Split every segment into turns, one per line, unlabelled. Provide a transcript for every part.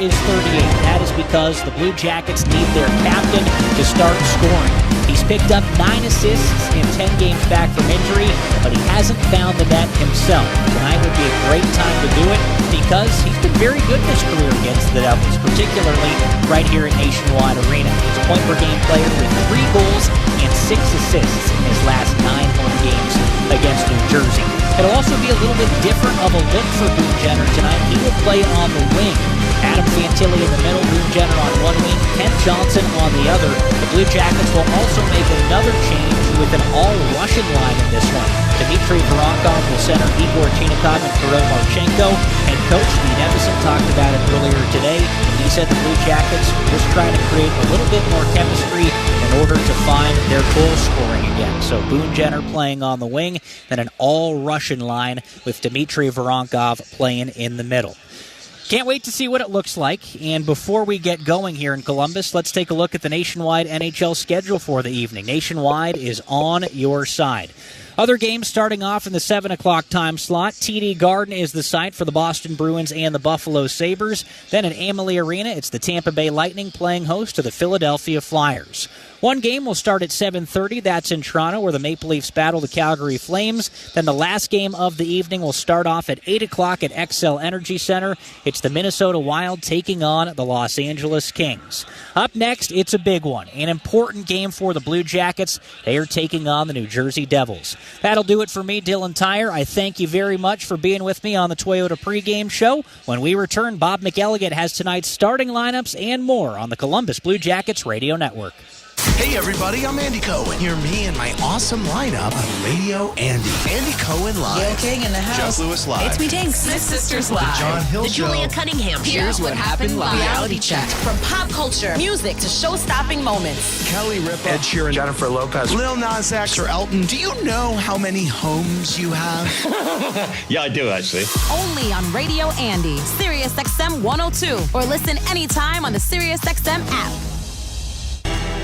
is 38. That is because the Blue Jackets need their captain to start scoring. He's picked up 9 assists in 10 games back from injury, but he hasn't found the net himself. Tonight would be a great time to do it because he's been very good in his career against the Devils, particularly right here at Nationwide Arena. He's a point-per-game player with 3 goals and 6 assists in his last 9 home games against New Jersey. It'll also be a little bit different of a look for Boone Jenner tonight. He will play on the wing. Adam Fantilli in the middle, Boone Jenner on one wing, Kent Johnson on the other. The Blue Jackets will also make another change with an all-Russian line in this one. Dmitry Voronkov will center Igor Chinakhov and Kirill Marchenko. And Coach Pete Evison talked about it earlier today. He said the Blue Jackets are just trying to create a little bit more chemistry in order to find their goal scoring again. So Boone Jenner playing on the wing, then an all-Russian line with Dmitry Voronkov playing in the middle. Can't wait to see what it looks like. And before we get going here in Columbus, let's take a look at the Nationwide NHL schedule for the evening. Nationwide is on your side. Other games starting off in the 7 o'clock time slot. TD Garden is the site for the Boston Bruins and the Buffalo Sabres. Then at Amalie Arena, it's the Tampa Bay Lightning playing host to the Philadelphia Flyers. One game will start at 7:30. That's in Toronto, where the Maple Leafs battle the Calgary Flames. Then the last game of the evening will start off at 8 o'clock at XL Energy Center. It's the Minnesota Wild taking on the Los Angeles Kings. Up next, it's a big one. An important game for the Blue Jackets. They are taking on the New Jersey Devils. That'll do it for me, Dylan Tyre. I thank you very much for being with me on the Toyota pregame show. When we return, Bob McElligott has tonight's starting lineups and more on the Columbus Blue Jackets Radio Network.
Hey everybody, I'm Andy Cohen. Hear me and my awesome lineup on Radio Andy. Andy Cohen Live.
Gail King in the house.
Jeff Lewis Live.
It's me, Tanks. The Sisters Live.
The John Hill
The
Show.
Julia Cunningham.
Here's what happened live.
Reality check.
From pop culture, music to show-stopping moments.
Kelly Ripa. Ed Sheeran. Jennifer Lopez. Lil Nas X or Elton. Do you know how many homes you have?
Yeah, I do actually.
Only on Radio Andy, Sirius XM 102. Or listen anytime on the Sirius XM app.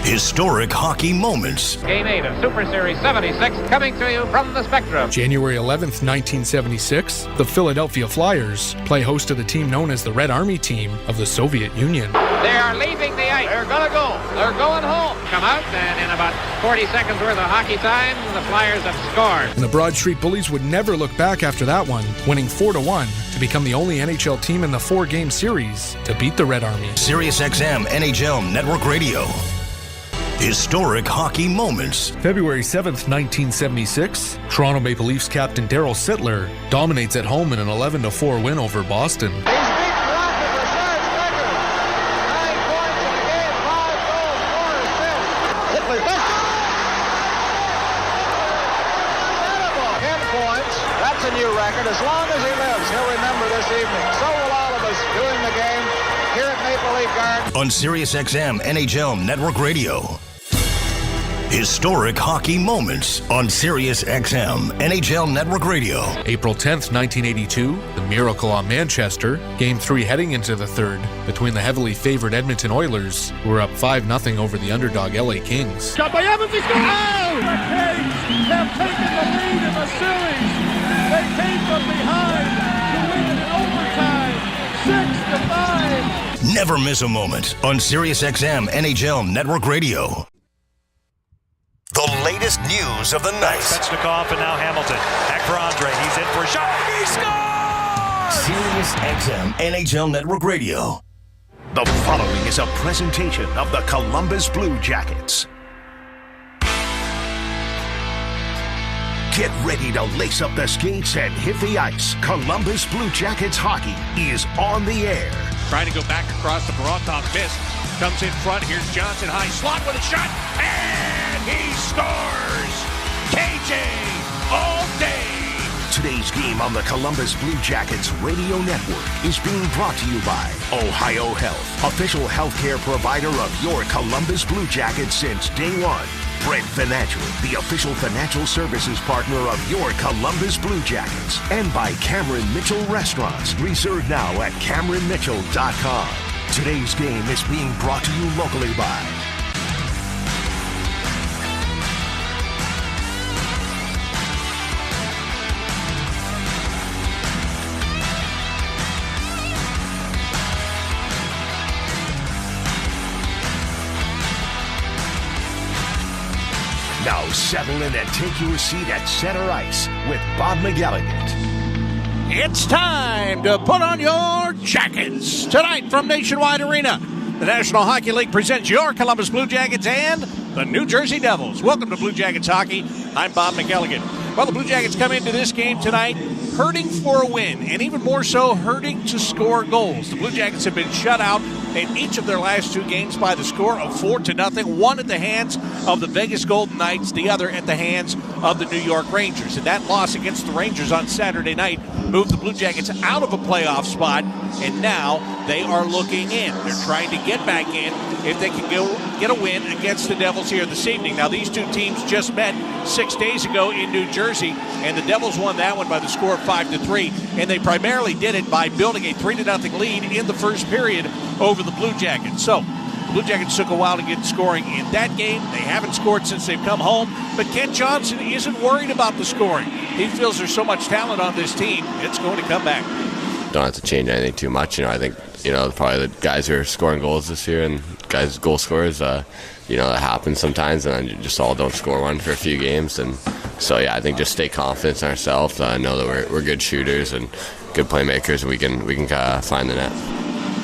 Historic hockey moments.
Game 8 of Super Series 76 coming to you from the Spectrum.
January 11th, 1976, the Philadelphia Flyers play host to the team known as the Red Army team of the Soviet Union.
They are leaving the ice. They're going to go. They're going home. Come out, and in about 40 seconds worth of hockey time, the Flyers have scored.
And the Broad Street Bullies would never look back after that one, winning 4-1 to become the only NHL team in the 4-game series to beat the Red Army.
Sirius XM NHL Network Radio. Historic hockey moments.
February 7th, 1976, Toronto Maple Leafs captain Darryl Sittler dominates at home in an 11-4 win over Boston.
He's beaten Rocket for Sarge Becker. 9 points in the game, 5 goals, 4 assists. Hitler best. Incredible. 10 points. That's a new record. As long as he lives, he'll remember this evening. So will all of us doing the game here at Maple Leaf Garden.
On Sirius XM NHL Network Radio. Historic hockey moments on Sirius XM NHL Network Radio.
April 10th, 1982, the Miracle on Manchester, Game 3 heading into the third, between the heavily favored Edmonton Oilers, who were up 5-0 over the underdog LA Kings.
Shot by Evans, he's going out! The Kings have taken the lead in the series. They came from behind to win it in overtime, 6-5.
Never miss a moment on Sirius XM NHL Network Radio. The latest news of the night.
Svechnikov and now Hamilton. Back for Andre. He's in for a shot. He scores!
Sirius XM NHL Network Radio.
The following is a presentation of the Columbus Blue Jackets. Get ready to lace up the skates and hit the ice. Columbus Blue Jackets hockey is on the air.
Trying to go back across the Voronkov missed. Comes in front. Here's Johnson. High slot with a shot. And he scores! KJ all day.
Today's game on the Columbus Blue Jackets radio network is being brought to you by Ohio Health, official healthcare provider of your Columbus Blue Jackets since day one. Brent Financial, the official financial services partner of your Columbus Blue Jackets. And by Cameron Mitchell Restaurants, reserved now at CameronMitchell.com. Today's game is being brought to you locally by Now settle in and take your seat at center ice with Bob McElligott.
It's time to put on your jackets. Tonight from Nationwide Arena, the National Hockey League presents your Columbus Blue Jackets and the New Jersey Devils. Welcome to Blue Jackets Hockey. I'm Bob McElligott. Well, the Blue Jackets come into this game tonight hurting for a win, and even more so, hurting to score goals. The Blue Jackets have been shut out in each of their last two games by the score of 4-0, one at the hands of the Vegas Golden Knights, the other at the hands of the New York Rangers. And that loss against the Rangers on Saturday night moved the Blue Jackets out of a playoff spot, and now they are looking in. They're trying to get back in if they can get a win against the Devils here this evening. Now, these two teams just met 6 days ago in New Jersey, and the Devils won that one by the score of 5-3, and they primarily did it by building a 3-0 lead in the first period over the Blue Jackets. So, the Blue Jackets took a while to get scoring in that game. They haven't scored since they've come home, but Kent Johnson isn't worried about the scoring. He feels there's so much talent on this team, it's going to come back.
Don't have to change anything too much. I think, probably the guys who are scoring goals this year and guys, goal scorers, that happens sometimes, and then just all don't score one for a few games. And so, I think just stay confident in ourselves. Know that we're good shooters and good playmakers, and we can find the net.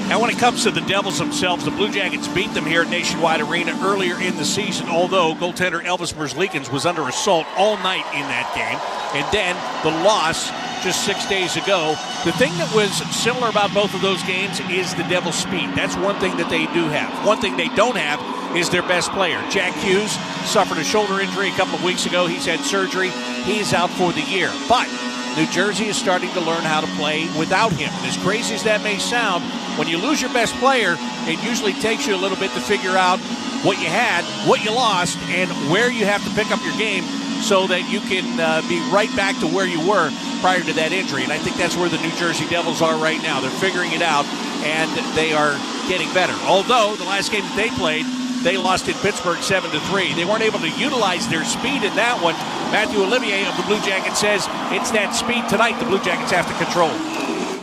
Now, when it comes to the Devils themselves, the Blue Jackets beat them here at Nationwide Arena earlier in the season, although goaltender Elvis Merzlikins was under assault all night in that game. And then the loss just 6 days ago. The thing that was similar about both of those games is the Devils' speed. That's one thing that they do have. One thing they don't have is their best player. Jack Hughes suffered a shoulder injury a couple of weeks ago. He's had surgery. He's out for the year. But New Jersey is starting to learn how to play without him. And as crazy as that may sound, when you lose your best player, it usually takes you a little bit to figure out what you had, what you lost, and where you have to pick up your game so that you can be right back to where you were prior to that injury. And I think that's where the New Jersey Devils are right now. They're figuring it out, and they are getting better. Although the last game that they played, they lost in Pittsburgh 7-3. They weren't able to utilize their speed in that one. Matthew Olivier of the Blue Jackets says it's that speed tonight the Blue Jackets have to control.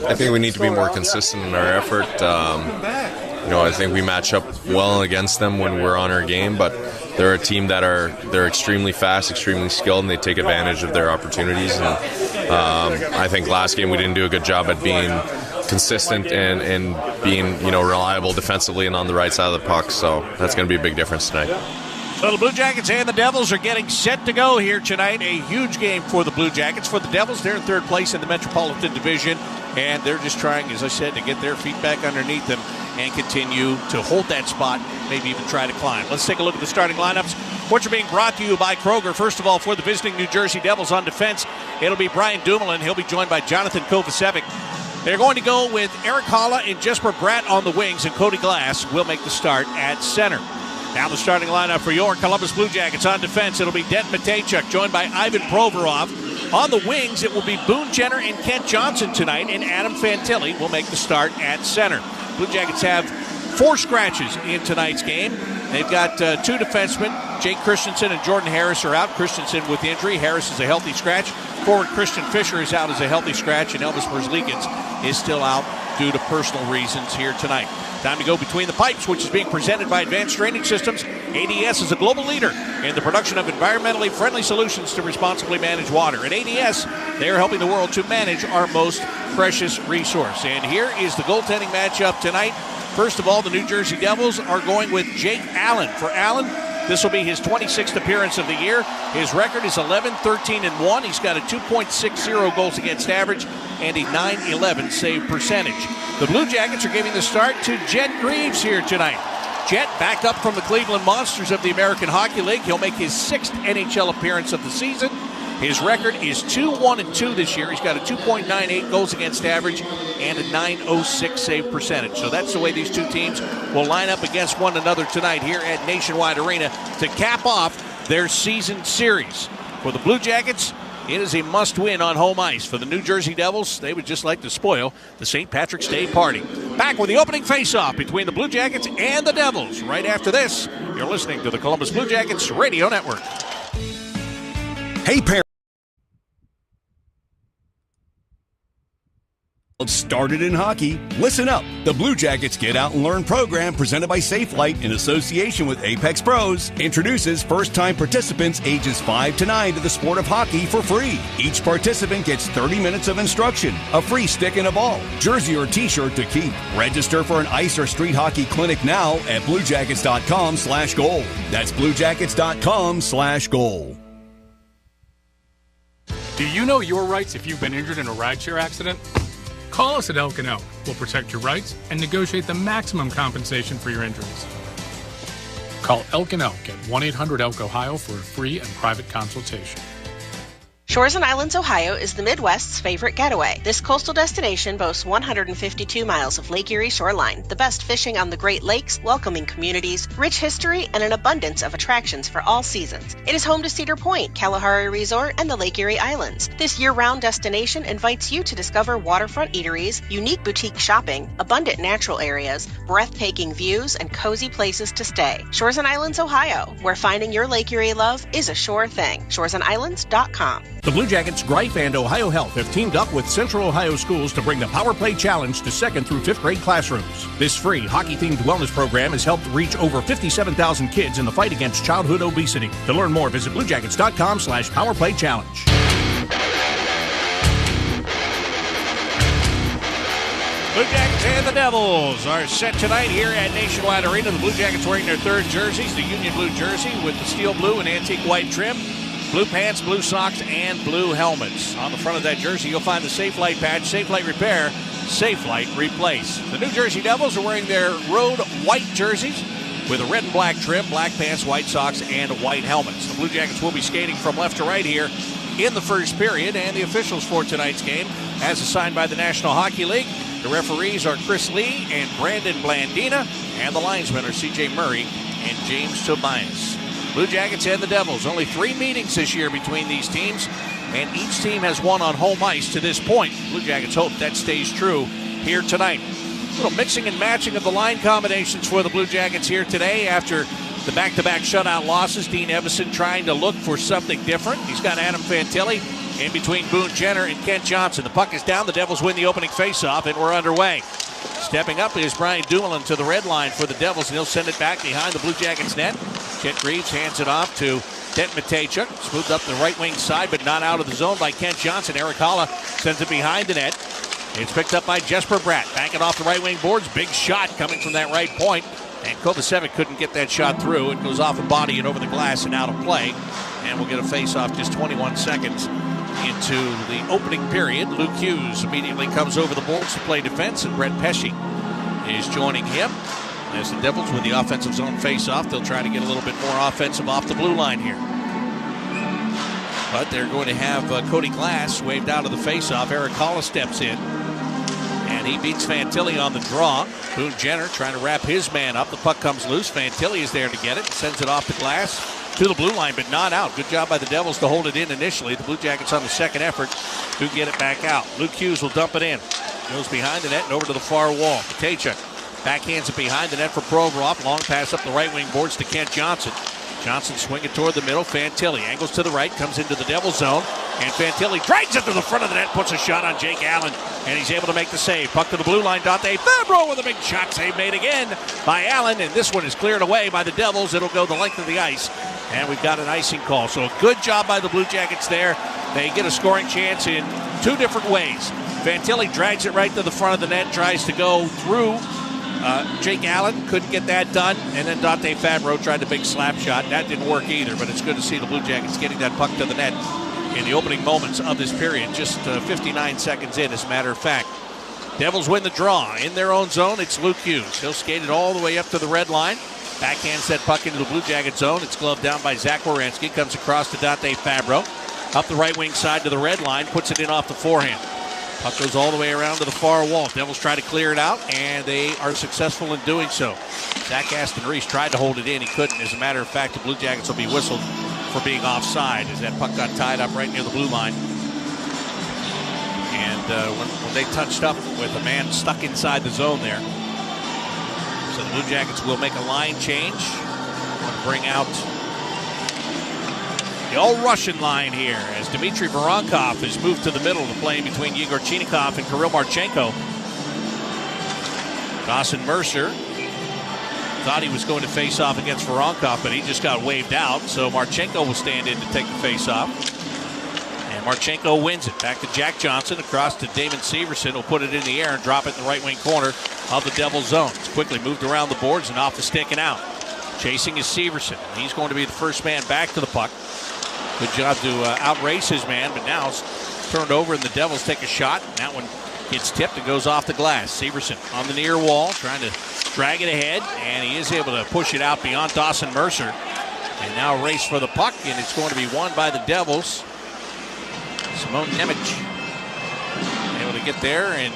I think we need to be more consistent in our effort. I think we match up well against them when we're on our game, but they're a team they're extremely fast, extremely skilled, and they take advantage of their opportunities. And I think last game we didn't do a good job at being consistent and being reliable defensively and on the right side of the puck. So that's going to be a big difference tonight.
So the Blue Jackets and the Devils are getting set to go here tonight. A huge game for the Blue Jackets. For the Devils, they're in third place in the Metropolitan Division, and they're just trying, as I said, to get their feet back underneath them and continue to hold that spot, maybe even try to climb. Let's take a look at the starting lineups, which are being brought to you by Kroger. First of all, for the visiting New Jersey Devils on defense, it'll be Brian Dumoulin. He'll be joined by Jonathan Kovacevic. They're going to go with Eric Halla and Jesper Bratt on the wings, and Cody Glass will make the start at center. Now the starting lineup for your Columbus Blue Jackets on defense. It'll be Denton Mateychuk, joined by Ivan Provorov. On the wings, it will be Boone Jenner and Kent Johnson tonight, and Adam Fantilli will make the start at center. Blue Jackets have 4 scratches in tonight's game. They've got 2 defensemen. Jake Christensen and Jordan Harris are out. Christensen with injury. Harris is a healthy scratch. Forward Christian Fisher is out as a healthy scratch, and Elvis Merzlikins is still out due to personal reasons here tonight. Time to go between the pipes, which is being presented by Advanced Drainage Systems. ADS is a global leader in the production of environmentally friendly solutions to responsibly manage water. At ADS, they are helping the world to manage our most precious resource. And here is the goaltending matchup tonight. First of all, the New Jersey Devils are going with Jake Allen. For Allen, this will be his 26th appearance of the year. His record is 11-13-1. He's got a 2.60 goals against average and a .911 save percentage. The Blue Jackets are giving the start to Jet Greaves here tonight. Jet, back up from the Cleveland Monsters of the American Hockey League. He'll make his 6th NHL appearance of the season. His record is 2-1-2 this year. He's got a 2.98 goals against average and a .906 save percentage. So that's the way these two teams will line up against one another tonight here at Nationwide Arena to cap off their season series. For the Blue Jackets, it is a must-win on home ice. For the New Jersey Devils, they would just like to spoil the St. Patrick's Day party. Back with the opening face-off between the Blue Jackets and the Devils. Right after this, you're listening to the Columbus Blue Jackets Radio Network.
Hey, parents. started in hockey? Listen up. The Blue Jackets Get Out and Learn program, presented by SafeLight in association with Apex Pros, introduces first-time participants ages 5 to 9 to the sport of hockey for free. Each participant gets 30 minutes of instruction, a free stick and a ball, jersey or t-shirt to keep. Register for an ice or street hockey clinic now at bluejackets.com/goal. That's bluejackets.com/goal.
Do you know your rights if you've been injured in a rideshare accident? Call us at Elk & Elk. We'll protect your rights and negotiate the maximum compensation for your injuries. Call Elk & Elk at 1-800-ELK-OHIO for a free and private consultation.
Shores and Islands, Ohio is the Midwest's favorite getaway. This coastal destination boasts 152 miles of Lake Erie shoreline, the best fishing on the Great Lakes, welcoming communities, rich history, and an abundance of attractions for all seasons. It is home to Cedar Point, Kalahari Resort, and the Lake Erie Islands. This year-round destination invites you to discover waterfront eateries, unique boutique shopping, abundant natural areas, breathtaking views, and cozy places to stay. Shores and Islands, Ohio, where finding your Lake Erie love is a sure thing. shoresandislands.com.
The Blue Jackets, Greif, and Ohio Health have teamed up with Central Ohio Schools to bring the Power Play Challenge to 2nd through 5th grade classrooms. This free hockey-themed wellness program has helped reach over 57,000 kids in the fight against childhood obesity. To learn more, visit bluejackets.com/powerplaychallenge. Blue Jackets and the Devils are set tonight here at Nationwide Arena. The Blue Jackets wearing their third jerseys, the Union Blue jersey with the steel blue and antique white trim. Blue pants, blue socks, and blue helmets. On the front of that jersey, you'll find the SafeLight patch, SafeLight Repair, SafeLight Replace. The New Jersey Devils are wearing their road white jerseys with a red and black trim, black pants, white socks, and white helmets. The Blue Jackets will be skating from left to right here in the first period, and the officials for tonight's game, as assigned by the National Hockey League. The referees are Chris Lee and Brandon Blandina, and the linesmen are C.J. Murray and James Tobias. Blue Jackets and the Devils. Only 3 meetings this year between these teams, and each team has won on home ice to this point. Blue Jackets hope that stays true here tonight. A little mixing and matching of the line combinations for the Blue Jackets here today after the back-to-back shutout losses. Dean Evison trying to look for something different. He's got Adam Fantilli in between Boone Jenner and Kent Johnson. The puck is down. The Devils win the opening faceoff, and we're underway. Stepping up is Brian Dumoulin to the red line for the Devils, and he'll send it back behind the Blue Jackets net. Kent Greaves hands it off to Dent Matejchuk. Smoothed up the right wing side, but not out of the zone by Kent Johnson. Eric Holla sends it behind the net. It's picked up by Jesper Bratt. Backing off the right wing boards. Big shot coming from that right point. And Kovacevic couldn't get that shot through. It goes off a body and over the glass and out of play. And we'll get a face-off just 21 seconds into the opening period. Luke Hughes immediately comes over the boards to play defense, and Brett Pesce is joining him. As the Devils with the offensive zone face-off, they'll try to get a little bit more offensive off the blue line here. But they're going to have Cody Glass waved out of the face-off. Eric Holla steps in, and he beats Fantilli on the draw. Boone Jenner trying to wrap his man up. The puck comes loose. Fantilli is there to get it. Sends it off to Glass to the blue line, but not out. Good job by the Devils to hold it in initially. The Blue Jackets on the second effort to get it back out. Luke Hughes will dump it in. Goes behind the net and over to the far wall. Matejchuk backhands it behind the net for Provorov. Long pass up the right wing boards to Kent Johnson. Johnson swinging toward the middle. Fantilli angles to the right, comes into the Devil zone, and Fantilli drags it to the front of the net, puts a shot on Jake Allen, and he's able to make the save. Puck to the blue line. Dante Fabro with a big shot save made again by Allen, and this one is cleared away by the Devils. It'll go the length of the ice, and we've got an icing call. So a good job by the Blue Jackets there. They get a scoring chance in 2 different ways. Fantilli drags it right to the front of the net, tries to go through Jake Allen, couldn't get that done, and then Dante Fabro tried the big slap shot. That didn't work either, but it's good to see the Blue Jackets getting that puck to the net in the opening moments of this period, just 59 seconds in, as a matter of fact. Devils win the draw. In their own zone, it's Luke Hughes. He'll skate it all the way up to the red line. Backhands that puck into the Blue Jacket zone. It's gloved down by Zach Werenski. Comes across to Dante Fabro. Up the right wing side to the red line. Puts it in off the forehand. Puck goes all the way around to the far wall. Devils try to clear it out, and they are successful in doing so. Zach Aston-Reese tried to hold it in. He couldn't. As a matter of fact, the Blue Jackets will be whistled for being offside as that puck got tied up right near the blue line. And when they touched up with a man stuck inside the zone there. So the Blue Jackets will make a line change. We'll bring out the all-Russian line here as Dmitry Voronkov is moved to the middle to play in between Yegor Chinikov and Kirill Marchenko. Dawson Mercer thought he was going to face off against Voronkov, but he just got waved out. So Marchenko will stand in to take the face off. And Marchenko wins it. Back to Jack Johnson, across to Damon Severson, who'll put it in the air and drop it in the right wing corner of the Devils zone. It's quickly moved around the boards and off the stick and out. Chasing is Severson. He's going to be the first man back to the puck. Good job to outrace his man, but now it's turned over and the Devils take a shot. And that one gets tipped and goes off the glass. Severson on the near wall, trying to drag it ahead, and he is able to push it out beyond Dawson Mercer. And now a race for the puck, and it's going to be won by the Devils. Simone Nemec able to get there and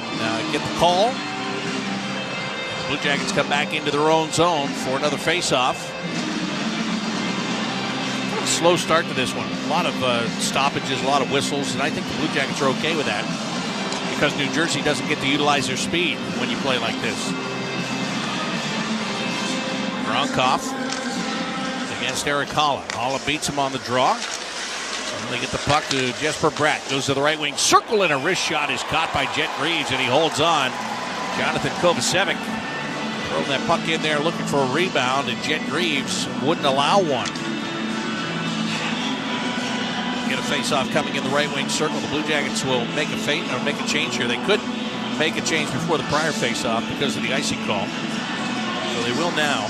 get the call. The Blue Jackets come back into their own zone for another face-off. Slow start to this one. A lot of stoppages, a lot of whistles, and I think the Blue Jackets are okay with that because New Jersey doesn't get to utilize their speed when you play like this. Voronkov against Eric Holla. Holla beats him on the draw. And they get the puck to Jesper Bratt. Goes to the right wing circle, and a wrist shot is caught by Jet Greaves, and he holds on. Jonathan Kovacevic throwing that puck in there looking for a rebound, and Jet Greaves wouldn't allow one. Get a face-off coming in the right wing circle. The Blue Jackets will make a change here. They couldn't make a change before the prior face-off because of the icing call. So they will now.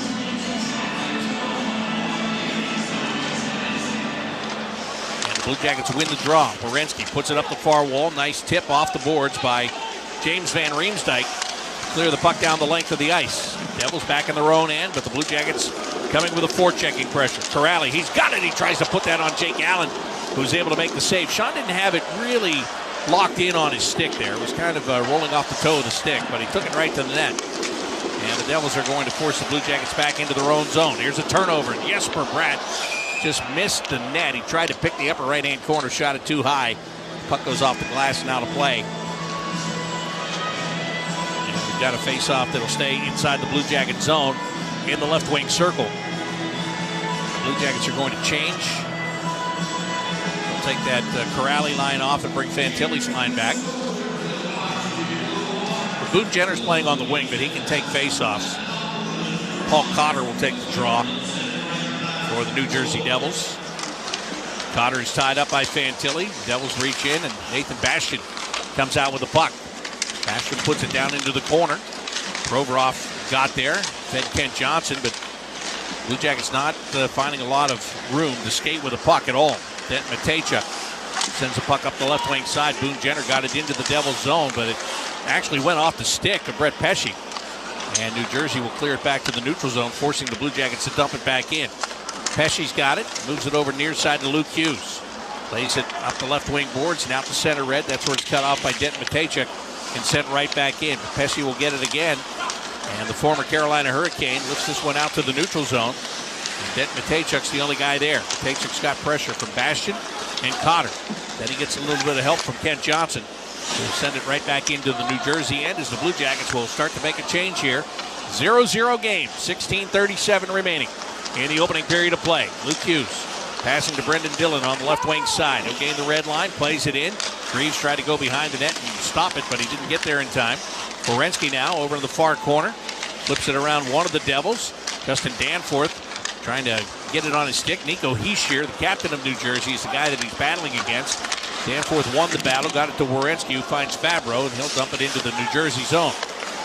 And the Blue Jackets win the draw. Werenski puts it up the far wall. Nice tip off the boards by James Van Riemsdyk. Clear the puck down the length of the ice. Devils back in their own end, but the Blue Jackets coming with a forechecking pressure. Corrali, he's got it. He tries to put that on Jake Allen, who's able to make the save. Sean didn't have it really locked in on his stick there. It was kind of rolling off the toe of the stick, but he took it right to the net. And the Devils are going to force the Blue Jackets back into their own zone. Here's a turnover. Jesper Bratt just missed the net. He tried to pick the upper right-hand corner, shot it too high. Puck goes off the glass and out of play. And we've got a face-off that'll stay inside the Blue Jacket zone in the left wing circle. The Blue Jackets are going to change. They'll take that Corrali line off and bring Fantilli's line back. Boone Jenner's playing on the wing, but he can take face-offs. Paul Cotter will take the draw for the New Jersey Devils. Cotter is tied up by Fantilli. The Devils reach in, and Nathan Bastian comes out with the puck. Bastian puts it down into the corner. Provorov got there, fed Kent Johnson, but Blue Jackets not finding a lot of room to skate with the puck at all. Then Matejchuk sends the puck up the left wing side. Boone Jenner got it into the Devils zone, but it actually went off the stick of Brett Pesce. And New Jersey will clear it back to the neutral zone, forcing the Blue Jackets to dump it back in. Pesce's got it, moves it over near side to Luke Hughes. Plays it up the left wing boards and out to center red. That's where it's cut off by Denton Matejchuk and sent right back in. But Pesce will get it again. And the former Carolina Hurricane lifts this one out to the neutral zone. And Denton Matejchuk's the only guy there. Matejchuk's got pressure from Bastian and Cotter. Then he gets a little bit of help from Kent Johnson. We'll send it right back into the New Jersey end as the Blue Jackets will start to make a change here. 0-0 game, 16:37 remaining in the opening period of play. Luke Hughes passing to Brendan Dillon on the left wing side. He'll gain the red line, plays it in. Greaves tried to go behind the net and stop it, but he didn't get there in time. Werenski now over in the far corner. Flips it around one of the Devils. Justin Danforth trying to get it on his stick. Nico Hischier, the captain of New Jersey, is the guy that he's battling against. Danforth won the battle, got it to Werenski, who finds Fabro, and he'll dump it into the New Jersey zone.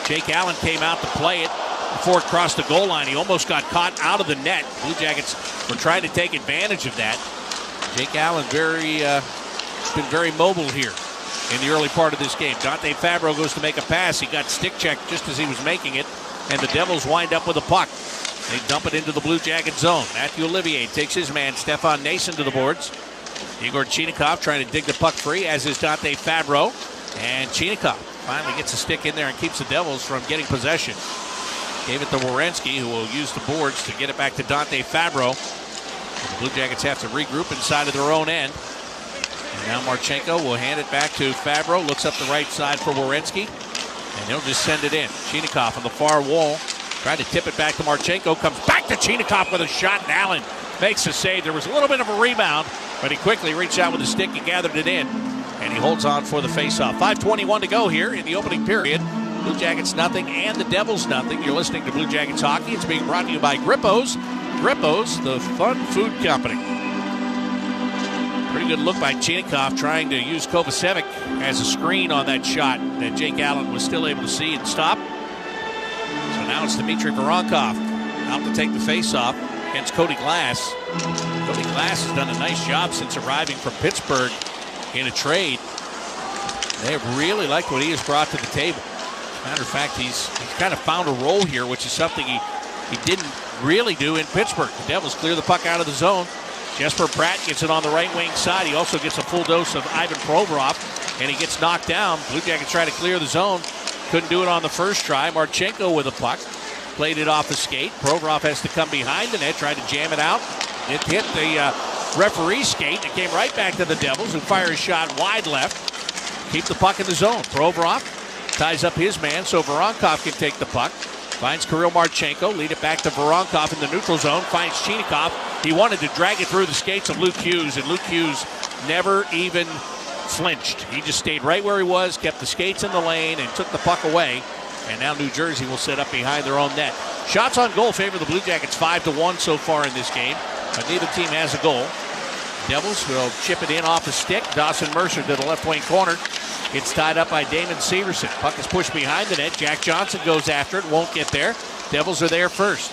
Jake Allen came out to play it before it crossed the goal line. He almost got caught out of the net. Blue Jackets were trying to take advantage of that. Jake Allen been very mobile here in the early part of this game. Dante Fabro goes to make a pass. He got stick checked just as he was making it, and the Devils wind up with a puck. They dump it into the Blue Jacket zone. Matthew Olivier takes his man, Stefan Nason, to the boards. Igor Chinakhov trying to dig the puck free, as is Dante Fabro. And Chinakhov finally gets a stick in there and keeps the Devils from getting possession. Gave it to Werenski, who will use the boards to get it back to Dante Fabro. And the Blue Jackets have to regroup inside of their own end. And now Marchenko will hand it back to Fabro. Looks up the right side for Werenski. And he'll just send it in. Chinakhov on the far wall. Tried to tip it back to Marchenko. Comes back to Chinakhov with a shot. And Allen makes the save. There was a little bit of a rebound, but he quickly reached out with a stick and gathered it in. And he holds on for the faceoff. 5:21 to go here in the opening period. Blue Jackets nothing and the Devils nothing. You're listening to Blue Jackets Hockey. It's being brought to you by Grippos. Grippos, the fun food company. Pretty good look by Chinikov trying to use Kovacevic as a screen on that shot that Jake Allen was still able to see and stop. So now it's Dmitry Voronkov out to take the face-off against Cody Glass. Cody Glass has done a nice job since arriving from Pittsburgh in a trade. They have really liked what he has brought to the table. As a matter of fact, he's kind of found a role here, which is something he didn't really do in Pittsburgh. The Devils clear the puck out of the zone. Jesper Bratt gets it on the right wing side. He also gets a full dose of Ivan Provorov, and he gets knocked down. Blue Jackets try to clear the zone. Couldn't do it on the first try. Marchenko with a puck. Played it off the skate. Provorov has to come behind the net, tried to jam it out. It hit the referee's skate. It came right back to the Devils, who fire a shot wide left. Keep the puck in the zone. Provorov ties up his man so Voronkov can take the puck. Finds Kirill Marchenko, lead it back to Voronkov in the neutral zone, finds Chinikov. He wanted to drag it through the skates of Luke Hughes, and Luke Hughes never even flinched. He just stayed right where he was, kept the skates in the lane, and took the puck away. And now New Jersey will set up behind their own net. Shots on goal favor the Blue Jackets 5-1 so far in this game, but neither team has a goal. Devils will chip it in off the stick. Dawson Mercer to the left wing corner. It's tied up by Damon Severson. Puck is pushed behind the net. Jack Johnson goes after it, won't get there. Devils are there first.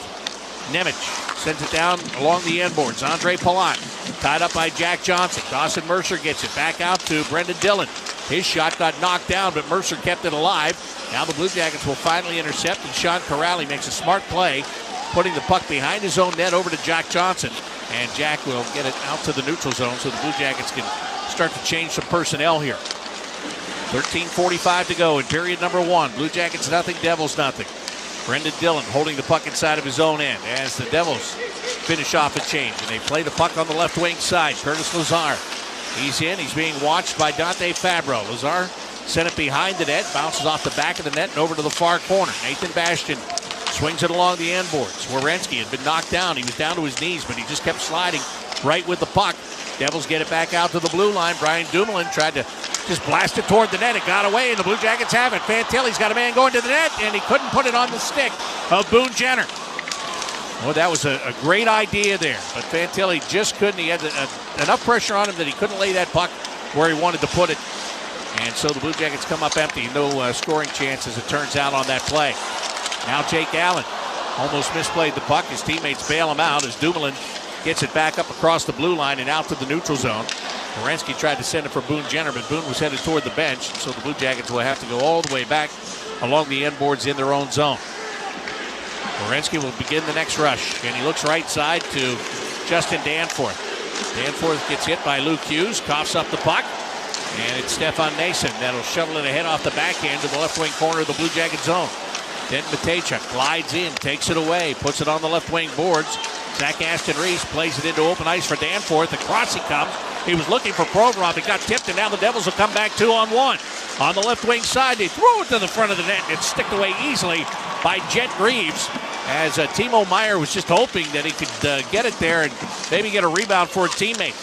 Nemec sends it down along the end boards. Andre Palat tied up by Jack Johnson. Dawson Mercer gets it back out to Brendan Dillon. His shot got knocked down, but Mercer kept it alive. Now the Blue Jackets will finally intercept, and Sean Corrali makes a smart play, putting the puck behind his own net over to Jack Johnson. And Jack will get it out to the neutral zone so the Blue Jackets can start to change some personnel here. 13:45 to go in period number one. Blue Jackets nothing, Devils nothing. Brendan Dillon holding the puck inside of his own end as the Devils finish off a change. And they play the puck on the left wing side. Curtis Lazar. He's in. He's being watched by Dante Fabro. Lazar sent it behind the net. Bounces off the back of the net and over to the far corner. Nathan Bastian swings it along the end boards. Werenski had been knocked down. He was down to his knees, but he just kept sliding right with the puck. Devils get it back out to the blue line. Brian Dumoulin tried to just blast it toward the net. It got away, and the Blue Jackets have it. Fantilli's got a man going to the net, and he couldn't put it on the stick of Boone Jenner. Well, that was a great idea there, but Fantilli just couldn't. He had enough pressure on him that he couldn't lay that puck where he wanted to put it. And so the Blue Jackets come up empty. No scoring chance, as it turns out, on that play. Now Jake Allen almost misplayed the puck. His teammates bail him out as Dumoulin gets it back up across the blue line and out to the neutral zone. Werenski tried to send it for Boone Jenner, but Boone was headed toward the bench, so the Blue Jackets will have to go all the way back along the end boards in their own zone. Werenski will begin the next rush, and he looks right side to Justin Danforth. Danforth gets hit by Luke Hughes, coughs up the puck, and it's Stefan Nason that'll shuttle it ahead off the backhand to the left wing corner of the Blue Jacket zone. Denton Matejchuk glides in, takes it away, puts it on the left wing boards. Zach Aston-Reese plays it into open ice for Danforth. Across he comes. He was looking for Provorov. It got tipped, and now the Devils will come back 2-on-1. On the left wing side, they throw it to the front of the net, and it's sticked away easily by Jet Greaves, as Timo Meier was just hoping that he could get it there and maybe get a rebound for a teammate.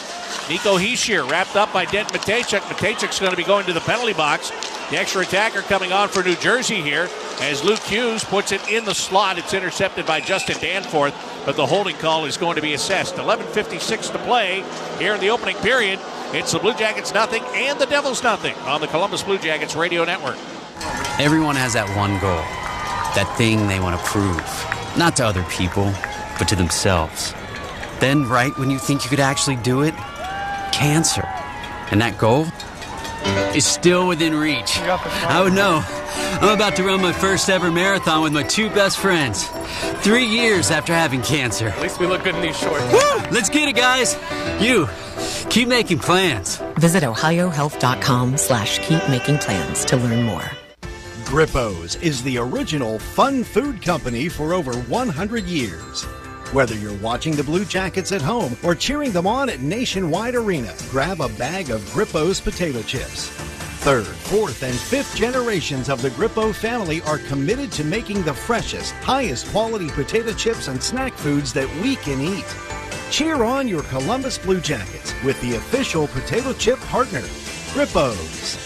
Nico Hischier wrapped up by Denton Matejchuk. Matejchuk's going to be going to the penalty box. The extra attacker coming on for New Jersey here as Luke Hughes puts it in the slot. It's intercepted by Justin Danforth, but the holding call is going to be assessed. 11:56 to play here in the opening period. It's the Blue Jackets nothing and the Devils nothing on the Columbus Blue Jackets radio network.
Everyone has that one goal, that thing they want to prove, not to other people, but to themselves. Then, right when you think you could actually do it, cancer. And that goal is still within reach. I would know. I'm about to run my first ever marathon with my two best friends. 3 years after having cancer.
At least we look good in these shorts.
Woo! Let's get it, guys. You, keep making plans.
Visit ohiohealth.com/keepmakingplans to learn more.
Grippos is the original fun food company for over 100 years. Whether you're watching the Blue Jackets at home or cheering them on at Nationwide Arena, grab a bag of Grippos potato chips. Third, fourth, and fifth generations of the Grippo family are committed to making the freshest, highest quality potato chips and snack foods that we can eat. Cheer on your Columbus Blue Jackets with the official potato chip partner, Grippos.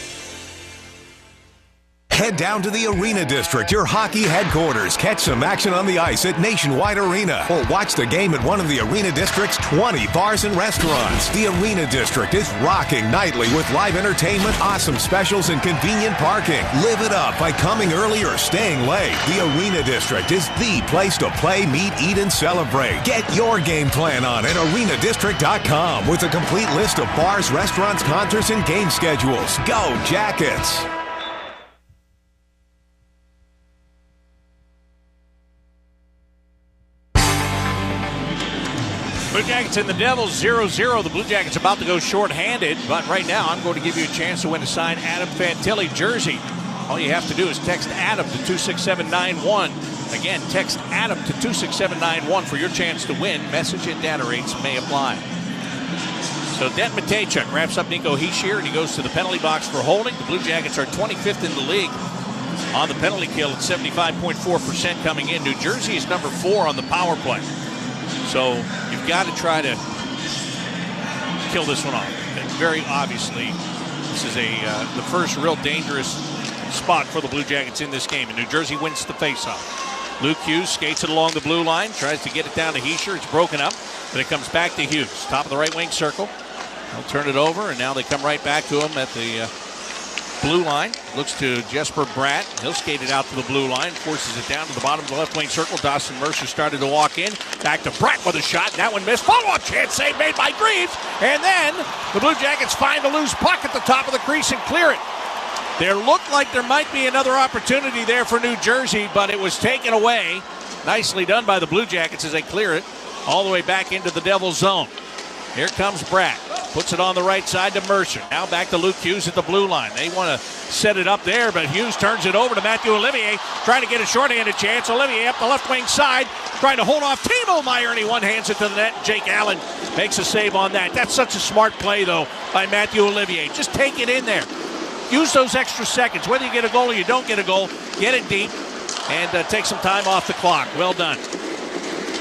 Head down to the Arena District, your hockey headquarters. Catch some action on the ice at Nationwide Arena or watch the game at one of the Arena District's 20 bars and restaurants. The Arena District is rocking nightly with live entertainment, awesome specials, and convenient parking. Live it up by coming early or staying late. The Arena District is the place to play, meet, eat, and celebrate. Get your game plan on at arenadistrict.com with a complete list of bars, restaurants, concerts, and game schedules. Go Jackets!
Blue Jackets and the Devils 0-0. The Blue Jackets about to go shorthanded, but right now I'm going to give you a chance to win a signed Adam Fantilli jersey. All you have to do is text Adam to 26791. Again, text Adam to 26791 for your chance to win. Message and data rates may apply. So Det Matejchuk wraps up Nico Hischier, and he goes to the penalty box for holding. The Blue Jackets are 25th in the league on the penalty kill at 75.4% coming in. New Jersey is number 4 on the power play. So you've got to try to kill this one off. And very obviously, this is the first real dangerous spot for the Blue Jackets in this game. And New Jersey wins the faceoff. Luke Hughes skates it along the blue line, tries to get it down to Hischier. It's broken up, but it comes back to Hughes. Top of the right wing circle. They'll turn it over, and now they come right back to him at the blue line. Looks to Jesper Bratt. He'll skate it out to the blue line, forces it down to the bottom of the left wing circle. Dawson Mercer started to walk in. Back to Bratt with a shot. That one missed. Follow-up chance save made by Greaves. And then the Blue Jackets find a loose puck at the top of the crease and clear it. There looked like there might be another opportunity there for New Jersey, but it was taken away. Nicely done by the Blue Jackets as they clear it all the way back into the Devils zone. Here comes Bratt. Puts it on the right side to Mercer. Now back to Luke Hughes at the blue line. They want to set it up there, but Hughes turns it over to Matthew Olivier, trying to get a shorthanded chance. Olivier up the left wing side, trying to hold off Timo Meier, and he one-hands it to the net. Jake Allen makes a save on that. That's such a smart play, though, by Matthew Olivier. Just take it in there. Use those extra seconds. Whether you get a goal or you don't get a goal, get it deep and take some time off the clock. Well done.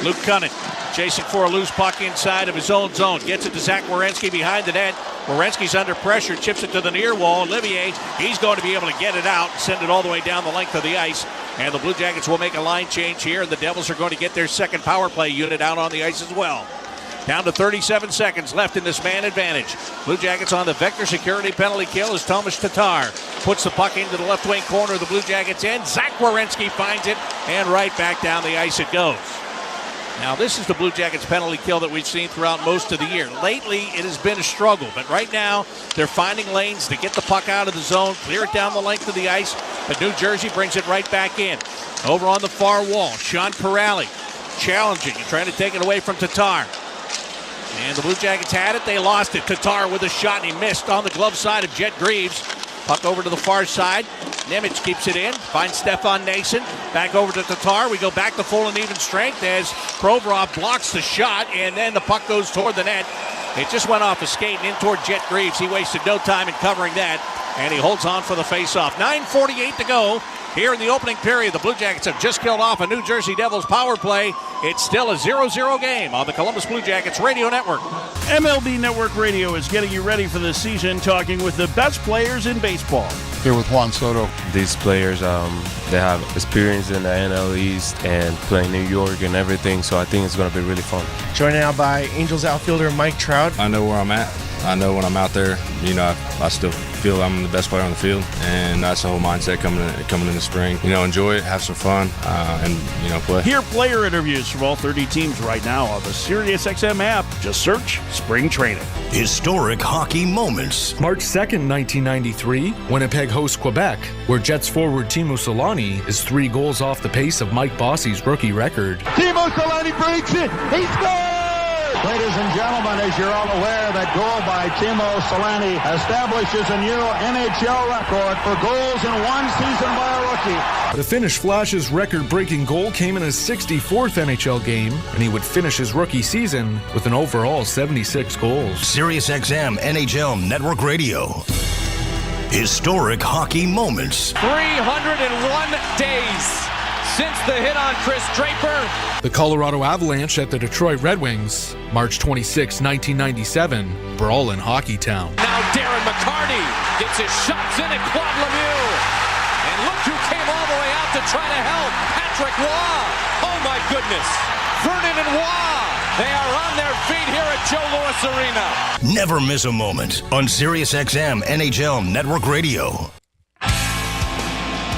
Luke Cunningham chasing for a loose puck inside of his own zone. Gets it to Zach Werenski behind the net. Werenski's under pressure, chips it to the near wall. Olivier, he's going to be able to get it out and send it all the way down the length of the ice. And the Blue Jackets will make a line change here, and the Devils are going to get their second power play unit out on the ice as well. Down to 37 seconds left in this man advantage. Blue Jackets on the vector security penalty kill as Tomas Tatar puts the puck into the left wing corner of the Blue Jackets end. Zach Werenski finds it, and right back down the ice it goes. Now, this is the Blue Jackets penalty kill that we've seen throughout most of the year. Lately, it has been a struggle, but right now, they're finding lanes to get the puck out of the zone, clear it down the length of the ice, but New Jersey brings it right back in. Over on the far wall, Sean Corrali challenging and trying to take it away from Tatar. And the Blue Jackets had it, they lost it. Tatar with a shot, and he missed on the glove side of Jet Greaves. Puck over to the far side. Nemec keeps it in, finds Stefan Nason. Back over to Tatar. We go back to full and even strength as Provorov blocks the shot, and then the puck goes toward the net. It just went off a skate and in toward Jet Greaves. He wasted no time in covering that, and he holds on for the faceoff. 9:48 to go here in the opening period. The Blue Jackets have just killed off a New Jersey Devils power play. It's still a 0-0 game on the Columbus Blue Jackets Radio Network.
MLB Network Radio is getting you ready for the season, talking with the best players in baseball.
Here with Juan Soto.
These players, they have experience in the NL East and playing New York and everything, so I think it's going to be really fun.
Joined now by Angels outfielder Mike Trout.
I know where I'm at. I know when I'm out there, I still feel I'm the best player on the field, and that's the whole mindset coming in the spring. Enjoy it, have some fun, and play.
Hear player interviews from all 30 teams right now on the SiriusXM app. Just search Spring Training.
Historic hockey moments.
March 2nd, 1993, Winnipeg hosts Quebec, where Jets forward Teemu Selanne is 3 goals off the pace of Mike Bossy's rookie record.
Teemu Selanne breaks it. He scores! Ladies and gentlemen, as you're all aware, that goal by Teemu Selanne establishes a new NHL record for goals in one season by a rookie.
The Finnish Flash's record-breaking goal came in his 64th NHL game, and he would finish his rookie season with an overall 76 goals.
SiriusXM NHL Network Radio. Historic hockey moments.
301 days since the hit on Chris Draper.
The Colorado Avalanche at the Detroit Red Wings, March 26, 1997, brawl in Hockey Town.
Now Darren McCarty gets his shots in at Claude Lemieux. And look to try to help. Patrick Waugh. Oh, my goodness. Vernon and Waugh. They are on their feet here at Joe Louis Arena.
Never miss a moment on SiriusXM NHL Network Radio.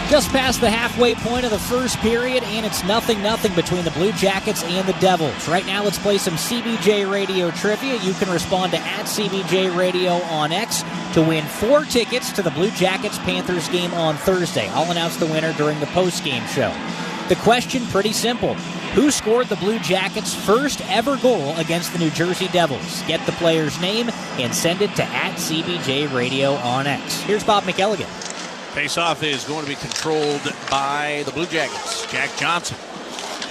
Just past the halfway point of the first period, and it's 0-0 between the Blue Jackets and the Devils. Right now, let's play some CBJ Radio trivia. You can respond to @CBJ Radio on X to win 4 tickets to the Blue Jackets-Panthers game on Thursday. I'll announce the winner during the post-game show. The question, pretty simple. Who scored the Blue Jackets' first ever goal against the New Jersey Devils? Get the player's name and send it to @CBJ Radio on X. Here's Bob McElligott.
Face-off is going to be controlled by the Blue Jackets. Jack Johnson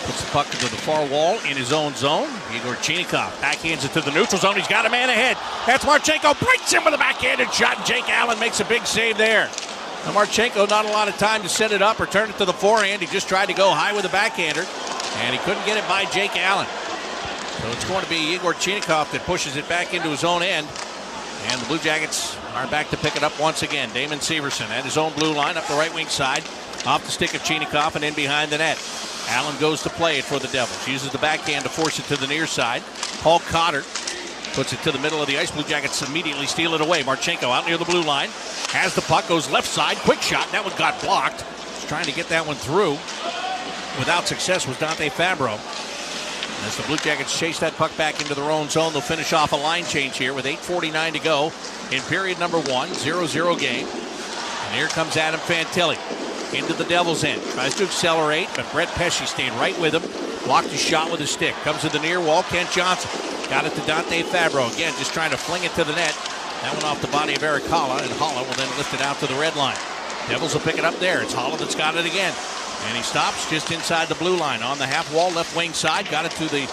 puts the puck into the far wall in his own zone. Igor Chinikov backhands it to the neutral zone. He's got a man ahead. That's Marchenko. Breaks him with a backhanded shot. Jake Allen makes a big save there. Now Marchenko, not a lot of time to set it up or turn it to the forehand. He just tried to go high with a backhander, and he couldn't get it by Jake Allen. So it's going to be Igor Chinikov that pushes it back into his own end. And the Blue Jackets are back to pick it up once again. Damon Severson at his own blue line up the right wing side. Off the stick of Chinikov and in behind the net. Allen goes to play it for the Devils. Uses the backhand to force it to the near side. Paul Cotter puts it to the middle of the ice. Blue Jackets immediately steal it away. Marchenko out near the blue line. Has the puck, goes left side. Quick shot. That one got blocked. Just trying to get that one through. Without success was Dante Fabro. As the Blue Jackets chase that puck back into their own zone, they'll finish off a line change here with 8:49 to go in period number 1, 0-0 game. And here comes Adam Fantilli into the Devils' end. Tries to accelerate, but Brett Pesce stayed right with him. Blocked his shot with his stick. Comes to the near wall, Kent Johnson. Got it to Dante Fabro. Again, just trying to fling it to the net. That one off the body of Eric Holla, and Holla will then lift it out to the red line. Devils will pick it up there. It's Holla that's got it again. And he stops just inside the blue line on the half wall, left wing side. Got it to the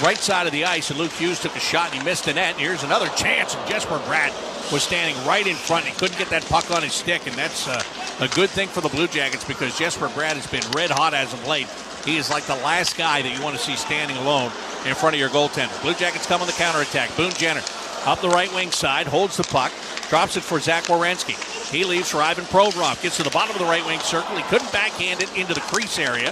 right side of the ice, and Luke Hughes took a shot and he missed the net. And here's another chance, and Jesper Bratt was standing right in front. He couldn't get that puck on his stick, and that's a good thing for the Blue Jackets because Jesper Bratt has been red hot as of late. He is like the last guy that you want to see standing alone in front of your goaltender. Blue Jackets come on the counterattack. Boone Jenner up the right wing side, holds the puck, drops it for Zach Werenski. He leaves for Ivan Provorov. Gets to the bottom of the right wing circle. He couldn't backhand it into the crease area.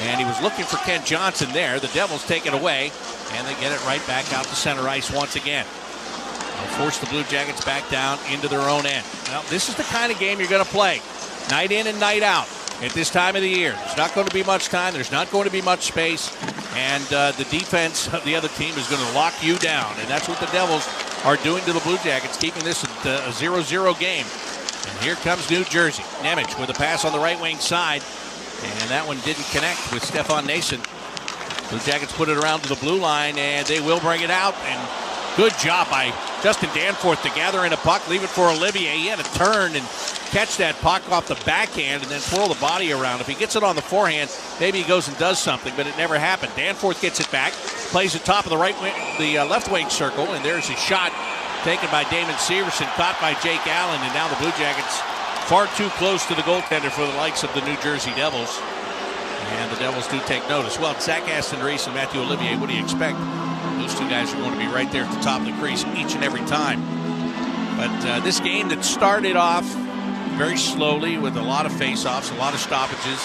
And he was looking for Kent Johnson there. The Devils take it away, and they get it right back out to center ice once again. They'll force the Blue Jackets back down into their own end. Well, this is the kind of game you're going to play night in and night out at this time of the year. There's not going to be much time. There's not going to be much space. And the defense of the other team is going to lock you down. And that's what the Devils are doing to the Blue Jackets, keeping this a 0-0 game. And here comes New Jersey. Nemec with a pass on the right wing side. And that one didn't connect with Stefan Nason. Blue Jackets put it around to the blue line, and they will bring it out. And good job by Justin Danforth to gather in a puck, leave it for Olivier. He had to turn and catch that puck off the backhand and then twirl the body around. If he gets it on the forehand, maybe he goes and does something, but it never happened. Danforth gets it back, plays the top of the left wing circle, and there's a shot taken by Damon Severson, caught by Jake Allen, and now the Blue Jackets far too close to the goaltender for the likes of the New Jersey Devils. And the Devils do take notice. Well, Zach Aston Reese and Matthew Olivier, what do you expect? Those two guys are going to be right there at the top of the crease each and every time. But this game that started off very slowly with a lot of face-offs, a lot of stoppages,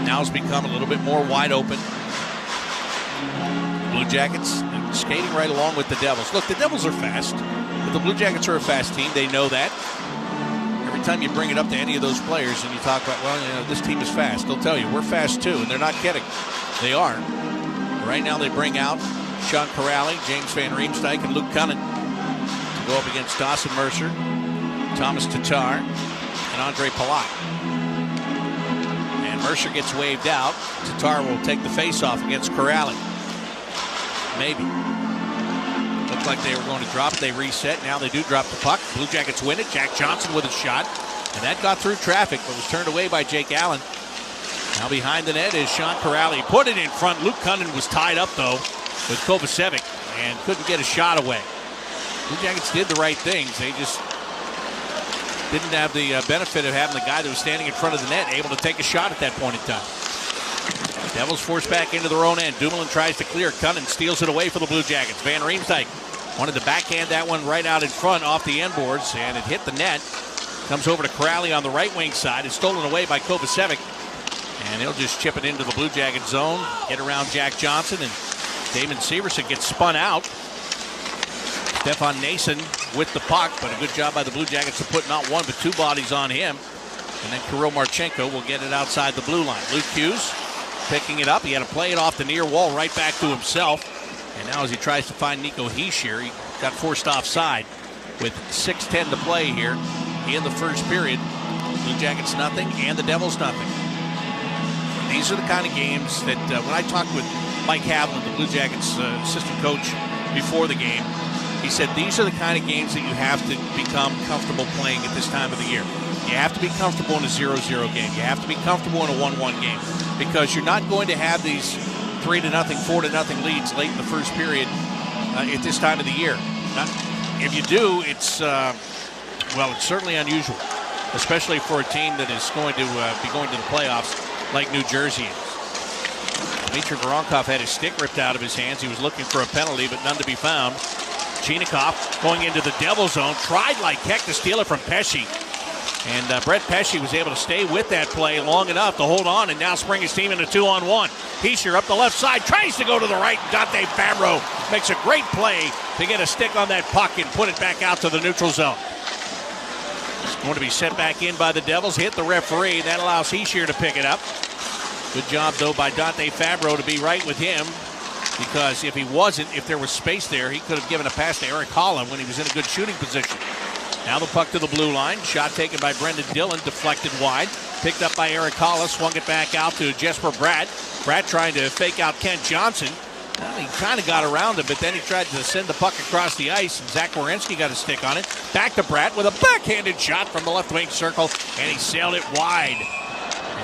now has become a little bit more wide open. Blue Jackets skating right along with the Devils. Look, the Devils are fast, but the Blue Jackets are a fast team. They know that. Every time you bring it up to any of those players and you talk about, well, you know, this team is fast, they'll tell you, we're fast too, and they're not kidding. They are. Right now they bring out Sean Corrali, James Van Riemsdyk, and Luke Cunnin to go up against Dawson Mercer, Thomas Tatar, and Andre Palat. And Mercer gets waved out. Tatar will take the face-off against Corrali. Maybe. Looked like they were going to drop it. They reset. Now they do drop the puck. Blue Jackets win it. Jack Johnson with a shot. And that got through traffic, but was turned away by Jake Allen. Now behind the net is Sean Corrali. Put it in front. Luke Cunnin was tied up, though, with Kovacevic and couldn't get a shot away. Blue Jackets did the right things. They just didn't have the benefit of having the guy that was standing in front of the net able to take a shot at that point in time. Devils forced back into their own end. Dumoulin tries to clear. Cunnin steals it away for the Blue Jackets. Van Riemsdyk wanted to backhand that one right out in front off the end boards, and it hit the net. Comes over to Corrali on the right wing side. It's stolen away by Kovacevic. And he'll just chip it into the Blue Jacket zone, get around Jack Johnson, and Damon Severson gets spun out. Stefan Nason with the puck, but a good job by the Blue Jackets to put not one but two bodies on him. And then Kirill Marchenko will get it outside the blue line. Luke Hughes picking it up. He had to play it off the near wall right back to himself. And now as he tries to find Nico Hischier, he got forced offside with 6:10 to play here in the first period. Blue Jackets nothing and the Devils nothing. These are the kind of games that when I talked with Mike Havlin, the Blue Jackets assistant coach, before the game, he said these are the kind of games that you have to become comfortable playing at this time of the year. You have to be comfortable in a 0-0 game. You have to be comfortable in a 1-1 game because you're not going to have these 3-0, 4-0 leads late in the first period at this time of the year. If you do, it's certainly unusual, especially for a team that is going to be going to the playoffs like New Jersey is. Dmitry Voronkov had his stick ripped out of his hands. He was looking for a penalty, but none to be found. Chinakhov going into the Devil zone, tried like heck to steal it from Pesce. And Brett Pesce was able to stay with that play long enough to hold on and now spring his team into 2-on-1. Hischier up the left side, tries to go to the right. Dante Fabro makes a great play to get a stick on that puck and put it back out to the neutral zone. It's going to be sent back in by the Devils, hit the referee. That allows Hischier to pick it up. Good job, though, by Dante Fabro to be right with him, because if there was space there, he could have given a pass to Eric Holland when he was in a good shooting position. Now the puck to the blue line. Shot taken by Brendan Dillon, deflected wide. Picked up by Eric Holland, swung it back out to Jesper Bratt. Bratt trying to fake out Kent Johnson. Well, he kind of got around him, but then he tried to send the puck across the ice, and Zach Werenski got a stick on it. Back to Bratt with a backhanded shot from the left wing circle, and he sailed it wide.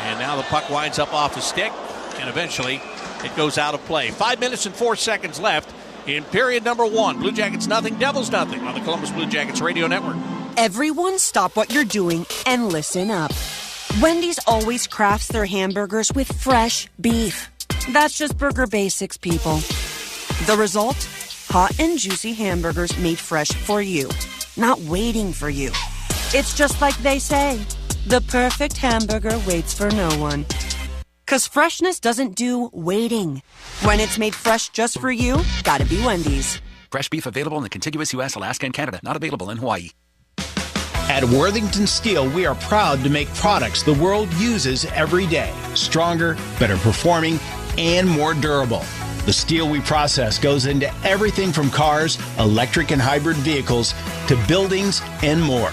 And now the puck winds up off the stick, and eventually it goes out of play. 5 minutes and 4 seconds left in period number 1. Blue Jackets nothing, Devils nothing on the Columbus Blue Jackets Radio Network.
Everyone stop what you're doing and listen up. Wendy's always crafts their hamburgers with fresh beef. That's just burger basics, people. The result? Hot and juicy hamburgers made fresh for you, not waiting for you. It's just like they say, the perfect hamburger waits for no one. 'Cause freshness doesn't do waiting. When it's made fresh just for you, gotta be Wendy's.
Fresh beef available in the contiguous U.S., Alaska, and Canada. Not available in Hawaii.
At Worthington Steel, we are proud to make products the world uses every day. Stronger, better performing, and more durable. The steel we process goes into everything from cars, electric and hybrid vehicles, to buildings and more.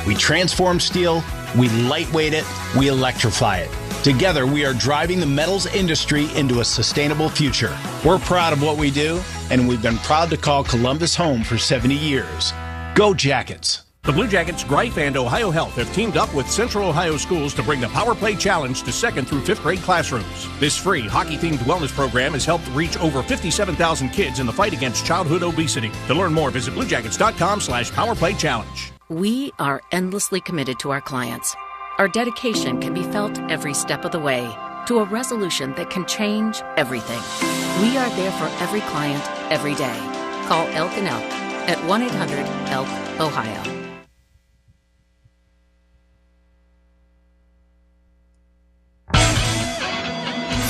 We transform steel, we lightweight it, we electrify it. Together, we are driving the metals industry into a sustainable future. We're proud of what we do, and we've been proud to call Columbus home for 70 years. Go Jackets!
The Blue Jackets, Greif, and Ohio Health have teamed up with Central Ohio Schools to bring the Power Play Challenge to 2nd through 5th grade classrooms. This free hockey-themed wellness program has helped reach over 57,000 kids in the fight against childhood obesity. To learn more, visit bluejackets.com/powerplaychallenge.
We are endlessly committed to our clients. Our dedication can be felt every step of the way to a resolution that can change everything. We are there for every client, every day. Call Elk & Elk at 1-800-ELK-OHIO.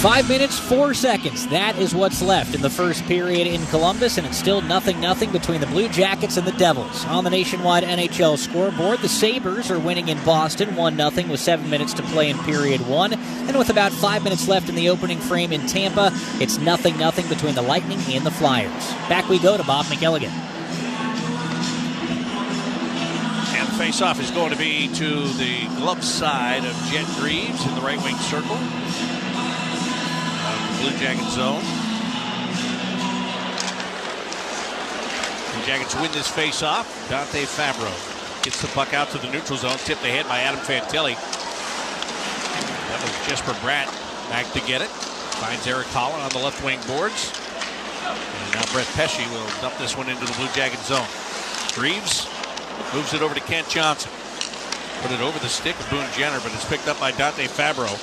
5 minutes, 4 seconds. That is what's left in the first period in Columbus, and it's still 0-0 between the Blue Jackets and the Devils. On the nationwide NHL scoreboard, the Sabres are winning in Boston 1-0 with 7 minutes to play in period 1. And with about 5 minutes left in the opening frame in Tampa, it's 0-0 between the Lightning and the Flyers. Back we go to Bob McElligott.
And the face-off is going to be to the glove side of Jet Greaves in the right wing circle. Blue Jackets zone. Blue Jackets win this face-off. Dante Fabro gets the puck out to the neutral zone, tipped ahead by Adam Fantilli. That was Jesper Bratt back to get it. Finds Eric Holland on the left wing boards. And now Brett Pesce will dump this one into the Blue Jacket zone. Greaves moves it over to Kent Johnson. Put it over the stick of Boone Jenner, but it's picked up by Dante Fabro.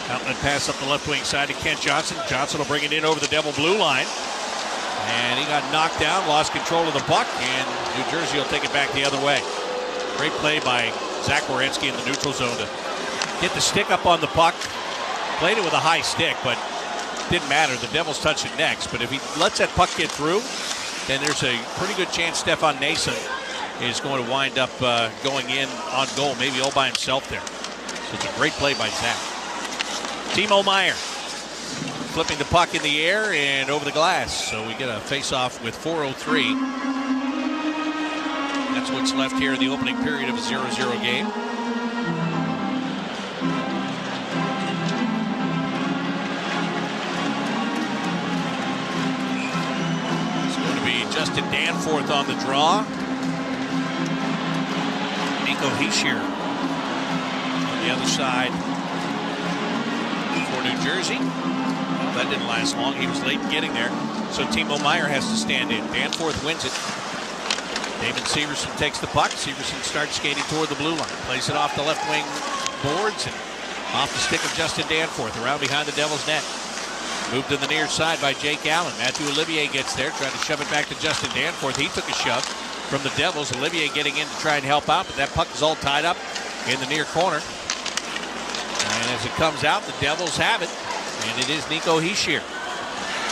Outlet pass up the left wing side to Kent Johnson. Johnson will bring it in over the Devil blue line. And he got knocked down, lost control of the puck, and New Jersey will take it back the other way. Great play by Zach Werenski in the neutral zone to get the stick up on the puck Played it with a high stick, but didn't matter. The Devils touch it next. But if he lets that puck get through, then there's a pretty good chance Stefan Nason is going to wind up going in on goal, maybe all by himself there. So it's a great play by Zach. Timo Meier flipping the puck in the air and over the glass. So we get a face-off with 4:03. That's what's left here in the opening period of a 0-0 game. Justin Danforth on the draw. Nico Hischier on the other side for New Jersey. Well, that didn't last long. He was late getting there. So Timo Meier has to stand in. Danforth wins it. Damon Severson takes the puck. Severson starts skating toward the blue line. Plays it off the left wing boards and off the stick of Justin Danforth around behind the Devils' net. Moved to the near side by Jake Allen. Matthew Olivier gets there, trying to shove it back to Justin Danforth. He took a shove from the Devils. Olivier getting in to try and help out, but that puck is all tied up in the near corner. And as it comes out, the Devils have it, and it is Nico Hischier.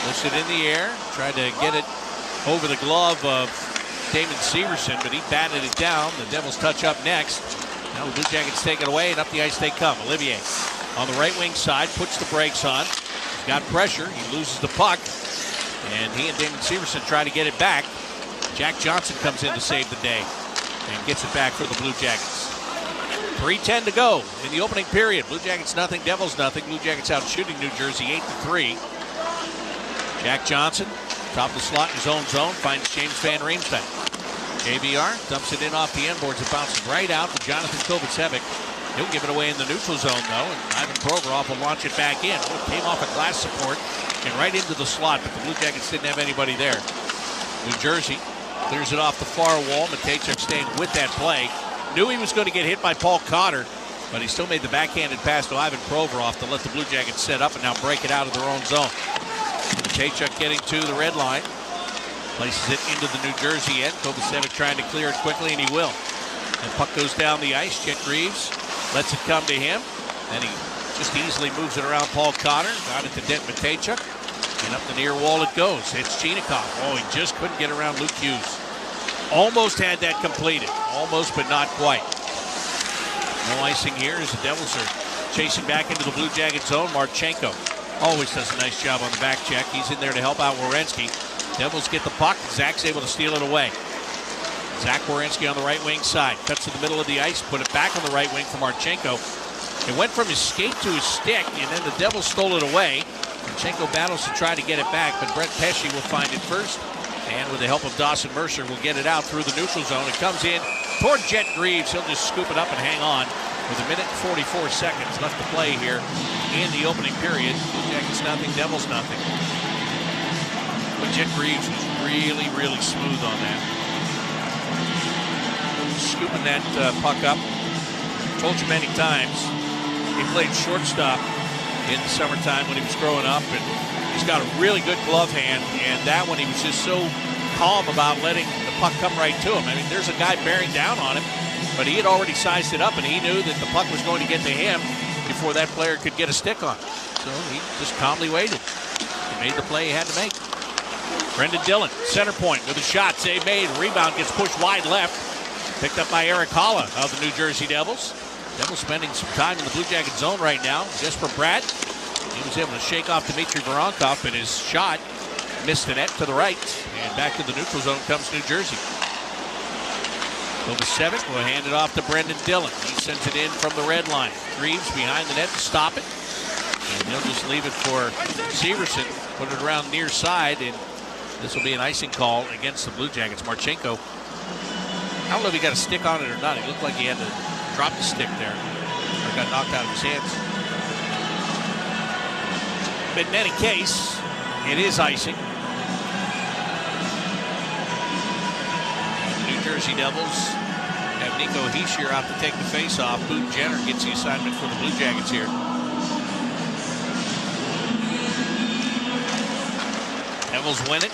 Lifts it in the air, tried to get it over the glove of Damon Severson, but he batted it down. The Devils touch up next. Now the Blue Jackets take it away, and up the ice they come. Olivier on the right wing side, puts the brakes on. Got pressure. He loses the puck. And he and Damon Severson try to get it back. Jack Johnson comes in to save the day and gets it back for the Blue Jackets. 3:10 to go in the opening period. Blue Jackets nothing, Devils nothing. Blue Jackets out shooting New Jersey 8-3. Jack Johnson, top of the slot in his own zone, finds James Van Riemsdyk. JVR dumps it in off the end boards and bounces right out to Jonathan Kovacevic. He'll give it away in the neutral zone, though, and Ivan Provorov will launch it back in. Oh, it came off a glass support and right into the slot, but the Blue Jackets didn't have anybody there. New Jersey clears it off the far wall. Matejchuk staying with that play. Knew he was going to get hit by Paul Cotter, but he still made the backhanded pass to Ivan Provorov to let the Blue Jackets set up and now break it out of their own zone. Matejchuk getting to the red line. Places it into the New Jersey end. Kovacevic trying to clear it quickly, and he will. And puck goes down the ice. Chet Reeves lets it come to him. Then he just easily moves it around Paul Cotter. Got it to Dent Matejchuk. And up the near wall it goes. It's Chinakhov. Oh, he just couldn't get around Luke Hughes. Almost had that completed. Almost, but not quite. No icing here as the Devils are chasing back into the Blue Jacket zone. Marchenko always does a nice job on the back check. He's in there to help out Werenski. Devils get the puck. Zach's able to steal it away. Zach Werenski on the right wing side. Cuts to the middle of the ice. Put it back on the right wing for Marchenko. It went from his skate to his stick, and then the Devils stole it away. Marchenko battles to try to get it back, but Brett Pesce will find it first. And with the help of Dawson Mercer, will get it out through the neutral zone. It comes in toward Jet Greaves. He'll just scoop it up and hang on. With a minute and 44 seconds left to play here in the opening period. Blue Jackets nothing, Devils nothing. But Jet Greaves was really, really smooth on that. Scooping that puck up. Told you many times, he played shortstop in the summertime when he was growing up, and he's got a really good glove hand, and that one he was just so calm about letting the puck come right to him. I mean, there's a guy bearing down on him, but he had already sized it up, and he knew that the puck was going to get to him before that player could get a stick on it. So he just calmly waited. He made the play he had to make. Brendan Dillon, center point with a shot. Save made. Rebound gets pushed wide left. Picked up by Eric Holla of the New Jersey Devils. Devils spending some time in the Blue Jacket zone right now. Jesper Bratt, he was able to shake off Dmitry Voronkov, and his shot missed the net to the right. And back to the neutral zone comes New Jersey. Kovacevic will hand it off to Brendan Dillon. He sends it in from the red line. Greaves behind the net to stop it. And he'll just leave it for Severson. Put it around near side, and this will be an icing call against the Blue Jackets. Marchenko, I don't know if he got a stick on it or not. He looked like he had to drop the stick there. Or got knocked out of his hands. But in any case, it is icing. The New Jersey Devils have Nico Hischier out to take the face-off. Boone Jenner gets the assignment for the Blue Jackets here. Devils win it.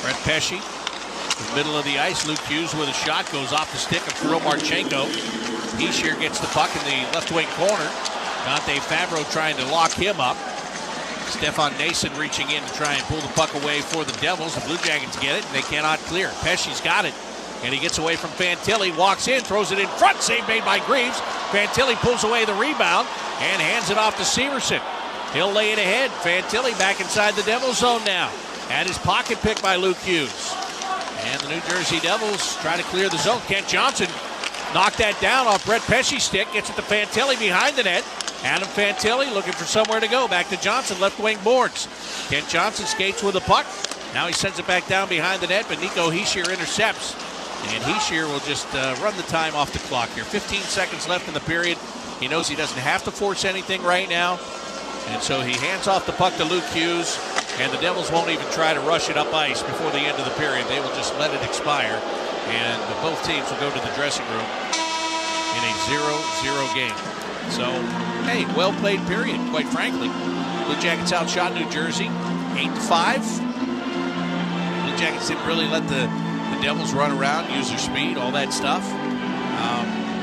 Brett Pesce, in the middle of the ice. Luke Hughes with a shot, goes off the stick of Kirill Marchenko. Hischier gets the puck in the left wing corner. Dante Fabro trying to lock him up. Stefan Nason reaching in to try and pull the puck away for the Devils. The Blue Jackets get it, and they cannot clear. Pesci's got it, and he gets away from Fantilli, walks in, throws it in front. Save made by Greaves. Fantilli pulls away the rebound and hands it off to Severson. He'll lay it ahead. Fantilli back inside the Devils zone now. At his pocket pick by Luke Hughes. And the New Jersey Devils try to clear the zone. Kent Johnson knocked that down off Brett Pesci's stick. Gets it to Fantilli behind the net. Adam Fantilli looking for somewhere to go. Back to Johnson, left wing boards. Kent Johnson skates with the puck. Now he sends it back down behind the net, but Nico Hischier intercepts. And Hischier will just run the time off the clock here. 15 seconds left in the period. He knows he doesn't have to force anything right now. And so he hands off the puck to Luke Hughes. And the Devils won't even try to rush it up ice before the end of the period. They will just let it expire. And both teams will go to the dressing room in a 0-0 game. So, hey, well-played period, quite frankly. Blue Jackets outshot New Jersey 8-5. Blue Jackets didn't really let the Devils run around, use their speed, all that stuff.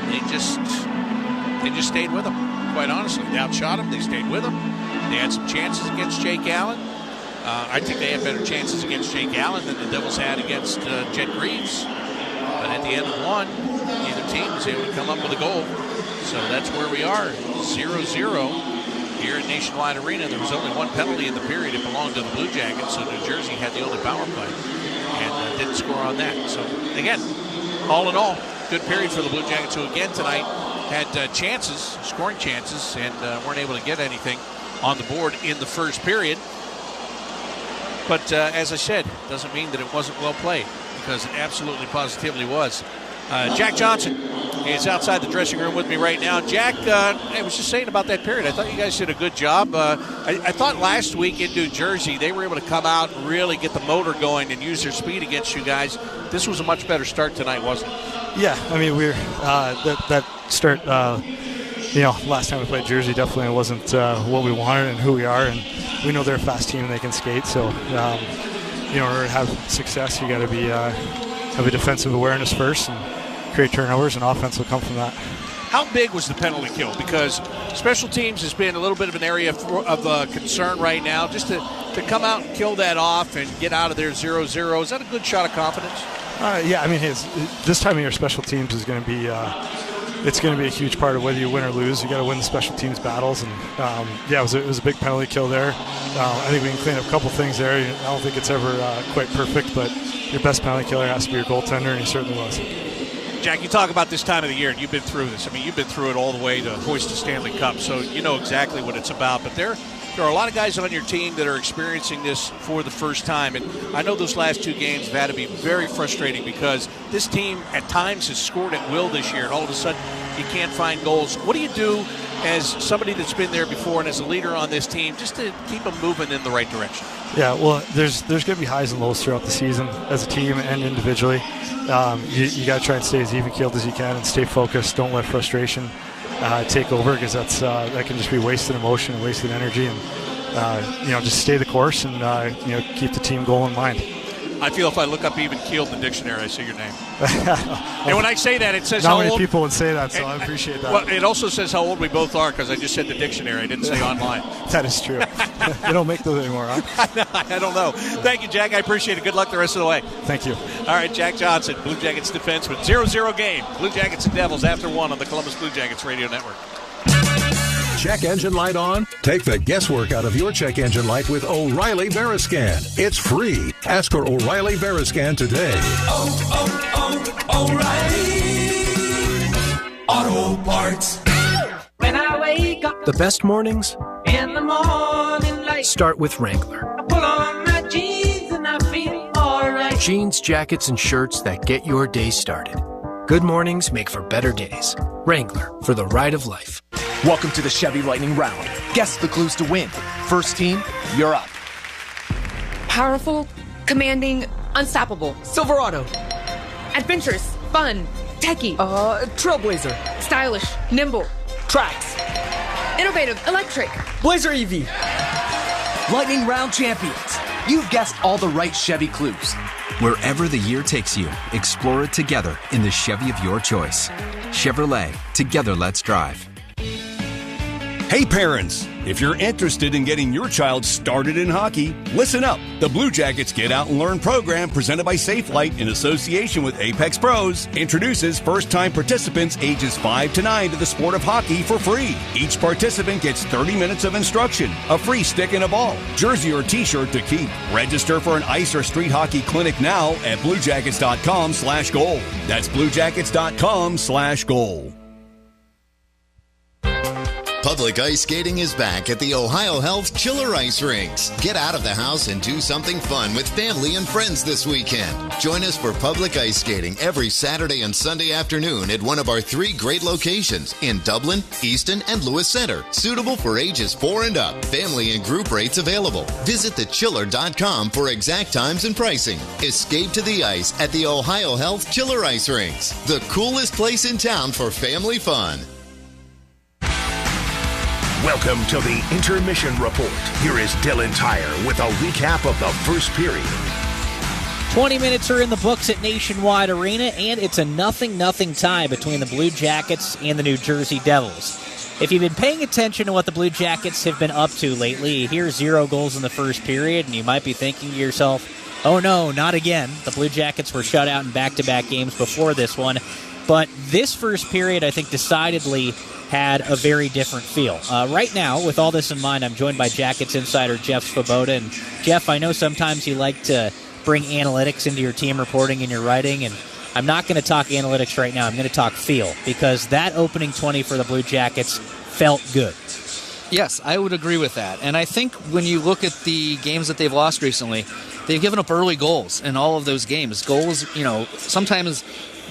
They just stayed with them, quite honestly. They outshot them, they stayed with them. They had some chances against Jake Allen. I think they had better chances against Jake Allen than the Devils had against Jet Greaves. But at the end of one, neither team was able to come up with a goal. So that's where we are, 0-0 here at Nationwide Arena. There was only one penalty in the period. It belonged to the Blue Jackets, so New Jersey had the only power play and didn't score on that. So, again, all in all, good period for the Blue Jackets, who again tonight had chances, scoring chances, and weren't able to get anything on the board in the first period. But as I said, doesn't mean that it wasn't well played, because it absolutely positively was. Jack Johnson is outside the dressing room with me right now. Jack, I was just saying about that period. I thought you guys did a good job. I thought last week in New Jersey they were able to come out and really get the motor going and use their speed against you guys. This was a much better start tonight, wasn't it?
Yeah, I mean, we're that start. Last time we played Jersey definitely wasn't what we wanted and who we are, and we know they're a fast team and they can skate. So, in order to have success, you got to be have a defensive awareness first and create turnovers, and offense will come from that.
How big was the penalty kill? Because special teams has been a little bit of an area of concern right now. Just to come out and kill that off and get out of there 0-0, is that a good shot of confidence?
Yeah, I mean, this time of year, special teams is going to be it's going to be a huge part of whether you win or lose. You got to win the special teams battles, and it was a big penalty kill there. I think we can clean up a couple things there. I don't think it's ever quite perfect, but your best penalty killer has to be your goaltender, and he certainly was.
Jack, you talk about this time of the year, and you've been through this. I mean, you've been through it all the way to hoist the Stanley Cup, so you know exactly what it's about. But there are a lot of guys on your team that are experiencing this for the first time, and I know those last two games have had to be very frustrating because this team at times has scored at will this year, and all of a sudden you can't find goals. What do you do as somebody that's been there before and as a leader on this team just to keep them moving in the right direction?
Yeah, well, there's going to be highs and lows throughout the season as a team and individually. You got to try and stay as even-keeled as you can and stay focused. Don't let frustration take over, because that can just be wasted emotion and wasted energy. And just stay the course and keep the team goal in mind.
I feel if I look up even-keeled in the dictionary, I see your name. And when I say that, it says
not
how
many
old.
People would say that, so I appreciate that.
Well, it also says how old we both are, because I just said the dictionary. I didn't say online.
That is true. They don't make those anymore, huh?
I don't know. Thank you, Jack. I appreciate it. Good luck the rest of the way.
Thank you.
All right, Jack Johnson, Blue Jackets defenseman. 0-0 game. Blue Jackets and Devils after one on the Columbus Blue Jackets radio network.
Check engine light on? Take the guesswork out of your check engine light with O'Reilly Veriscan. It's free. Ask for O'Reilly Veriscan today.
O'Reilly Auto Parts. When I wake up,
the best mornings
in the morning light,
start with Wrangler.
I pull on my jeans and I feel alright.
Jeans, jackets, and shirts that get your day started. Good mornings make for better days. Wrangler, for the ride of life.
Welcome to the Chevy Lightning Round. Guess the clues to win. First team, you're up.
Powerful, commanding, unstoppable.
Silverado.
Adventurous, fun, techie.
Trailblazer.
Stylish, nimble.
Trax.
Innovative, electric.
Blazer EV. Lightning Round champions. You've guessed all the right Chevy clues.
Wherever the year takes you, explore it together in the Chevy of your choice. Chevrolet, together let's drive.
Hey parents, if you're interested in getting your child started in hockey, listen up. The Blue Jackets Get Out and Learn program presented by Safelite in association with Apex Pros introduces first-time participants ages 5 to 9 to the sport of hockey for free. Each participant gets 30 minutes of instruction, a free stick and a ball, jersey or t-shirt to keep. Register for an ice or street hockey clinic now at bluejackets.com/goal. That's bluejackets.com/goal.
Public ice skating is back at the Ohio Health Chiller Ice Rinks. Get out of the house and do something fun with family and friends this weekend. Join us for public ice skating every Saturday and Sunday afternoon at one of our 3 great locations in Dublin, Easton, and Lewis Center. Suitable for ages 4 and up. Family and group rates available. Visit thechiller.com for exact times and pricing. Escape to the ice at the Ohio Health Chiller Ice Rinks. The coolest place in town for family fun.
Welcome to the Intermission Report. Here is Dylan Tyre with a recap of the first period.
20 minutes are in the books at Nationwide Arena, and it's a 0-0 tie between the Blue Jackets and the New Jersey Devils. If you've been paying attention to what the Blue Jackets have been up to lately, you hear 0 goals in the first period, and you might be thinking to yourself, oh no, not again. The Blue Jackets were shut out in back-to-back games before this one. But this first period, I think, decidedly had a very different feel. Right now, with all this in mind, I'm joined by Jackets insider Jeff Svoboda. And Jeff, I know sometimes you like to bring analytics into your team reporting and your writing, and I'm not going to talk analytics right now. I'm going to talk feel, because that opening 20 for the Blue Jackets felt good.
Yes, I would agree with that. And I think when you look at the games that they've lost recently, they've given up early goals in all of those games. Goals, sometimes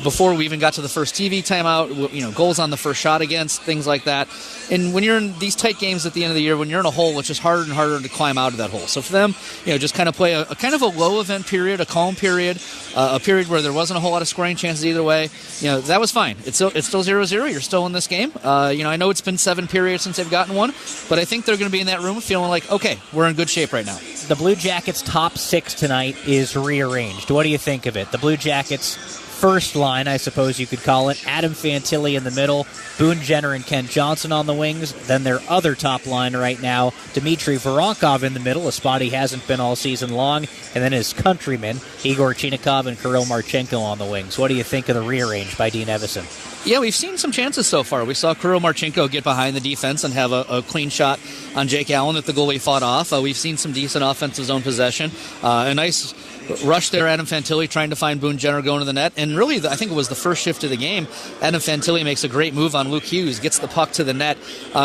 before we even got to the first TV timeout, goals on the first shot against, things like that. And when you're in these tight games at the end of the year, when you're in a hole, it's just harder and harder to climb out of that hole. So for them, just kind of play a kind of a low event period, a calm period, a period where there wasn't a whole lot of scoring chances either way. That was fine. It's still 0-0. You're still in this game. I know it's been 7 periods since they've gotten one, but I think they're going to be in that room feeling like, okay, we're in good shape right now.
The Blue Jackets' top 6 tonight is rearranged. What do you think of it? The Blue Jackets' first line, I suppose you could call it, Adam Fantilli in the middle, Boone Jenner and Kent Johnson on the wings. Then their other top line right now, Dmitry Voronkov in the middle, a spot he hasn't been all season long, and then his countrymen, Igor Chinikov and Kirill Marchenko on the wings. What do you think of the rearrange by Dean Evison?
Yeah, we've seen some chances so far. We saw Kirill Marchenko get behind the defense and have a clean shot on Jake Allen that the goalie fought off. We've seen some decent offensive zone possession. A nice rush there, Adam Fantilli trying to find Boone Jenner going to the net. And really, I think it was the first shift of the game. Adam Fantilli makes a great move on Luke Hughes, gets the puck to the net.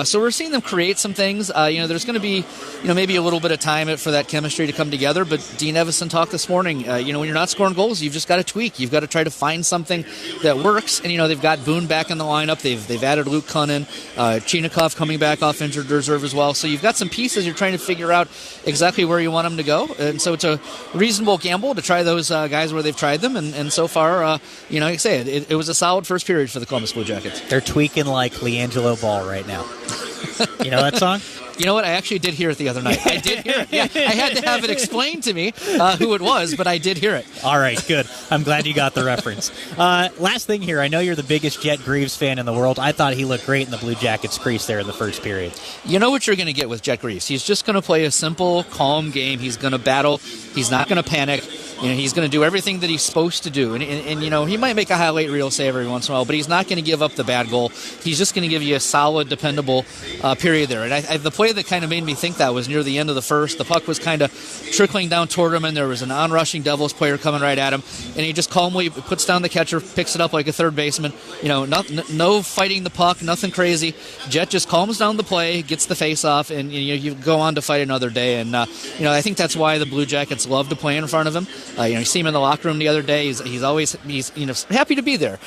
So we're seeing them create some things. There's going to be, maybe a little bit of time for that chemistry to come together. But Dean Evison talked this morning, when you're not scoring goals, you've just got to tweak. You've got to try to find something that works. And, they've got Boone back in the lineup. They've added Luke Cunnin, Chinikov coming back off injured reserve as well. So you've got some pieces you're trying to figure out exactly where you want them to go. And so it's a reasonable gamble to try those guys where they've tried them. And so far, like I say, it was a solid first period for the Columbus Blue Jackets.
They're tweaking like LiAngelo Ball right now. You know that song?
You know what? I actually did hear it the other night. I did hear it. Yeah, I had to have it explained to me who it was, but I did hear it.
All right, good. I'm glad you got the reference. Last thing here. I know you're the biggest Jet Greaves fan in the world. I thought he looked great in the Blue Jackets crease there in the first period.
You know what you're going to get with Jet Greaves. He's just going to play a simple, calm game. He's going to battle. He's not going to panic. He's going to do everything that he's supposed to do. And he might make a highlight reel save every once in a while, but he's not going to give up the bad goal. He's just going to give you a solid, dependable period there. And the play that kind of made me think that was near the end of the first. The puck was kind of trickling down toward him, and there was an onrushing Devils player coming right at him. And he just calmly puts down the catcher, picks it up like a third baseman. No fighting the puck, nothing crazy. Jet just calms down the play, gets the face off, and you go on to fight another day. And I think that's why the Blue Jackets love to play in front of him. You see him in the locker room the other day. He's always happy to be there.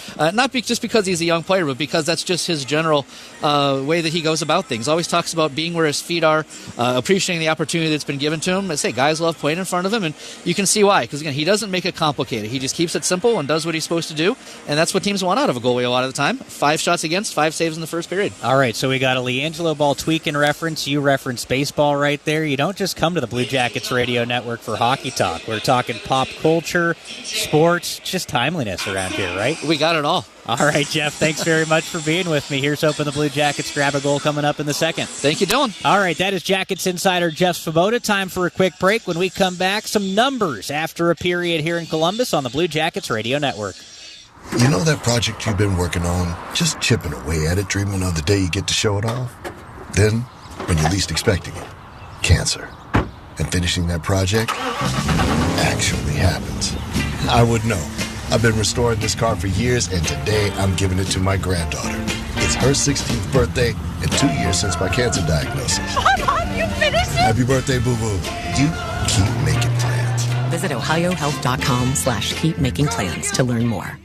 Just because he's a young player, but because that's just his general way that he goes about things. Always talks about being where his feet are, appreciating the opportunity that's been given to him. I say guys love playing in front of him, and you can see why. Because again, he doesn't make it complicated. He just keeps it simple and does what he's supposed to do, and that's what teams want out of a goalie a lot of the time. 5 shots against, 5 saves in the first period.
All right, so we got a LiAngelo Ball tweaking reference. You referenced baseball right there. You don't just come to the Blue Jackets radio network for hockey talk. We're talking pop culture, sports, just timeliness around here, right?
We got it all.
All right, Jeff, thanks very much for being with me. Here's hoping the Blue Jackets grab a goal coming up in the second.
Thank you, Dylan.
All right, that is Jackets insider Jeff Svoboda. Time for a quick break. When we come back, some numbers after a period here in Columbus on the Blue Jackets Radio Network.
You know that project you've been working on? Just chipping away at it, dreaming of the day you get to show it off? Then, when you're least expecting it, cancer. And finishing that project actually happens. I would know. I've been restoring this car for years, and today I'm giving it to my granddaughter. It's her 16th birthday and 2 years since my cancer diagnosis.
Mom, you finished it?
Happy birthday, boo-boo. You keep making plans.
Visit ohiohealth.com/keepmakingplans to learn more.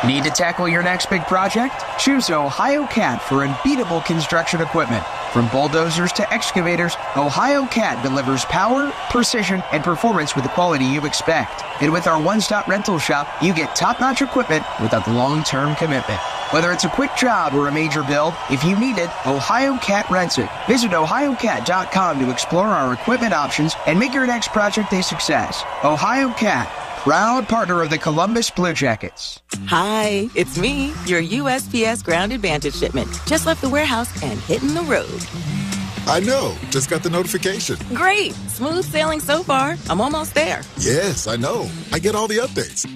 Need to tackle your next big project? Choose Ohio Cat for unbeatable construction equipment. From bulldozers to excavators, Ohio Cat delivers power, precision, and performance with the quality you expect. And with our one-stop rental shop, you get top-notch equipment without the long-term commitment. Whether it's a quick job or a major build, if you need it, Ohio Cat rents it. Visit ohiocat.com to explore our equipment options and make your next project a success. Ohio Cat, proud partner of the Columbus Blue Jackets.
Hi, it's me, your USPS Ground Advantage shipment. Just left the warehouse and hitting the road.
I know. Just got the notification.
Great. Smooth sailing so far. I'm almost there.
Yes, I know. I get all the updates.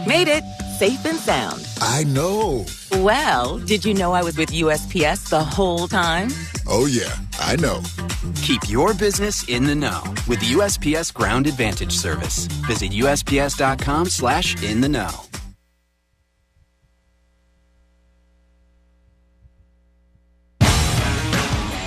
Made it. Safe and sound.
I know.
Well, did you know I was with USPS the whole time?
Oh, yeah. I know.
Keep your business in the know with the USPS Ground Advantage service. Visit USPS.com/in-the-know.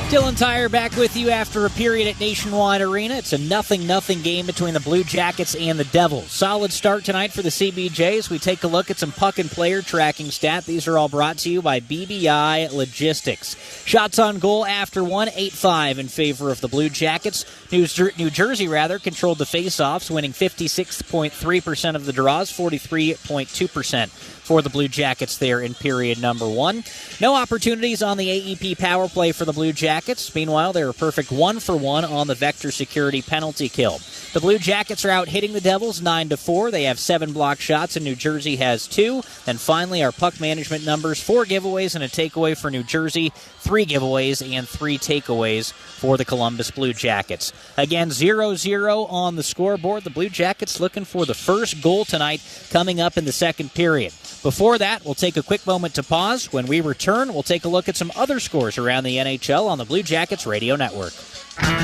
Dylan Tyre back with you after a period at Nationwide Arena. It's a 0-0 game between the Blue Jackets and the Devils. Solid start tonight for the CBJs. We take a look at some puck and player tracking stat. These are all brought to you by BBI Logistics. Shots on goal after 8-5 in favor of the Blue Jackets. New Jersey controlled the faceoffs, winning 56.3% of the draws, 43.2% for the Blue Jackets there in period number 1. No opportunities on the AEP power play for the Blue Jackets. Meanwhile, they're a perfect 1-for-1 on the Vector Security penalty kill. The Blue Jackets are out hitting the Devils 9-4. They have 7 block shots, and New Jersey has 2. And finally, our puck management numbers: 4 giveaways and a takeaway for New Jersey, 3 giveaways and 3 takeaways for the Columbus Blue Jackets. Again, 0-0 on the scoreboard. The Blue Jackets looking for the first goal tonight coming up in the second period. Before that, we'll take a quick moment to pause. When we return, we'll take a look at some other scores around the NHL on the Blue Jackets Radio Network.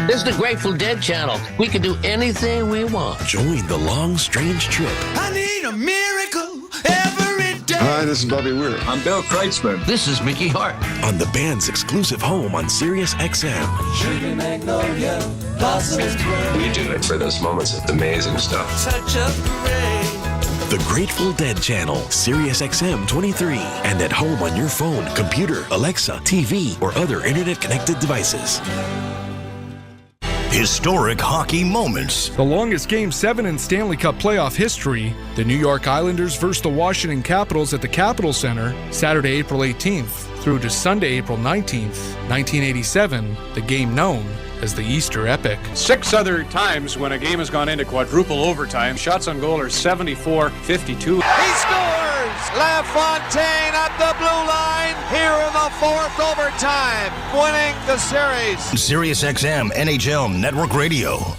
This is the Grateful Dead channel. We can do anything we want.
Join the long, strange trip.
I need a miracle every day.
Hi, this is Bobby Weir.
I'm Bill Kreitzman. This is Mickey Hart.
On the band's exclusive home on Sirius XM.
Sugar Magnolia, blossoms bloom.
We do it for those moments of amazing stuff.
Touch of parade.
The Grateful Dead channel, Sirius XM 23, and at home on your phone, computer, Alexa, TV, or other internet-connected devices.
Historic hockey moments.
The longest Game 7 in Stanley Cup playoff history, the New York Islanders versus the Washington Capitals at the Capitol Center, Saturday, April 18th through to Sunday, April 19th, 1987, the game known as the Easter Epic.
6 other times when a game has gone into quadruple overtime. Shots on goal are 74-52.
He scores! LaFontaine at the blue line here in the 4th overtime, winning the series.
Sirius XM NHL Network Radio.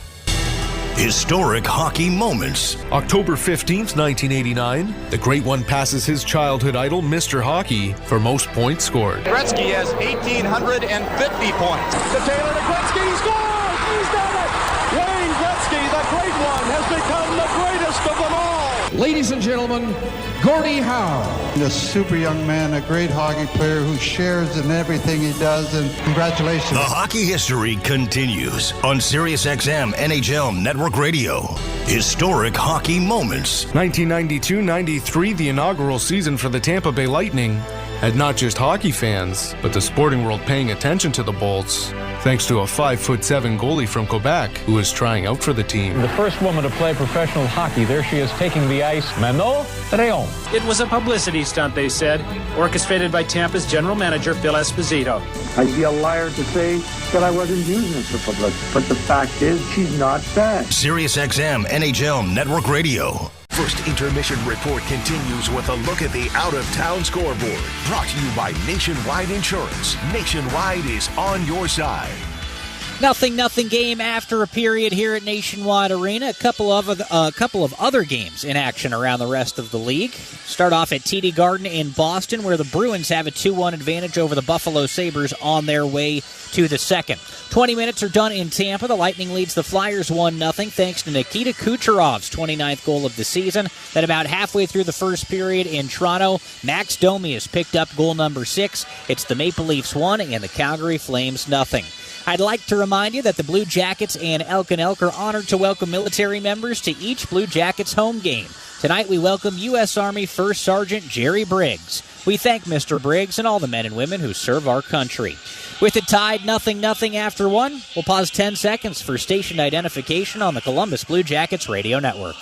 Historic hockey moments.
October 15th, 1989, the Great One passes his childhood idol, Mr. Hockey, for most points scored.
Gretzky has 1,850 points.
To Taylor to Gretzky, he scores! He's done it! Wayne Gretzky, the Great One, has become the greatest of them all!
Ladies and gentlemen, Gordie Howe.
A super young man, a great hockey player who shares in everything he does, and congratulations.
The hockey history continues on Sirius XM NHL Network Radio. Historic hockey moments.
1992-93, the inaugural season for the Tampa Bay Lightning, had not just hockey fans, but the sporting world paying attention to the Bolts thanks to a 5'7" goalie from Quebec who is trying out for the team.
The first woman to play professional hockey. There she is taking the ice. Manon Réon.
It was a publicity stunt, they said, orchestrated by Tampa's general manager, Phil Esposito.
I'd be a liar to say that I wasn't using it for publicity, but the fact is she's not bad.
Sirius XM NHL Network Radio. First intermission report continues with a look at the out-of-town scoreboard. Brought to you by Nationwide Insurance. Nationwide is on your side.
0-0 game after a period here at Nationwide Arena. A couple of other games in action around the rest of the league. Start off at TD Garden in Boston, where the Bruins have a 2-1 advantage over the Buffalo Sabres on their way to the second. 20 minutes are done in Tampa. The Lightning leads the Flyers 1-0 thanks to Nikita Kucherov's 29th goal of the season. Then about halfway through the first period in Toronto, Max Domi has picked up goal number 6. It's the Maple Leafs 1 and the Calgary Flames 0. I'd like to remind you that the Blue Jackets and Elk and Elk are honored to welcome military members to each Blue Jackets home game. Tonight we welcome U.S. Army First Sergeant Jerry Briggs. We thank Mr. Briggs and all the men and women who serve our country. With it tied 0-0 after 1, we'll pause 10 seconds for station identification on the Columbus Blue Jackets radio network.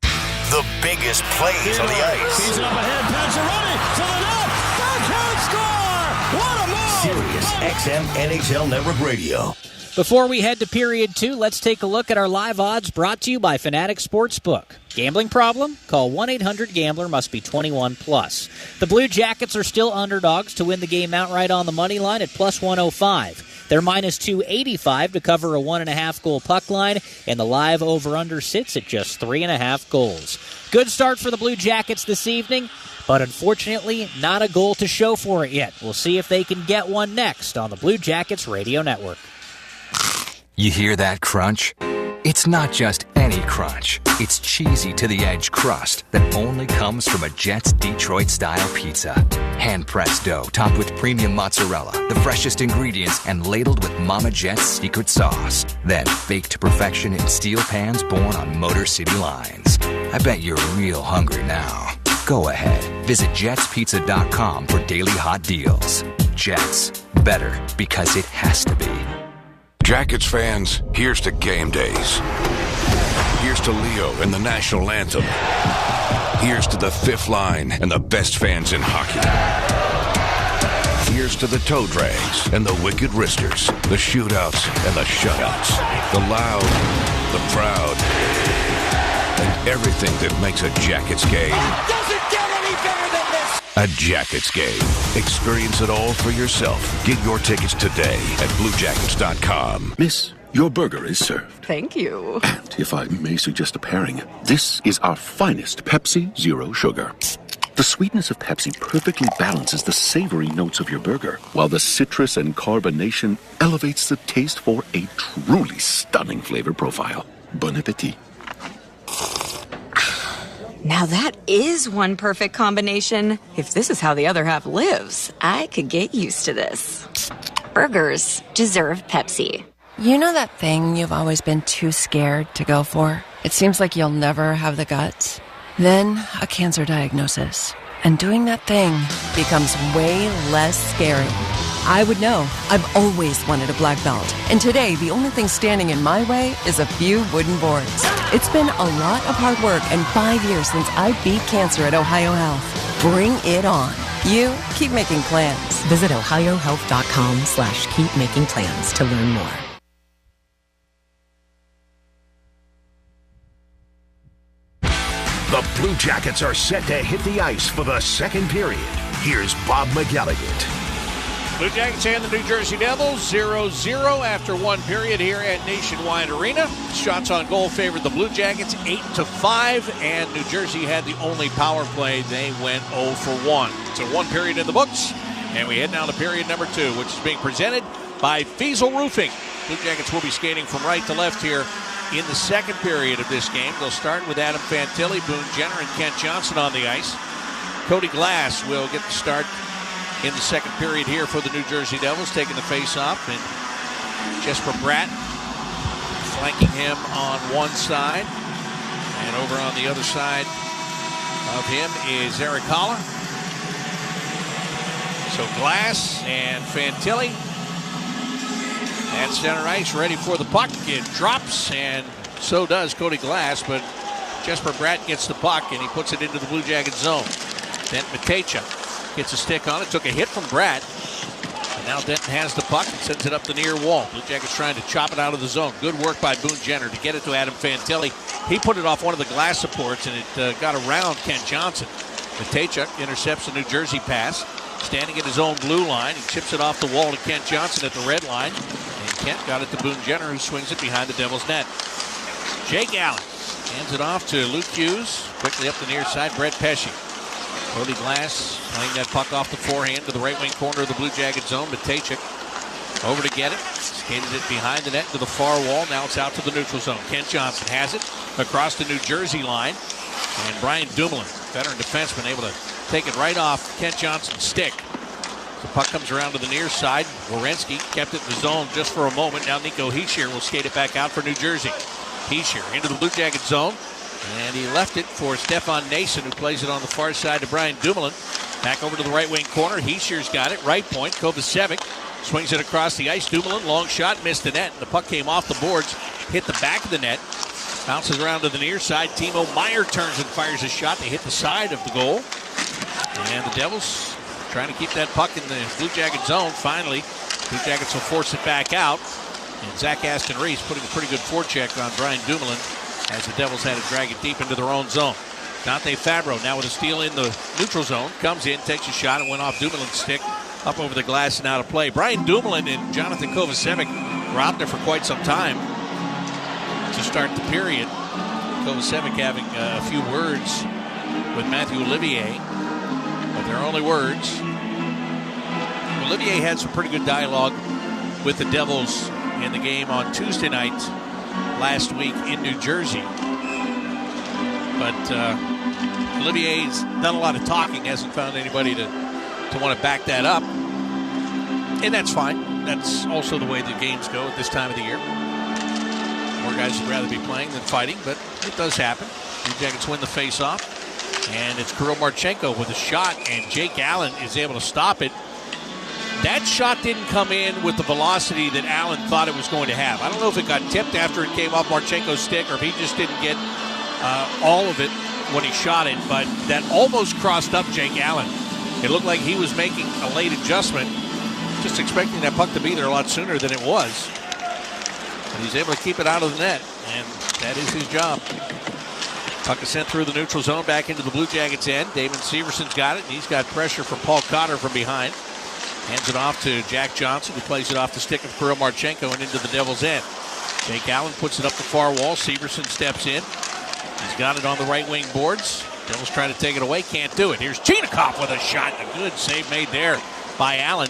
The biggest plays on the ice.
He's up ahead, Pacioretty to the net, backhand score! What a move!
Sirius XM NHL Network Radio.
Before we head to period 2, let's take a look at our live odds brought to you by Fanatic Sportsbook. Gambling problem? Call 1-800-GAMBLER, must be 21 plus. The Blue Jackets are still underdogs to win the game outright on the money line at plus 105. They're minus 285 to cover a 1.5 goal puck line, and the live over-under sits at just 3.5 goals. Good start for the Blue Jackets this evening, but unfortunately not a goal to show for it yet. We'll see if they can get one next on the Blue Jackets radio network.
You hear that crunch? It's not just any crunch. It's cheesy to the edge crust that only comes from a Jet's Detroit-style pizza. Hand-pressed dough topped with premium mozzarella, the freshest ingredients, and ladled with Mama Jet's secret sauce. Then baked to perfection in steel pans born on Motor City lines. I bet you're real hungry now. Go ahead. Visit jetspizza.com for daily hot deals. Jets. Better because it has to be.
Jackets fans, here's to game days. Here's to Leo and the national anthem. Here's to the fifth line and the best fans in hockey. Here's to the toe drags and the wicked wristers, the shootouts and the shutouts, the loud, the proud, and everything that makes a Jackets game
Doesn't get any better than this!
a Jackets game. Experience it all for yourself. Get your tickets today at BlueJackets.com.
Miss, your burger is served.
Thank you.
And if I may suggest a pairing, this is our finest Pepsi Zero Sugar. The sweetness of Pepsi perfectly balances the savory notes of your burger, while the citrus and carbonation elevates the taste for a truly stunning flavor profile. Bon appetit.
Now that is one perfect combination. If this is how the other half lives, I could get used to this. Burgers deserve Pepsi.
You know that thing you've always been too scared to go for? It seems like you'll never have the guts. Then a cancer diagnosis. And doing that thing becomes way less scary. I would know. I've always wanted a black belt. And today, the only thing standing in my way is a few wooden boards. It's been a lot of hard work and 5 years since I beat cancer at Ohio Health. Bring it on. You keep making plans.
Visit ohiohealth.com/keepmakingplans to learn more.
The Blue Jackets are set to hit the ice for the second period. Here's Bob McGilligan.
Blue Jackets and the New Jersey Devils 0-0 after one period here at Nationwide Arena. Shots on goal favored the Blue Jackets 8-5, and New Jersey had the only power play. They went 0 for 1. So one period in the books, and we head now to period number 2, which is being presented by Fiesel Roofing. Blue Jackets will be skating from right to left here in the second period of this game. They'll start with Adam Fantilli, Boone Jenner, and Kent Johnson on the ice. Cody Glass will get the start in the second period here for the New Jersey Devils, taking the face-off, and Jesper Bratt flanking him on one side, and over on the other side of him is Eric Haller. So Glass and Fantilli at center ice, ready for the puck. It drops, and so does Cody Glass, but Jesper Bratt gets the puck, and he puts it into the Blue Jackets zone. Then Matecha gets a stick on it, took a hit from Bratt. And now Denton has the puck and sends it up the near wall. Blue Jackets trying to chop it out of the zone. Good work by Boone Jenner to get it to Adam Fantilli. He put it off one of the glass supports, and it got around Kent Johnson. Matecha intercepts the New Jersey pass. Standing at his own blue line, he chips it off the wall to Kent Johnson at the red line. And Kent got it to Boone Jenner, who swings it behind the Devils' net. Jake Allen hands it off to Luke Hughes. Quickly up the near side, Brett Pesce. Cody Glass playing that puck off the forehand to the right wing corner of the Blue Jacket zone. Matejchik over to get it. Skated it behind the net to the far wall. Now it's out to the neutral zone. Kent Johnson has it across the New Jersey line. And Brian Dumoulin, veteran defenseman, able to take it right off Kent Johnson's stick. The puck comes around to the near side. Werenski kept it in the zone just for a moment. Now Nico Hischier will skate it back out for New Jersey. Hischier into the Blue Jacket zone. And he left it for Stefan Nason, who plays it on the far side to Brian Dumoulin. Back over to the right wing corner. Hischier's got it. Right point. Kovacevic swings it across the ice. Dumoulin, long shot, missed the net. And the puck came off the boards, hit the back of the net. Bounces around to the near side. Timo Meier turns and fires a shot to hit the side of the goal. And the Devils trying to keep that puck in the Blue Jacket zone. Finally, Blue Jackets will force it back out. And Zach Aston-Reese putting a pretty good forecheck on Brian Dumoulin as the Devils had to drag it deep into their own zone. Dante Fabro now with a steal in the neutral zone. Comes in, takes a shot, and went off Dumoulin's stick. Up over the glass and out of play. Brian Dumoulin and Jonathan Kovacevic were out there for quite some time to start the period. Kovacevic having a few words with Matthew Olivier, but they're only words. Olivier had some pretty good dialogue with the Devils in the game on Tuesday night last week in New Jersey. But Olivier's done a lot of talking, hasn't found anybody to want to back that up. And that's fine. That's also the way the games go at this time of the year. More guys would rather be playing than fighting, but it does happen. Blue Jackets win the face-off. And it's Kirill Marchenko with a shot, and Jake Allen is able to stop it. That shot didn't come in with the velocity that Allen thought it was going to have. I don't know if it got tipped after it came off Marchenko's stick or if he just didn't get all of it when he shot it, but that almost crossed up Jake Allen. It looked like he was making a late adjustment, just expecting that puck to be there a lot sooner than it was. But he's able to keep it out of the net, and that is his job. Puck is sent through the neutral zone back into the Blue Jackets' end. Damon Severson's got it, and he's got pressure from Paul Cotter from behind. Hands it off to Jack Johnson, who plays it off the stick of Kirill Marchenko and into the Devils' end. Jake Allen puts it up the far wall. Severson steps in. He's got it on the right wing boards. Devils trying to take it away. Can't do it. Here's Chinakhov with a shot. A good save made there by Allen.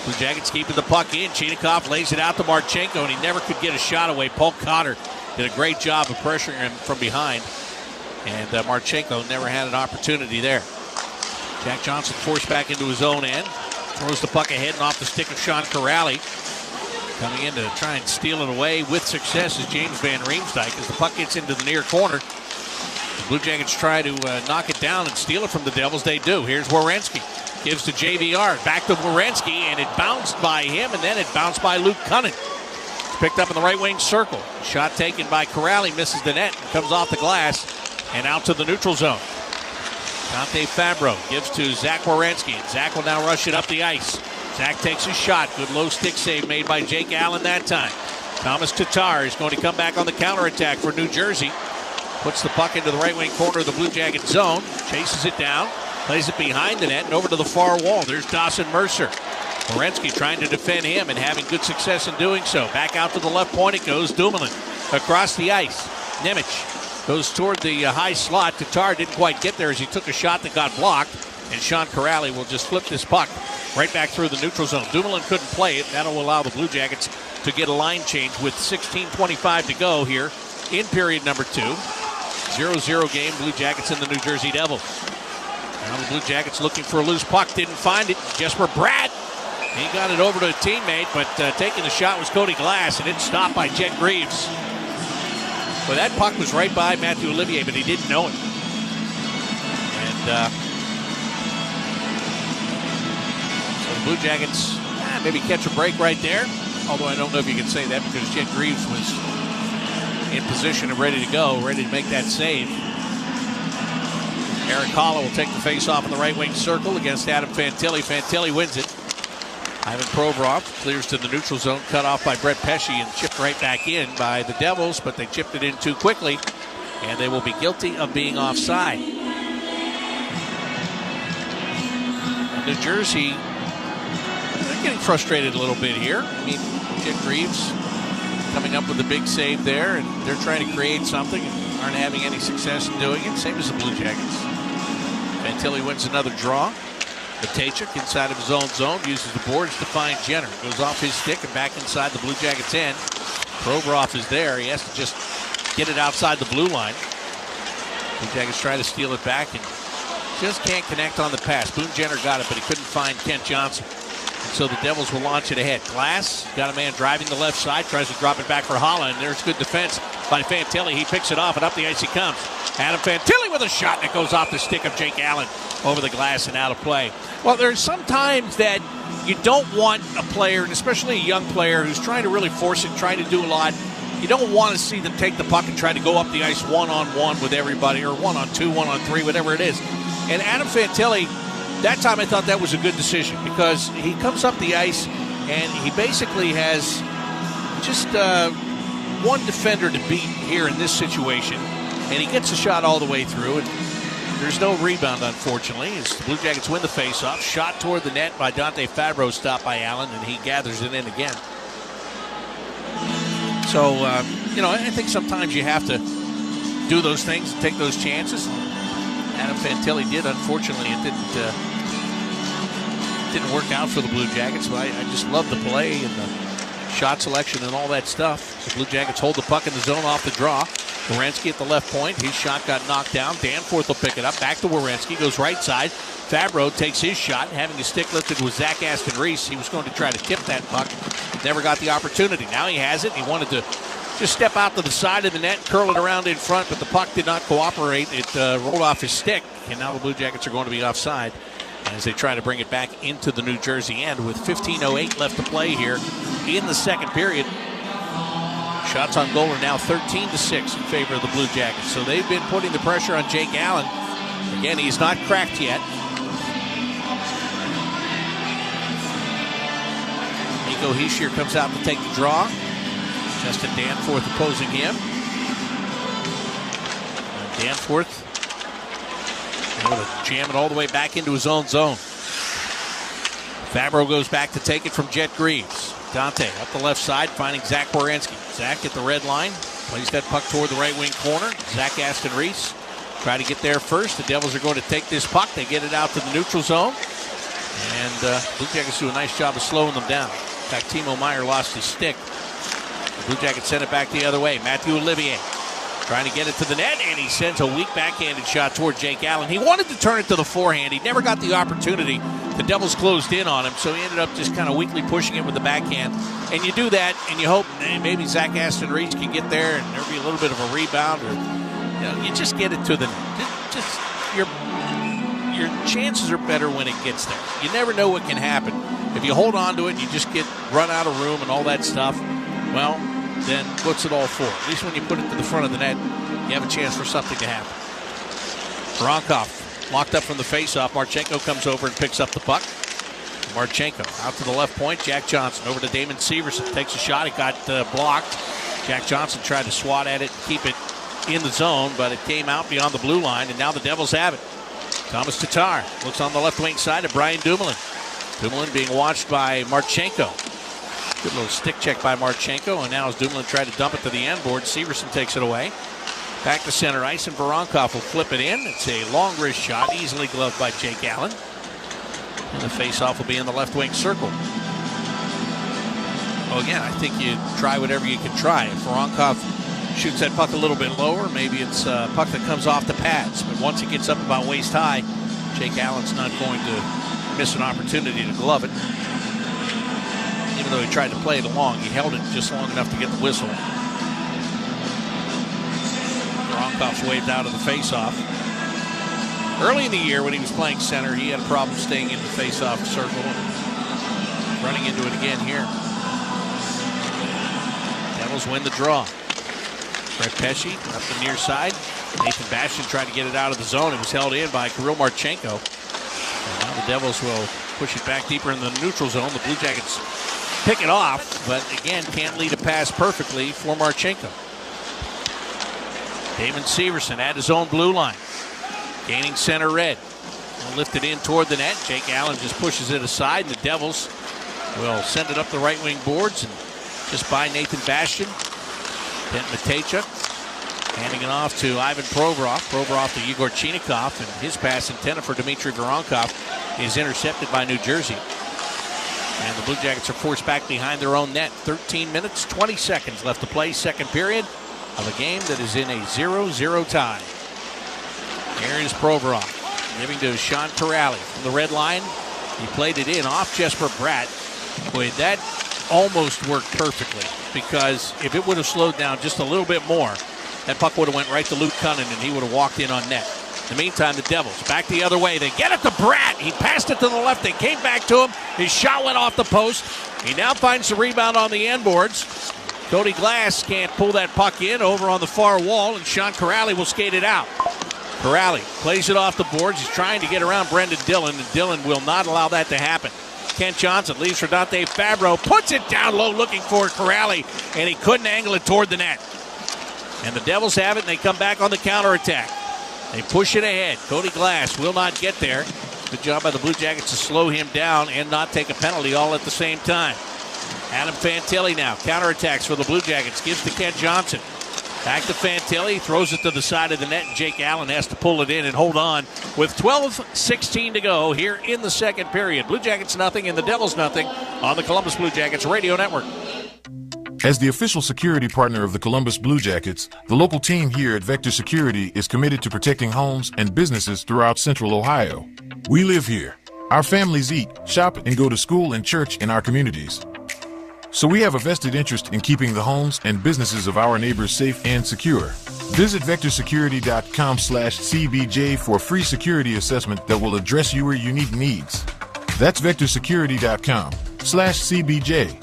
Blue Jackets keeping the puck in. Chinakhov lays it out to Marchenko, and he never could get a shot away. Paul Cotter did a great job of pressuring him from behind. And Marchenko never had an opportunity there. Jack Johnson forced back into his own end. Throws the puck ahead and off the stick of Sean Corrali. Coming in to try and steal it away with success is James Van Riemsdyk as the puck gets into the near corner. The Blue Jackets try to knock it down and steal it from the Devils. They do. Here's Werenski. Gives to JVR. Back to Werenski, and it bounced by him, and then it bounced by Luke Cunnin. It's picked up in the right wing circle. Shot taken by Corrali, misses the net, and comes off the glass and out to the neutral zone. Dante Fabro gives to Zach Werenski, and Zach will now rush it up the ice. Zach takes a shot. Good low stick save made by Jake Allen that time. Thomas Tatar is going to come back on the counterattack for New Jersey. Puts the puck into the right wing corner of the Blue Jacket zone. Chases it down. Plays it behind the net and over to the far wall. There's Dawson Mercer. Werenski trying to defend him and having good success in doing so. Back out to the left point it goes. Dumoulin across the ice. Nemec goes toward the high slot. Tatar didn't quite get there as he took a shot that got blocked. And Sean Corrali will just flip this puck right back through the neutral zone. Dumoulin couldn't play it. That'll allow the Blue Jackets to get a line change with 16:25 to go here in period number 2. 0-0 game, Blue Jackets and the New Jersey Devils. Now the Blue Jackets looking for a loose puck. Didn't find it. Jesper Bratt. He got it over to a teammate, but taking the shot was Cody Glass, and it's stopped by Jet Greaves. Well, that puck was right by Matthew Olivier, but he didn't know it. And so the Blue Jackets maybe catch a break right there. Although I don't know if you can say that because Jet Greaves was in position and ready to go, ready to make that save. Eric Holla will take the face-off in the right wing circle against Adam Fantilli. Fantilli wins it. Ivan Provorov clears to the neutral zone, cut off by Brett Pesce and chipped right back in by the Devils, but they chipped it in too quickly, and they will be guilty of being offside. New Jersey, they're getting frustrated a little bit here. I mean, Jet Greaves coming up with a big save there, and they're trying to create something and aren't having any success in doing it. Same as the Blue Jackets. Fantilli wins another draw. Matejchuk inside of his own zone uses the boards to find Jenner. Goes off his stick and back inside the Blue Jackets' end. Provorov is there. He has to just get it outside the blue line. Blue Jackets try to steal it back and just can't connect on the pass. Boone Jenner got it, but he couldn't find Kent Johnson. And so the Devils will launch it ahead. Glass got a man driving the left side, tries to drop it back for Holla, and there's good defense by Fantilli. He picks it off, and up the ice he comes. Adam Fantilli with a shot, and it goes off the stick of Jake Allen over the glass and out of play. Well, there's sometimes that you don't want a player, and especially a young player who's trying to really force it, trying to do a lot. You don't want to see them take the puck and try to go up the ice one-on-one with everybody, or one-on-two, one-on-three, whatever it is. And Adam Fantilli, that time I thought that was a good decision because he comes up the ice and he basically has just one defender to beat here in this situation. And he gets the shot all the way through, and there's no rebound, unfortunately, as the Blue Jackets win the faceoff. Shot toward the net by Dante Fabro, stopped by Allen, and he gathers it in again. So, I think sometimes you have to do those things and take those chances. Adam Fantilli did. Unfortunately, it didn't work out for the Blue Jackets, but I just love the play and the shot selection and all that stuff. The Blue Jackets hold the puck in the zone off the draw. Werenski at the left point. His shot got knocked down. Danforth will pick it up. Back to Werenski. Goes right side. Fabro takes his shot. Having his stick lifted with Zach Aston-Reese. He was going to try to tip that puck. Never got the opportunity. Now he has it. He wanted to just step out to the side of the net, curl it around in front, but the puck did not cooperate. It rolled off his stick, and now the Blue Jackets are going to be offside as they try to bring it back into the New Jersey end with 15:08 left to play here in the second period. Shots on goal are now 13-6 in favor of the Blue Jackets. So they've been putting the pressure on Jake Allen. Again, he's not cracked yet. Nico Hischier comes out to take the draw. Justin Danforth opposing him. And Danforth able to jam it all the way back into his own zone. Fabro goes back to take it from Jet Greaves. Dante up the left side, finding Zach Werenski. Zach at the red line, plays that puck toward the right wing corner. Zach Aston-Reese try to get there first. The Devils are going to take this puck. They get it out to the neutral zone. And Blue Jackets do a nice job of slowing them down. In fact, Timo Meier lost his stick. The Blue Jackets send it back the other way. Matthew Olivier trying to get it to the net, and he sends a weak backhanded shot toward Jake Allen. He wanted to turn it to the forehand. He never got the opportunity. The Devils closed in on him, so he ended up just kind of weakly pushing it with the backhand. And you do that, and you hope maybe Zach Aston-Reese can get there, and there'll be a little bit of a rebound, or you just get it to the net. Just your chances are better when it gets there. You never know what can happen. If you hold on to it, you just get run out of room and all that stuff. Well, then what's it all for? At least when you put it to the front of the net, you have a chance for something to happen. Voronkov locked up from the faceoff. Marchenko comes over and picks up the puck. Marchenko out to the left point. Jack Johnson over to Damon Severson. Takes a shot. It got blocked. Jack Johnson tried to swat at it, keep it in the zone, but it came out beyond the blue line, and now the Devils have it. Thomas Tatar looks on the left wing side at Brian Dumoulin. Dumoulin being watched by Marchenko. Good little stick check by Marchenko, and now as Dumoulin tried to dump it to the end board, Severson takes it away. Back to center ice, and Voronkov will flip it in. It's a long wrist shot, easily gloved by Jake Allen. And the faceoff will be in the left wing circle. Well, again, I think you try whatever you can try. If Voronkov shoots that puck a little bit lower, maybe it's a puck that comes off the pads. But once it gets up about waist high, Jake Allen's not going to miss an opportunity to glove it. Even though he tried to play it along, he held it just long enough to get the whistle. Voronkov's waved out of the faceoff. Early in the year when he was playing center, he had a problem staying in the faceoff circle. Running into it again here. Devils win the draw. Brett Pesce up the near side. Nathan Bastian tried to get it out of the zone. It was held in by Kirill Marchenko. And now the Devils will push it back deeper in the neutral zone. The Blue Jackets pick it off, but again, can't lead a pass perfectly for Marchenko. Damon Severson at his own blue line. Gaining center red. Will lift it in toward the net. Jake Allen just pushes it aside, and the Devils will send it up the right wing boards and just by Nathan Bastian. Then Matejchuk handing it off to Ivan Provorov. Provorov to Igor Chinikov, and his pass intended for Dmitry Voronkov is intercepted by New Jersey. And the Blue Jackets are forced back behind their own net. 13 minutes, 20 seconds left to play, second period of a game that is in a 0-0 tie. Here is Provorov, giving to Sean Corrali from the red line. He played it in off Jesper Bratt. Boy, that almost worked perfectly, because if it would have slowed down just a little bit more, that puck would have went right to Luke Cunnin, and he would have walked in on net. In the meantime, the Devils back the other way. They get it to Bratt. He passed it to the left. They came back to him. His shot went off the post. He now finds the rebound on the end boards. Cody Glass can't pull that puck in over on the far wall, and Sean Corrali will skate it out. Corrali plays it off the boards. He's trying to get around Brendan Dillon, and Dillon will not allow that to happen. Kent Johnson leaves for Dante Fabro, puts it down low looking for Corrali, and he couldn't angle it toward the net. And the Devils have it, and they come back on the counterattack. They push it ahead. Cody Glass will not get there. Good job by the Blue Jackets to slow him down and not take a penalty all at the same time. Adam Fantilli now counterattacks for the Blue Jackets. Gives to Kent Johnson. Back to Fantilli. Throws it to the side of the net. And Jake Allen has to pull it in and hold on with 12:16 to go here in the second period. Blue Jackets nothing and the Devils nothing on the Columbus Blue Jackets Radio Network.
As the official security partner of the Columbus Blue Jackets, the local team here at Vector Security is committed to protecting homes and businesses throughout Central Ohio. We live here. Our families eat, shop, and go to school and church in our communities. So we have a vested interest in keeping the homes and businesses of our neighbors safe and secure. Visit vectorsecurity.com/CBJ for a free security assessment that will address your unique needs. That's vectorsecurity.com/CBJ.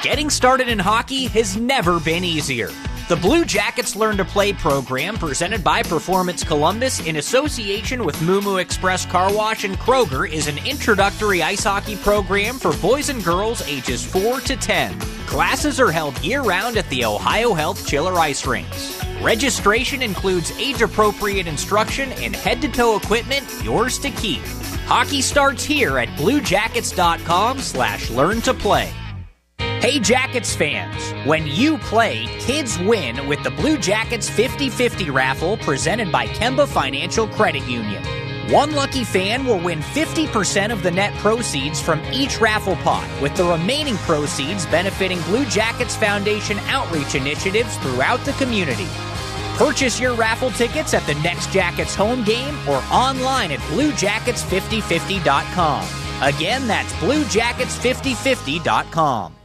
Getting started in hockey has never been easier. The Blue Jackets Learn to Play program, presented by Performance Columbus in association with Moo Express Car Wash and Kroger, is an introductory ice hockey program for boys and girls ages 4 to 10. Classes are held year-round at the Ohio Health Chiller Ice Rinks. Registration includes age-appropriate instruction and head-to-toe equipment, yours to keep. Hockey starts here at bluejackets.com/learn-to-play. Hey Jackets fans, when you play, kids win with the Blue Jackets 50-50 raffle presented by Kemba Financial Credit Union. One lucky fan will win 50% of the net proceeds from each raffle pot, with the remaining proceeds benefiting Blue Jackets Foundation outreach initiatives throughout the community. Purchase your raffle tickets at the next Jackets home game or online at bluejackets5050.com. Again, that's bluejackets5050.com.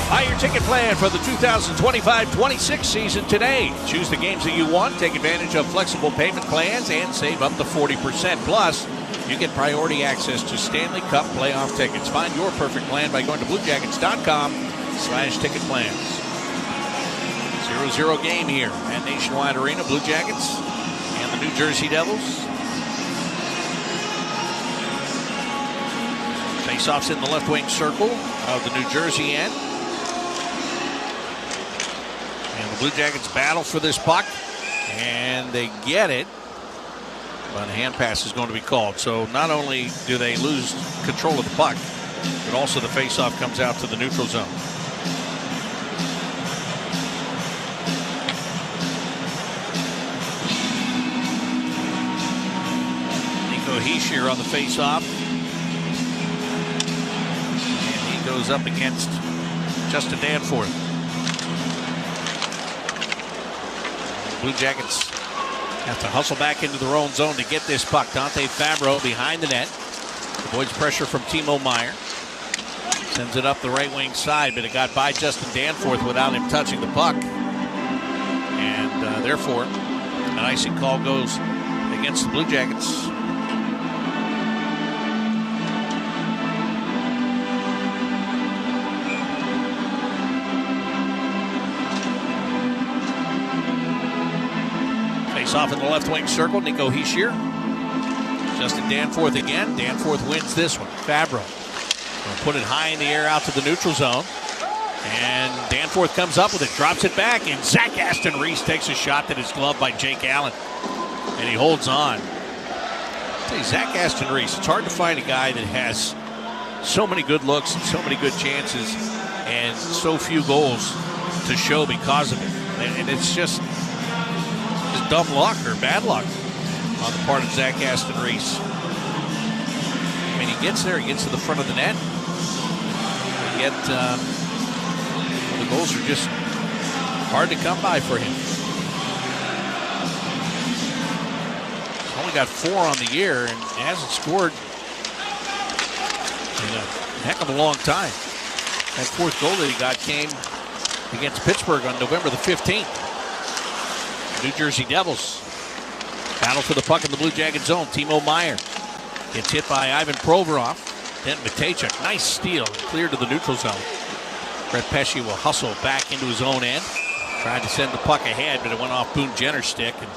Buy your ticket plan for the 2025-26 season today. Choose the games that you want, take advantage of flexible payment plans, and save up to 40%. Plus, you get priority access to Stanley Cup playoff tickets. Find your perfect plan by going to bluejackets.com/ticket plans. 0-0 game here at Nationwide Arena. Blue Jackets and the New Jersey Devils. Face-offs in the left wing circle of the New Jersey end. And the Blue Jackets battle for this puck, and they get it, but a hand pass is going to be called. So not only do they lose control of the puck, but also the face-off comes out to the neutral zone. Nico Hischier on the face-off. And he goes up against Justin Danforth. Blue Jackets have to hustle back into their own zone to get this puck. Dante Fabro behind the net. Avoids pressure from Timo Meier. Sends it up the right wing side, but it got by Justin Danforth without him touching the puck. And therefore, an icing call goes against the Blue Jackets. Face off in the left wing circle. Nico Hischier. Justin Danforth again. Danforth wins this one. Fabro will put it high in the air out to the neutral zone. And Danforth comes up with it, drops it back, and Zach Aston Reese takes a shot that is gloved by Jake Allen. And he holds on. I'll tell you, Zach Aston Reese, it's hard to find a guy that has so many good looks and so many good chances and so few goals to show because of it. And it's just dumb luck or bad luck on the part of Zach Aston Reese. I mean, he gets there, he gets to the front of the net. Yet the goals are just hard to come by for him. He's only got 4 on the year and hasn't scored in a heck of a long time. That 4th goal that he got came against Pittsburgh on November the 15th. New Jersey Devils battle for the puck in the Blue Jacket zone. Timo Meier gets hit by Ivan Provorov. Then Matejchuk, nice steal, cleared to the neutral zone. Brett Pesce will hustle back into his own end. Tried to send the puck ahead, but it went off Boone Jenner's stick, and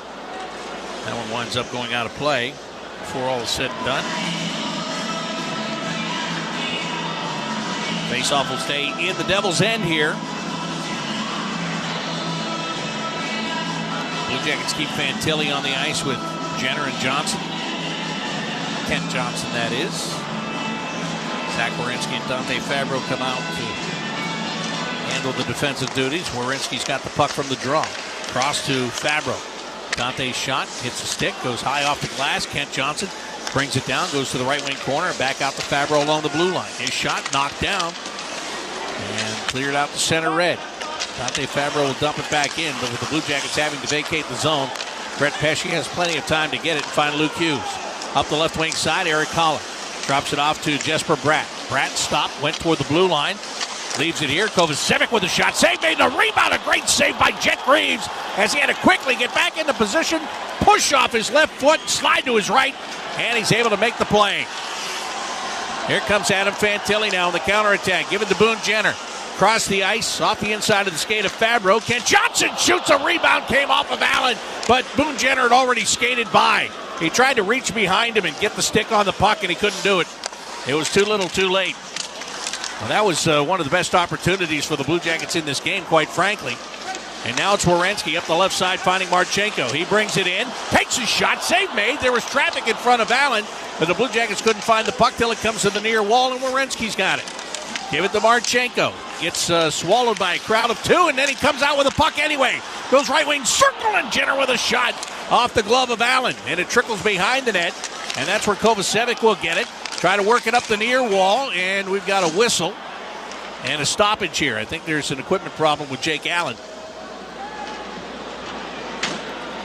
that one winds up going out of play before all is said and done. Faceoff will stay in the Devils' end here. Blue Jackets keep Fantilli on the ice with Jenner and Johnson. Kent Johnson, that is. Zach Werenski and Dante Fabro come out to handle the defensive duties. Werenski's got the puck from the draw. Cross to Fabro. Dante's shot hits the stick, goes high off the glass. Kent Johnson brings it down, goes to the right wing corner, and back out to Fabro along the blue line. His shot knocked down and cleared out to center red. Dante Fabro will dump it back in, but with the Blue Jackets having to vacate the zone, Brett Pesce has plenty of time to get it and find Luke Hughes. Up the left wing side, Eric Collar drops it off to Jesper Bratt. Bratt stopped, went toward the blue line, leaves it here. Kovacevic with a shot. Save made, a rebound. A great save by Jet Reeves as he had to quickly get back into position, push off his left foot, slide to his right, and he's able to make the play. Here comes Adam Fantilli now on the counterattack. Give it to Boone Jenner. Across the ice, off the inside of the skate of Fabro. Kent Johnson shoots a rebound, came off of Allen, but Boone Jenner had already skated by. He tried to reach behind him and get the stick on the puck, and he couldn't do it. It was too little, too late. Well, that was one of the best opportunities for the Blue Jackets in this game, quite frankly. And now it's Werenski up the left side, finding Marchenko. He brings it in, takes his shot, save made. There was traffic in front of Allen, but the Blue Jackets couldn't find the puck till it comes to the near wall, and Werenski's got it. Give it to Marchenko. Gets swallowed by a crowd of 2, and then he comes out with a puck anyway. Goes right wing circle, and Jenner with a shot off the glove of Allen. And it trickles behind the net, and that's where Kovacevic will get it. Try to work it up the near wall, and we've got a whistle and a stoppage here. I think there's an equipment problem with Jake Allen.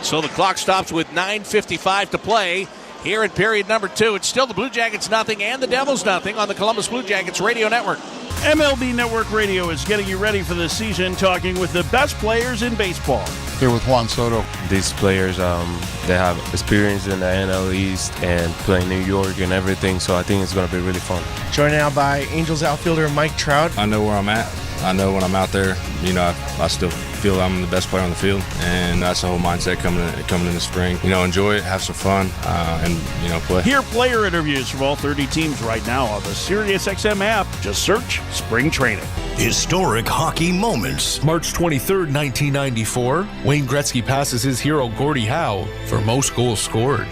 So the clock stops with 9:55 to play. Here in period number 2, it's still the Blue Jackets nothing and the Devils nothing on the Columbus Blue Jackets Radio Network.
MLB Network Radio is getting you ready for the season, talking with the best players in baseball.
Here with Juan Soto.
These players, they have experience in the NL East and playing New York and everything, so I think it's going to be really fun.
Joined now by Angels outfielder Mike Trout.
I know where I'm at. I know when I'm out there, I still feel I'm the best player on the field, and that's the whole mindset coming in the spring. Enjoy it, have some fun, and play.
Hear player interviews from all 30 teams right now on the SiriusXM app. Just search Spring Training.
Historic hockey moments.
March 23rd, 1994, Wayne Gretzky passes his hero Gordie Howe for most goals scored.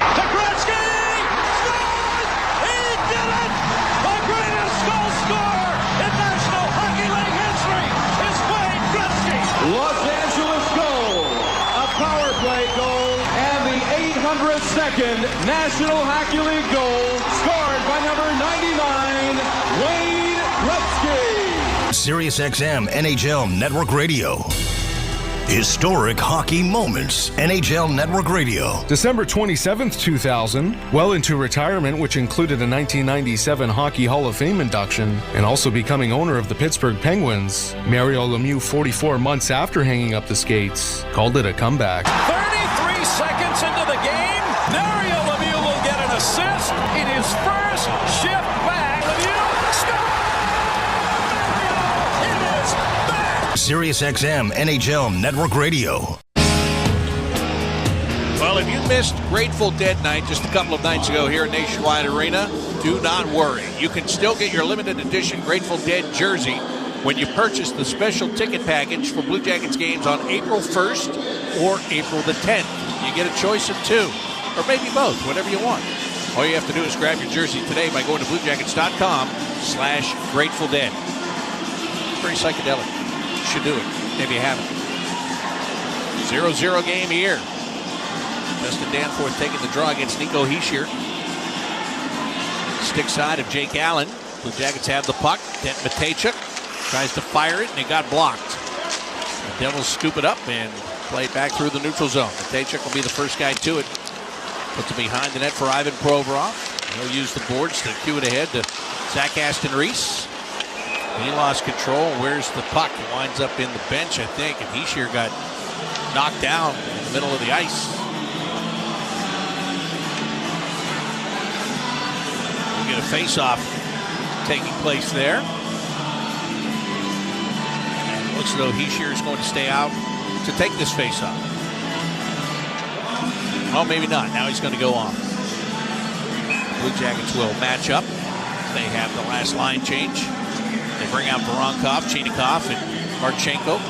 Second National Hockey League goal scored by number 99, Wayne Gretzky.
SiriusXM NHL Network Radio. Historic hockey moments. NHL Network Radio.
December 27th, 2000, well into retirement, which included a 1997 Hockey Hall of Fame induction, and also becoming owner of the Pittsburgh Penguins, Mario Lemieux, 44 months after hanging up the skates, called it a comeback.
33 seconds into the game, Mario Lemieux will get an assist in his first shift back. Lemieux scores! It is back!
SiriusXM NHL Network Radio.
Well, if you missed Grateful Dead Night just a couple of nights ago here at Nationwide Arena, do not worry. You can still get your limited edition Grateful Dead jersey when you purchase the special ticket package for Blue Jackets games on April 1st or April the 10th. You get a choice of two, or maybe both, whatever you want. All you have to do is grab your jersey today by going to BlueJackets.com/Grateful Dead. Very psychedelic. You should do it if you haven't. 0-0 game here. Justin Danforth taking the draw against Nico Hischier. Stick side of Jake Allen. Blue Jackets have the puck. Dent Matejchuk tries to fire it, and it got blocked. The Devils scoop it up and play it back through the neutral zone. Matejchuk will be the first guy to it. Puts it behind the net for Ivan Provorov. He'll use the boards to cue it ahead to Zach Aston-Reese. He lost control. Where's the puck? It winds up in the bench, I think, and Hischier got knocked down in the middle of the ice. We'll get a face-off taking place there. And it looks as though Hischier is going to stay out to take this face-off. Oh, maybe not. Now he's going to go off. Blue Jackets will match up. They have the last line change. They bring out Voronkov, Chinakhov, and Marchenko.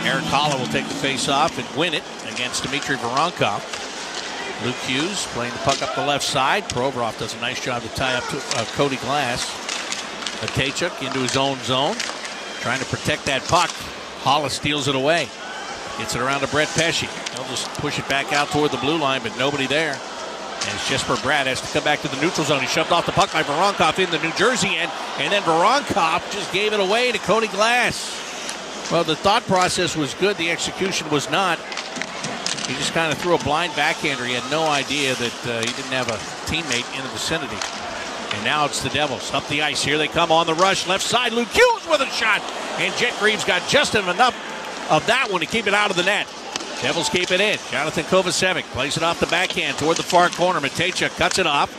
Eric Haula will take the face-off and win it against Dmitry Voronkov. Luke Hughes playing the puck up the left side. Provorov does a nice job to tie up to Cody Glass. Matejchuk into his own zone, trying to protect that puck. Haula steals it away. Gets it around to Brett Pesce. He'll just push it back out toward the blue line, but nobody there. As Jesper Bratt has to come back to the neutral zone. He shoved off the puck by Voronkov in the New Jersey end, and then Voronkov just gave it away to Cody Glass. Well, the thought process was good. The execution was not. He just kind of threw a blind backhander. He had no idea that he didn't have a teammate in the vicinity. And now it's the Devils up the ice. Here they come on the rush. Left side, Luke Hughes with a shot. And Jet Greaves got just enough of that one to keep it out of the net. Devils keep it in. Jonathan Kovacevic plays it off the backhand toward the far corner. Matejchuk cuts it off.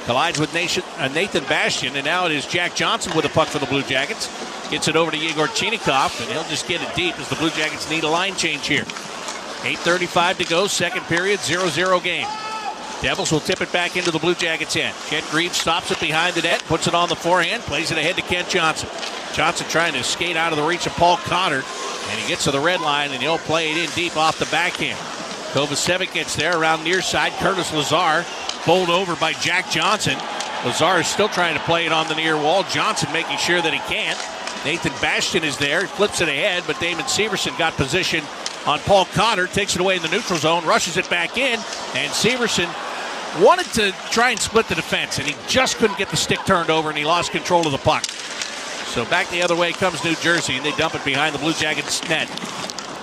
Collides with Nathan Bastian. And now it is Jack Johnson with a puck for the Blue Jackets. Gets it over to Yegor Chinakhov. And he'll just get it deep as the Blue Jackets need a line change here. 8:35 to go. Second period. 0-0 game. Devils will tip it back into the Blue Jackets' end. Jet Greaves stops it behind the net. Puts it on the forehand. Plays it ahead to Kent Johnson. Johnson trying to skate out of the reach of Paul Cotter. And he gets to the red line, and he'll play it in deep off the backhand. Kovacevic gets there around near side. Curtis Lazar bowled over by Jack Johnson. Lazar is still trying to play it on the near wall. Johnson making sure that he can't. Nathan Bastian is there. Flips it ahead, but Damon Severson got position on Paul Cotter. Takes it away in the neutral zone. Rushes it back in. And Severson wanted to try and split the defense, and he just couldn't get the stick turned over, and he lost control of the puck. So back the other way comes New Jersey, and they dump it behind the Blue Jackets' net.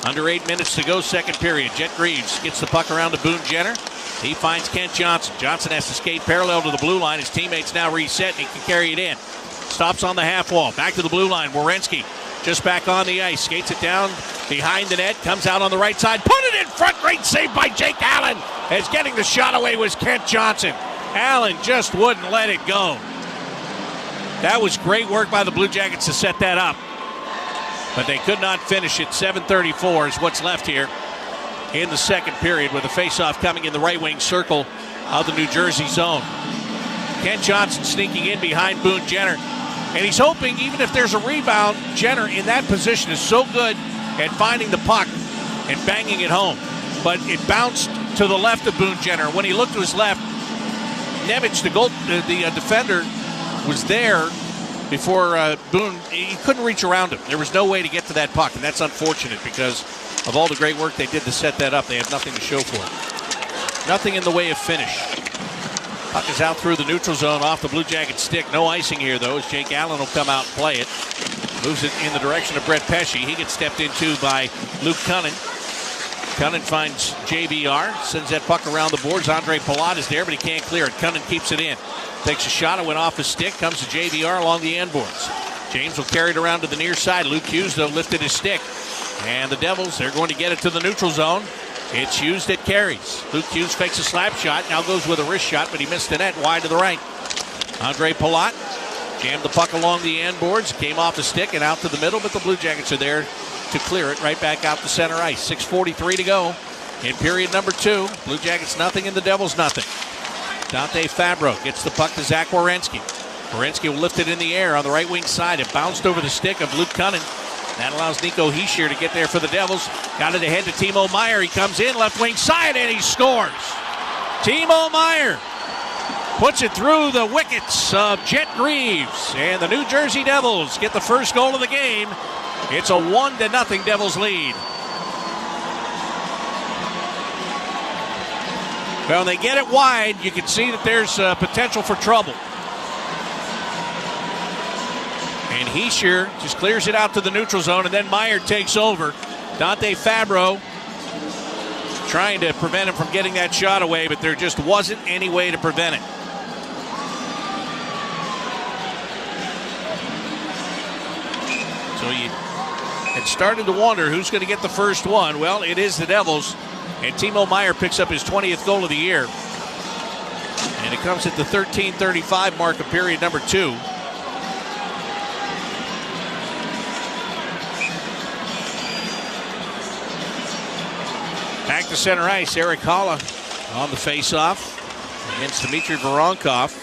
Under 8 minutes to go, second period. Jet Greaves gets the puck around to Boone Jenner. He finds Kent Johnson. Johnson has to skate parallel to the blue line. His teammates now reset, and he can carry it in. Stops on the half wall. Back to the blue line. Werenski just back on the ice. Skates it down behind the net. Comes out on the right side. Put it in front. Great save by Jake Allen. As getting the shot away was Kent Johnson. Allen just wouldn't let it go. That was great work by the Blue Jackets to set that up. But they could not finish it. 7:34 is what's left here in the second period, with a faceoff coming in the right wing circle of the New Jersey zone. Kent Johnson sneaking in behind Boone Jenner. And he's hoping, even if there's a rebound, Jenner in that position is so good at finding the puck and banging it home. But it bounced to the left of Boone Jenner. When he looked to his left, Nemec, the defender, was there before Boone. He couldn't reach around him. There was no way to get to that puck, and that's unfortunate because of all the great work they did to set that up. They have nothing to show for it. Nothing in the way of finish. Puck is out through the neutral zone off the Blue Jackets stick. No icing here, though, as Jake Allen will come out and play it. Moves it in the direction of Brett Pesce. He gets stepped into by Luke Cunnin. Cunnin finds JVR, sends that puck around the boards. Andre Palat is there, but he can't clear it. Cunnin keeps it in. Takes a shot, it went off his stick, comes to JVR along the end boards. James will carry it around to the near side. Luke Hughes, though, lifted his stick. And the Devils, they're going to get it to the neutral zone. It's Hughes that carries. Luke Hughes fakes a slap shot, now goes with a wrist shot, but he missed the net wide to the right. Andre Palat jammed the puck along the end boards, came off the stick and out to the middle, but the Blue Jackets are there to clear it right back out to center ice. 6:43 to go In period number 2, Blue Jackets nothing and the Devils nothing. Dante Fabro gets the puck to Zach Werenski. Werenski will lift it in the air on the right wing side. It bounced over the stick of Luke Cunnin. That allows Nico Hischier to get there for the Devils. Got it ahead to Timo Meier. He comes in left wing side and he scores. Timo Meier puts it through the wickets of Jet Greaves. And the New Jersey Devils get the first goal of the game. It's a 1-0 Devils lead. Well, when they get it wide, you can see that there's potential for trouble. And Hischier just clears it out to the neutral zone, and then Meier takes over. Dante Fabro trying to prevent him from getting that shot away, but there just wasn't any way to prevent it. So you had started to wonder who's going to get the first one. Well, it is the Devils. And Timo Meier picks up his 20th goal of the year. And it comes at the 13:35 mark of period number 2. Back to center ice, Eric Haula on the face-off against Dmitry Voronkov.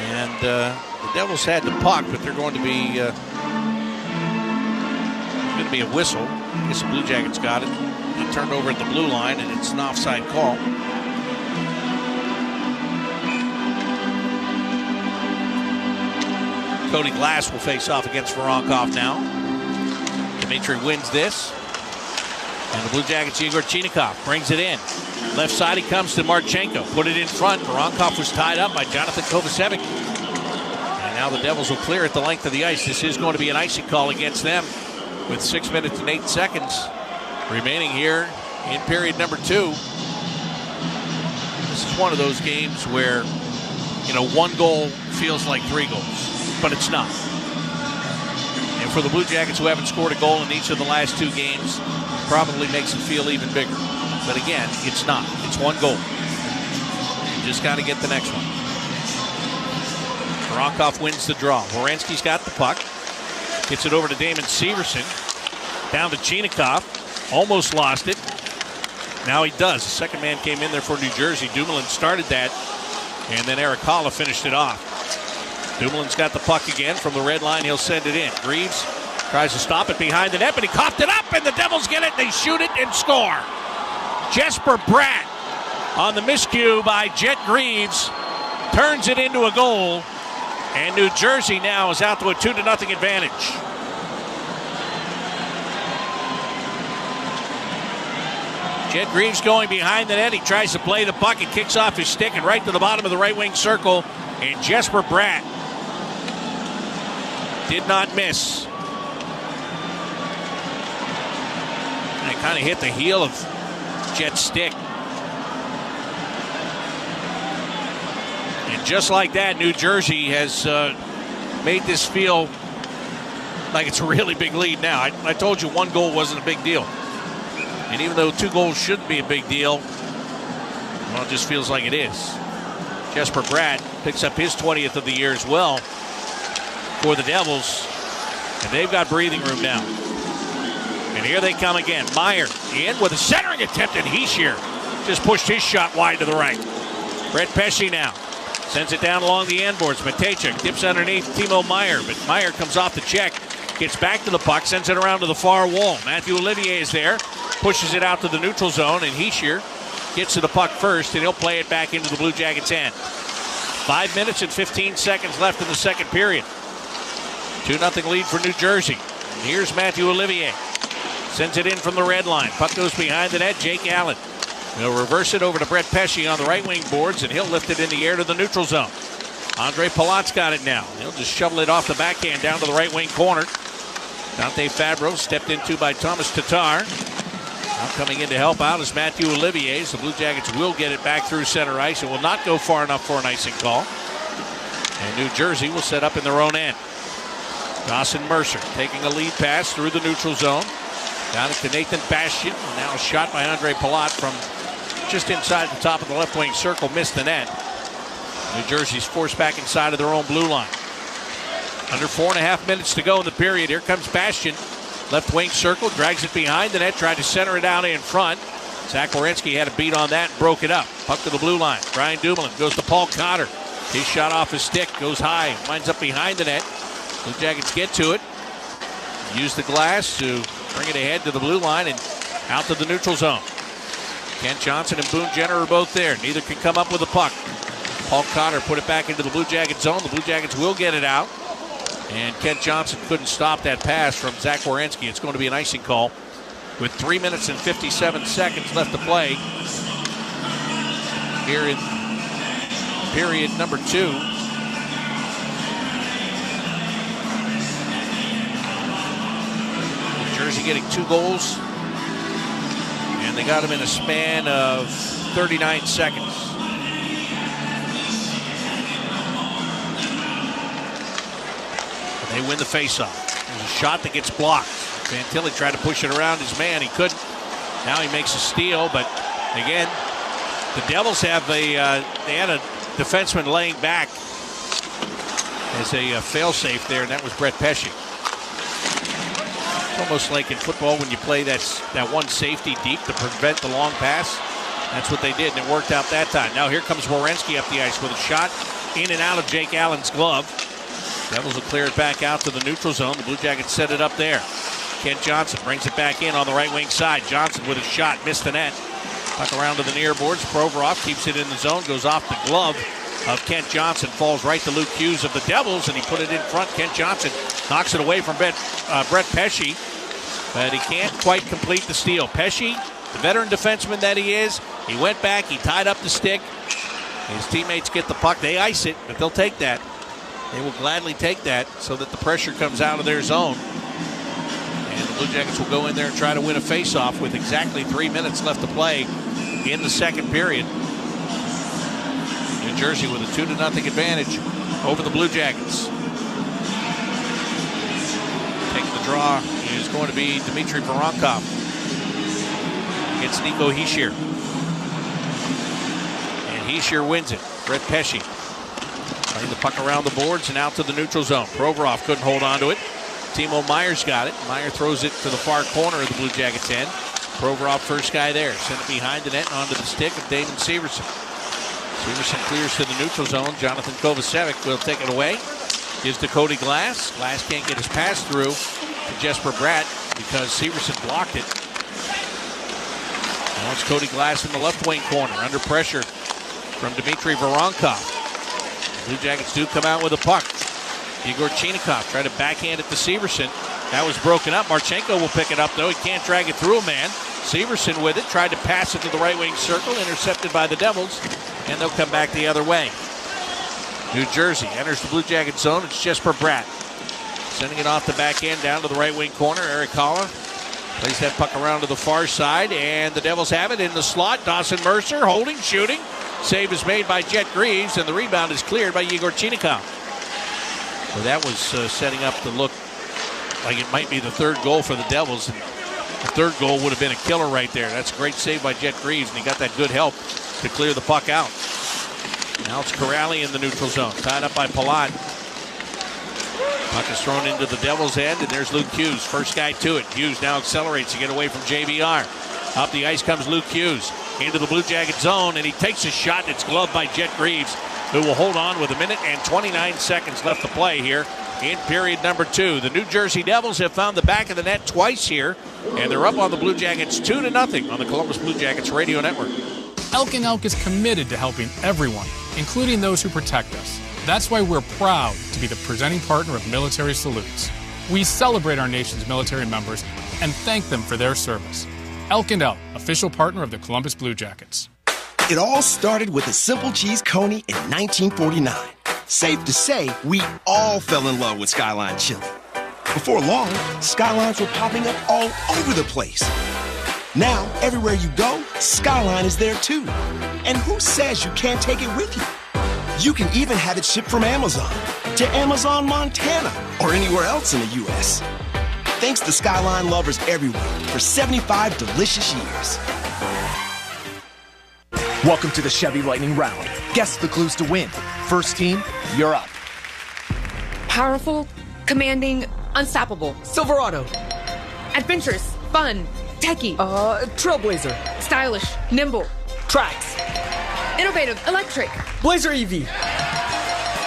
And the Devils had the puck, but they're going to be a whistle. I guess the Blue Jackets got it. It turned over at the blue line, and it's an offside call. Cody Glass will face off against Voronkov now. Dmitry wins this. And the Blue Jackets, Igor Chinakhov brings it in. Left side, he comes to Marchenko. Put it in front. Voronkov was tied up by Jonathan Kovacevic. And now the Devils will clear at the length of the ice. This is going to be an icing call against them with 6 minutes and 8 seconds remaining here in period number 2. This is one of those games where, one goal feels like 3 goals, but it's not. And for the Blue Jackets, who haven't scored a goal in each of the last 2 games, probably makes it feel even bigger. But again, it's not. It's 1 goal. You just got to get the next one. Voronkov wins the draw. Werenski's got the puck. Gets it over to Damon Severson. Down to Chinakhov. Almost lost it. Now he does. The second man came in there for New Jersey. Dumoulin started that. And then Eric Haula finished it off. Dumoulin's got the puck again from the red line. He'll send it in. Greaves tries to stop it behind the net, but he coughed it up, and the Devils get it. They shoot it and score. Jesper Bratt on the miscue by Jet Greaves turns it into a goal, and New Jersey now is out to a 2-0 advantage. Jet Greaves going behind the net. He tries to play the puck. It kicks off his stick and right to the bottom of the right wing circle, and Jesper Bratt did not miss. And it kind of hit the heel of Jet's stick. And just like that, New Jersey has made this feel like it's a really big lead now. I told you 1 goal wasn't a big deal. And even though 2 goals shouldn't be a big deal, well, it just feels like it is. Jesper Bratt picks up his 20th of the year as well for the Devils. And they've got breathing room now. And here they come again. Meier in with a centering attempt, and Hischier just pushed his shot wide to the right. Brett Pesce now sends it down along the end boards. Matejchuk dips underneath Timo Meier, but Meier comes off the check, gets back to the puck, sends it around to the far wall. Matthew Olivier is there, pushes it out to the neutral zone, and Hischier gets to the puck first, and he'll play it back into the Blue Jackets' end. 5 minutes and 15 seconds left in the second period. 2-0 lead for New Jersey. And here's Matthew Olivier. Sends it in from the red line. Puck goes behind the net. Jake Allen. He'll reverse it over to Brett Pesce on the right wing boards, and he'll lift it in the air to the neutral zone. Andre Palat's got it now. He'll just shovel it off the backhand down to the right wing corner. Dante Fabro stepped into by Thomas Tatar. Now coming in to help out is Matthew Olivier. The Blue Jackets will get it back through center ice and will not go far enough for an icing call. And New Jersey will set up in their own end. Dawson Mercer taking a lead pass through the neutral zone. Down it to Nathan Bastian. Now a shot by Andre Palat from just inside the top of the left wing circle. Missed the net. New Jersey's forced back inside of their own blue line. Under 4.5 minutes to go in the period. Here comes Bastian. Left wing circle, drags it behind the net, tried to center it out in front. Zach Werenski had a beat on that and broke it up. Puck to the blue line. Brian Dumoulin goes to Paul Cotter. His shot off his stick, goes high, winds up behind the net. Blue Jackets get to it. Use the glass to bring it ahead to the blue line and out to the neutral zone. Kent Johnson and Boone Jenner are both there. Neither can come up with the puck. Paul Cotter put it back into the Blue Jacket zone. The Blue Jackets will get it out. And Kent Johnson couldn't stop that pass from Zach Werenski. It's going to be an icing call with 3 minutes and 57 seconds left to play here in period number 2. New Jersey getting 2 goals. And they got them in a span of 39 seconds. They win the faceoff. There's a shot that gets blocked. Fantilli tried to push it around his man. He couldn't. Now he makes a steal, but again, the Devils have they had a defenseman laying back as a failsafe there, and that was Brett Pesce. It's almost like in football when you play that one safety deep to prevent the long pass. That's what they did, and it worked out that time. Now here comes Werenski up the ice with a shot in and out of Jake Allen's glove. Devils will clear it back out to the neutral zone. The Blue Jackets set it up there. Kent Johnson brings it back in on the right wing side. Johnson with a shot, missed the net. Puck around to the near boards. Provorov keeps it in the zone, goes off the glove of Kent Johnson, falls right to Luke Hughes of the Devils, and he put it in front. Kent Johnson knocks it away from Brett Pesce, but he can't quite complete the steal. Pesce, the veteran defenseman that he is, he went back, he tied up the stick. His teammates get the puck. They ice it, but they'll take that. They will gladly take that so that the pressure comes out of their zone. And the Blue Jackets will go in there and try to win a faceoff with exactly 3 minutes left to play in the second period. New Jersey with a 2-0 advantage over the Blue Jackets. Taking the draw is going to be Dmitry Voronkov against Nico Hischier. And Hischier wins it. Brett Pesce playing the puck around the boards and out to the neutral zone. Provorov couldn't hold on to it. Timo Meyer's got it. Meyer throws it to the far corner of the Blue Jackets end. Provorov first guy there. Sent it behind the net and onto the stick of Damon Severson. Severson clears to the neutral zone. Jonathan Kovacevic will take it away. Gives to Cody Glass. Glass can't get his pass through to Jesper Bratt because Severson blocked it. Now it's Cody Glass in the left wing corner under pressure from Dmitry Voronkov. Blue Jackets do come out with a puck. Igor Chinikov tried to backhand it to Severson. That was broken up. Marchenko will pick it up, though. He can't drag it through a man. Severson with it. Tried to pass it to the right wing circle. Intercepted by the Devils. And they'll come back the other way. New Jersey enters the Blue Jacket zone. It's Jesper Bratt. Sending it off the back end down to the right wing corner. Eric Haula plays that puck around to the far side. And the Devils have it in the slot. Dawson Mercer holding, shooting. Save is made by Jet Greaves, and the rebound is cleared by Igor Chinikov. So that was setting up to look like it might be the third goal for the Devils. And the third goal would have been a killer right there. That's a great save by Jet Greaves, and he got that good help to clear the puck out. Now it's Corrali in the neutral zone, tied up by Palat. Puck is thrown into the Devils' end, and there's Luke Hughes, first guy to it. Hughes now accelerates to get away from JVR. Up the ice comes Luke Hughes into the Blue Jacket zone, and he takes a shot, and it's gloved by Jet Greaves, who will hold on with 1 minute and 29 seconds left to play here in period number 2. The New Jersey Devils have found the back of the net twice here, and they're up on the Blue Jackets 2-0 on the Columbus Blue Jackets radio network.
Elk & Elk is committed to helping everyone, including those who protect us. That's why we're proud to be the presenting partner of Military Salutes. We celebrate our nation's military members and thank them for their service. Elk & Elk, official partner of the Columbus Blue Jackets.
It all started with a simple cheese coney in 1949. Safe to say, we all fell in love with Skyline chili. Before long, Skylines were popping up all over the place. Now, everywhere you go, Skyline is there too. And who says you can't take it with you? You can even have it shipped from Amazon to Amazon, Montana, or anywhere else in the U.S. Thanks to Skyline lovers everywhere for 75 delicious years.
Welcome to the Chevy Lightning Round. Guess the clues to win. First team, you're up.
Powerful, commanding, unstoppable.
Silverado.
Adventurous. Fun. Techie.
Trailblazer.
Stylish. Nimble.
Tracks.
Innovative. Electric.
Blazer EV.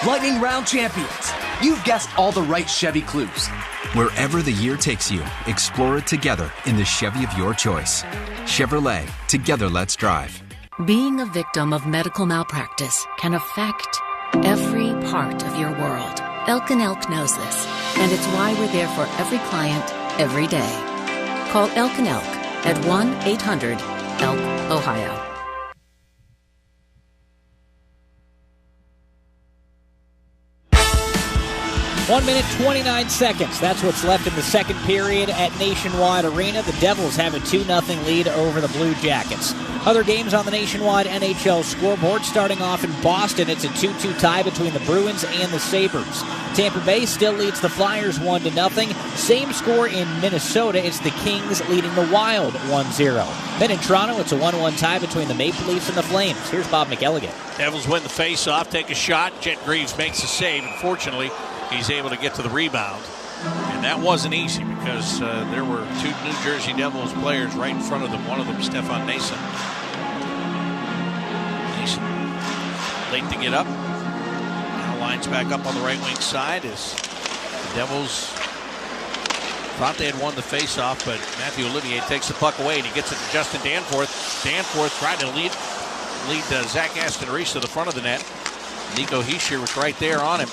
Lightning Round Champions. You've guessed all the right Chevy clues.
Wherever the year takes you, explore it together in the Chevy of your choice. Chevrolet, together let's drive.
Being a victim of medical malpractice can affect every part of your world. Elk & Elk knows this, and it's why we're there for every client, every day. Call Elk & Elk at 1-800-ELK-OHIO.
1 minute, 29 seconds. That's what's left in the second period at Nationwide Arena. The Devils have a 2-0 lead over the Blue Jackets. Other games on the Nationwide NHL scoreboard. Starting off in Boston, it's a 2-2 tie between the Bruins and the Sabres. Tampa Bay still leads the Flyers 1-0. Same score in Minnesota. It's the Kings leading the Wild 1-0. Then in Toronto, it's a 1-1 tie between the Maple Leafs and the Flames. Here's Bob McElligott.
Devils win the face-off, take a shot. Jet Greaves makes a save. Unfortunately, he's able to get to the rebound. And that wasn't easy because there were two New Jersey Devils players right in front of them. One of them, Stefan Nason. Nason late to get up. Now lines back up on the right wing side as the Devils thought they had won the faceoff, but Matthew Olivier takes the puck away and he gets it to Justin Danforth. Danforth tried to lead Zach Aston Reese to the front of the net. Nico Hischier was right there on him.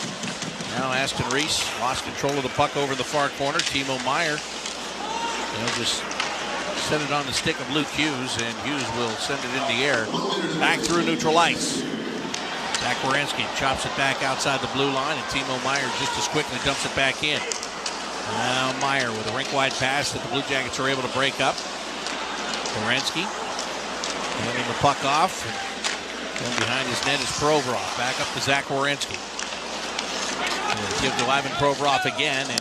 Now Aston Reese lost control of the puck over the far corner. Timo Meier, they'll just set it on the stick of Luke Hughes, and Hughes will send it in the air. Back through neutral ice. Zach Werenski chops it back outside the blue line, and Timo Meier just as quickly dumps it back in. Now Meier with a rink-wide pass that the Blue Jackets are able to break up. Werenski handing the puck off. Going behind his net is Provorov. Back up to Zach Werenski. Give to Ivan Provorov again and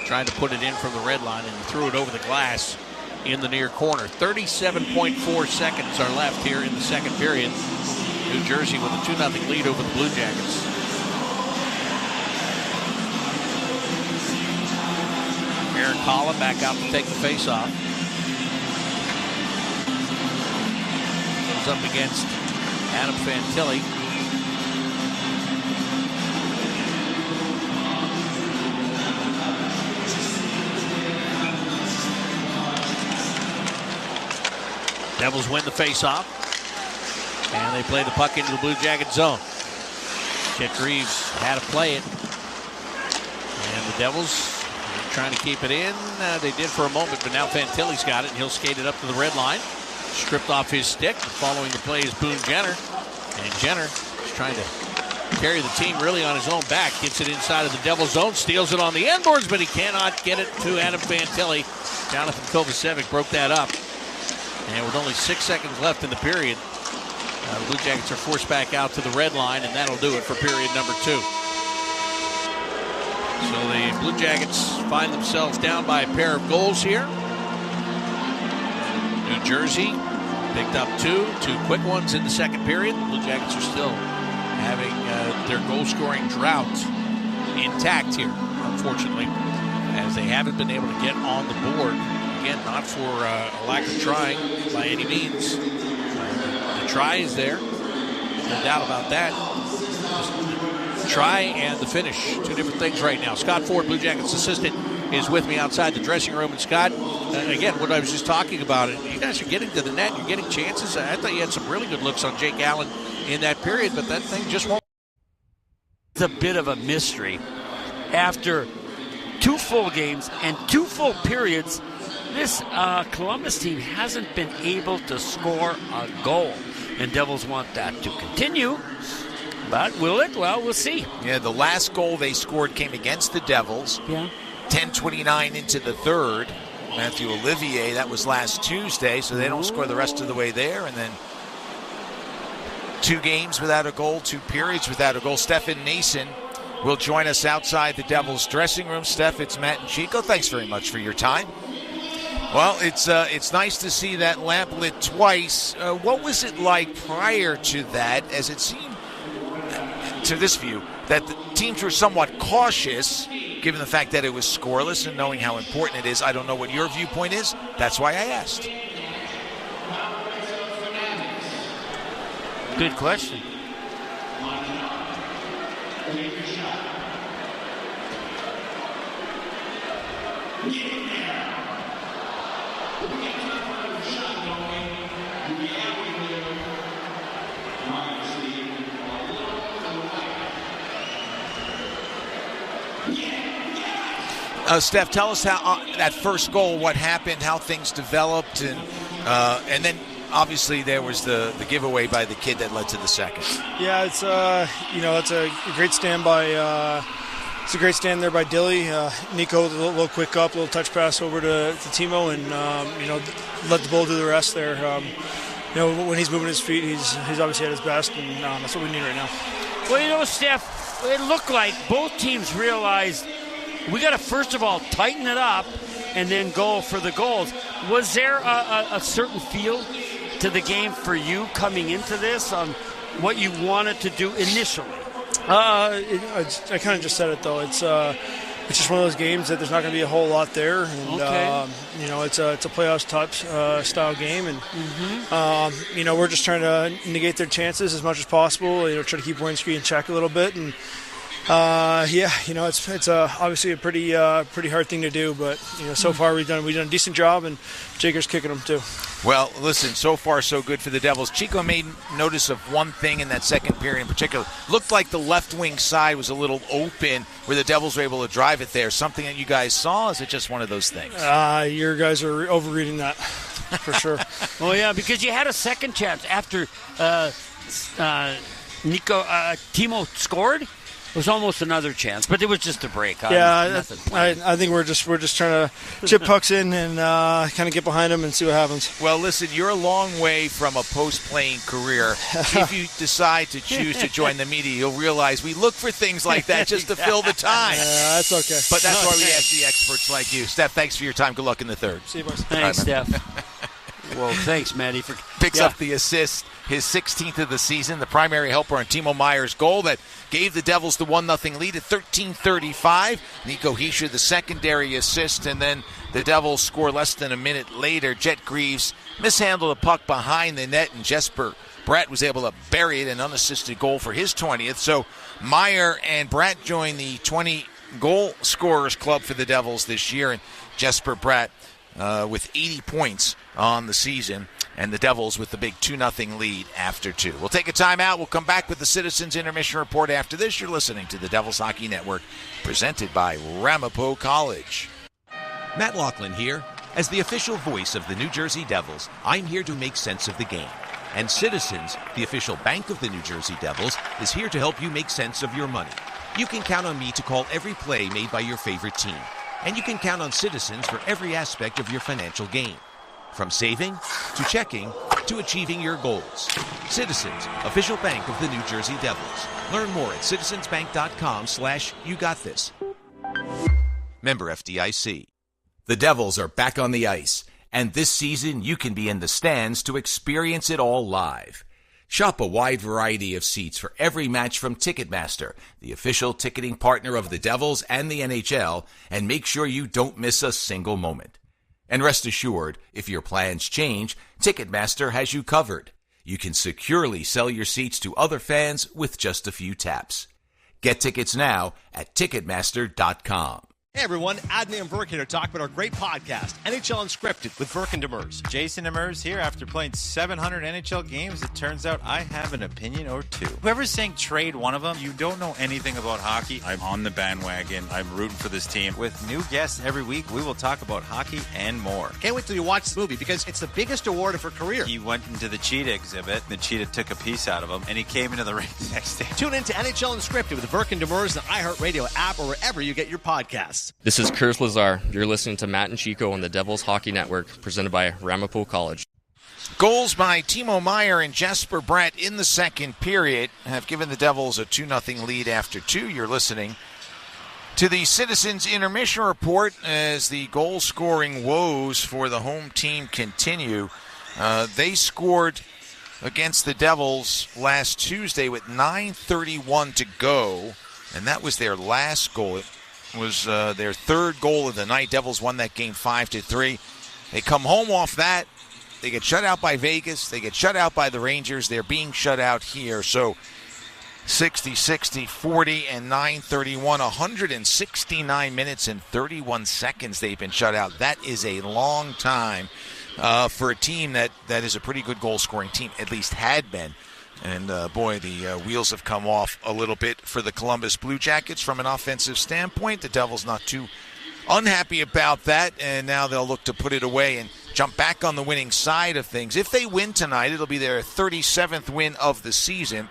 trying to put it in from the red line, and he threw it over the glass in the near corner. 37.4 seconds are left here in the second period. New Jersey with a 2-0 lead over the Blue Jackets. Aaron Collin back out to take the faceoff. Goes up against Adam Fantilli. Devils win the faceoff, and they play the puck into the Blue Jacket zone. Jet Greaves had to play it, and the Devils trying to keep it in. They did for a moment, but now Fantilli's got it, and he'll skate it up to the red line. Stripped off his stick. Following the play is Boone Jenner, and Jenner is trying to carry the team really on his own back. Gets it inside of the Devils zone, steals it on the end boards, but he cannot get it to Adam Fantilli. Jonathan Kovacevic broke that up. And with only 6 seconds left in the period, the Blue Jackets are forced back out to the red line, and that'll do it for period number 2. So the Blue Jackets find themselves down by a pair of goals here. New Jersey picked up two quick ones in the second period. The Blue Jackets are still having their goal-scoring drought intact here, unfortunately, as they haven't been able to get on the board. Again, not for a lack of trying by any means. The try is there. No doubt about that. Just try and the finish. Two different things right now. Scott Ford, Blue Jackets assistant, is with me outside the dressing room. And Scott, again, what I was just talking about, you guys are getting to the net. You're getting chances. I thought you had some really good looks on Jake Allen in that period, but that thing just won't.
It's a bit of a mystery. After 2 full games and 2 full periods, this Columbus team hasn't been able to score a goal, and Devils want that to continue. But will it? Well, we'll see.
Yeah, the last goal they scored came against the Devils.
Yeah.
10:29 into the third. Matthew Olivier, that was last Tuesday, so they don't score the rest of the way there. And then 2 games without a goal, 2 periods without a goal. Stefan Nason will join us outside the Devils dressing room. Steph, it's Matt and Chico. Thanks very much for your time. Well, it's nice to see that lamp lit twice. What was it like prior to that, as it seemed to this view, that the teams were somewhat cautious, given the fact that it was scoreless and knowing how important it is. I don't know what your viewpoint is. That's why I asked.
Good question.
Steph, tell us how that first goal, what happened, how things developed, and then obviously there was the giveaway by the kid that led to the second.
Yeah, it's it's a great stand by. It's a great stand there by Dilly. Nico, a little quick up, a little touch pass over to Timo, and let the ball do the rest there. When he's moving his feet, he's obviously at his best, and that's what we need right now.
Well, Steph, it looked like both teams realized we got to first of all tighten it up and then go for the goals. Was there a certain feel to the game for you coming into this on what you wanted to do initially?
I kind of just said it, though. It's just one of those games that there's not going to be a whole lot there, and it's a playoffs type style game, and we're just trying to negate their chances as much as possible. Try to keep Waynesky in check a little bit, and it's obviously a pretty hard thing to do, but so far we've done a decent job, and Jager's kicking them too.
Well, listen, so far so good for the Devils. Chico made notice of one thing in that second period in particular. Looked like the left wing side was a little open where the Devils were able to drive it there. Something that you guys saw? Is it just one of those things?
Your guys are overreading that for sure.
Well, yeah, because you had a second chance after Timo scored. It was almost another chance, but it was just a break.
I think we're just trying to chip pucks in and kind of get behind them and see what happens.
Well, listen, you're a long way from a post-playing career. If you decide to choose to join the media, you'll realize we look for things like that just to fill the time.
That's okay.
But that's why we ask the experts like you. Steph, thanks for your time. Good luck in the third.
See you, boys.
Thanks, Steph. Well, thanks, Matty.
Picks up the assist, his 16th of the season, the primary helper on Timo Meier's goal that gave the Devils the 1-0 lead at 13:35. Nico Hischier, the secondary assist, and then the Devils score less than a minute later. Jet Greaves mishandled a puck behind the net, and Jesper Bratt was able to bury it, an unassisted goal for his 20th. So Meier and Bratt join the 20 goal scorers club for the Devils this year, and Jesper Bratt with 80 points on the season, and the Devils with the big 2-0 lead after 2. We'll take a timeout. We'll come back with the Citizens Intermission Report after this. You're listening to the Devils Hockey Network, presented by Ramapo College.
Matt Laughlin here. As the official voice of the New Jersey Devils, I'm here to make sense of the game. And Citizens, the official bank of the New Jersey Devils, is here to help you make sense of your money. You can count on me to call every play made by your favorite team. And you can count on Citizens for every aspect of your financial game. From saving, to checking, to achieving your goals. Citizens, official bank of the New Jersey Devils. Learn more at citizensbank.com/YouGotThis. Member FDIC. The Devils are back on the ice, and this season you can be in the stands to experience it all live. Shop a wide variety of seats for every match from Ticketmaster, the official ticketing partner of the Devils and the NHL, and make sure you don't miss a single moment. And rest assured, if your plans change, Ticketmaster has you covered. You can securely sell your seats to other fans with just a few taps. Get tickets now at Ticketmaster.com.
Hey everyone, Adney and Verk here to talk about our great podcast, NHL Unscripted with Verk and Demers.
Jason Demers here. After playing 700 NHL games, it turns out I have an opinion or two. Whoever's saying trade one of them, you don't know anything about hockey. I'm on the bandwagon. I'm rooting for this team. With new guests every week, we will talk about hockey and more.
Can't wait till you watch the movie because it's the biggest award of her career.
He went into the cheetah exhibit. The cheetah took a piece out of him, and he came into the ring the next day.
Tune in to NHL Unscripted with Verk and Demers, the iHeartRadio app, or wherever you get your podcasts.
This is Kurt Lazar. You're listening to Matt and Chico on the Devils Hockey Network, presented by Ramapo College.
Goals by Timo Meier and Jesper Bratt in the second period have given the Devils a 2-0 lead after 2. You're listening to the Citizens Intermission Report as the goal-scoring woes for the home team continue. They scored against the Devils last Tuesday with 9:31 to go, and that was their last goal. It was their third goal of the night. Devils won that game 5-3. They come home off that. They get shut out by Vegas. They get shut out by the Rangers. They're being shut out here. So 60, 40, and 9:31, 169 minutes and 31 seconds they've been shut out. That is a long time for a team that is a pretty good goal-scoring team, at least had been. And, boy, the wheels have come off a little bit for the Columbus Blue Jackets from an offensive standpoint. The Devils not too unhappy about that, and now they'll look to put it away and jump back on the winning side of things. If they win tonight, it'll be their 37th win of the season,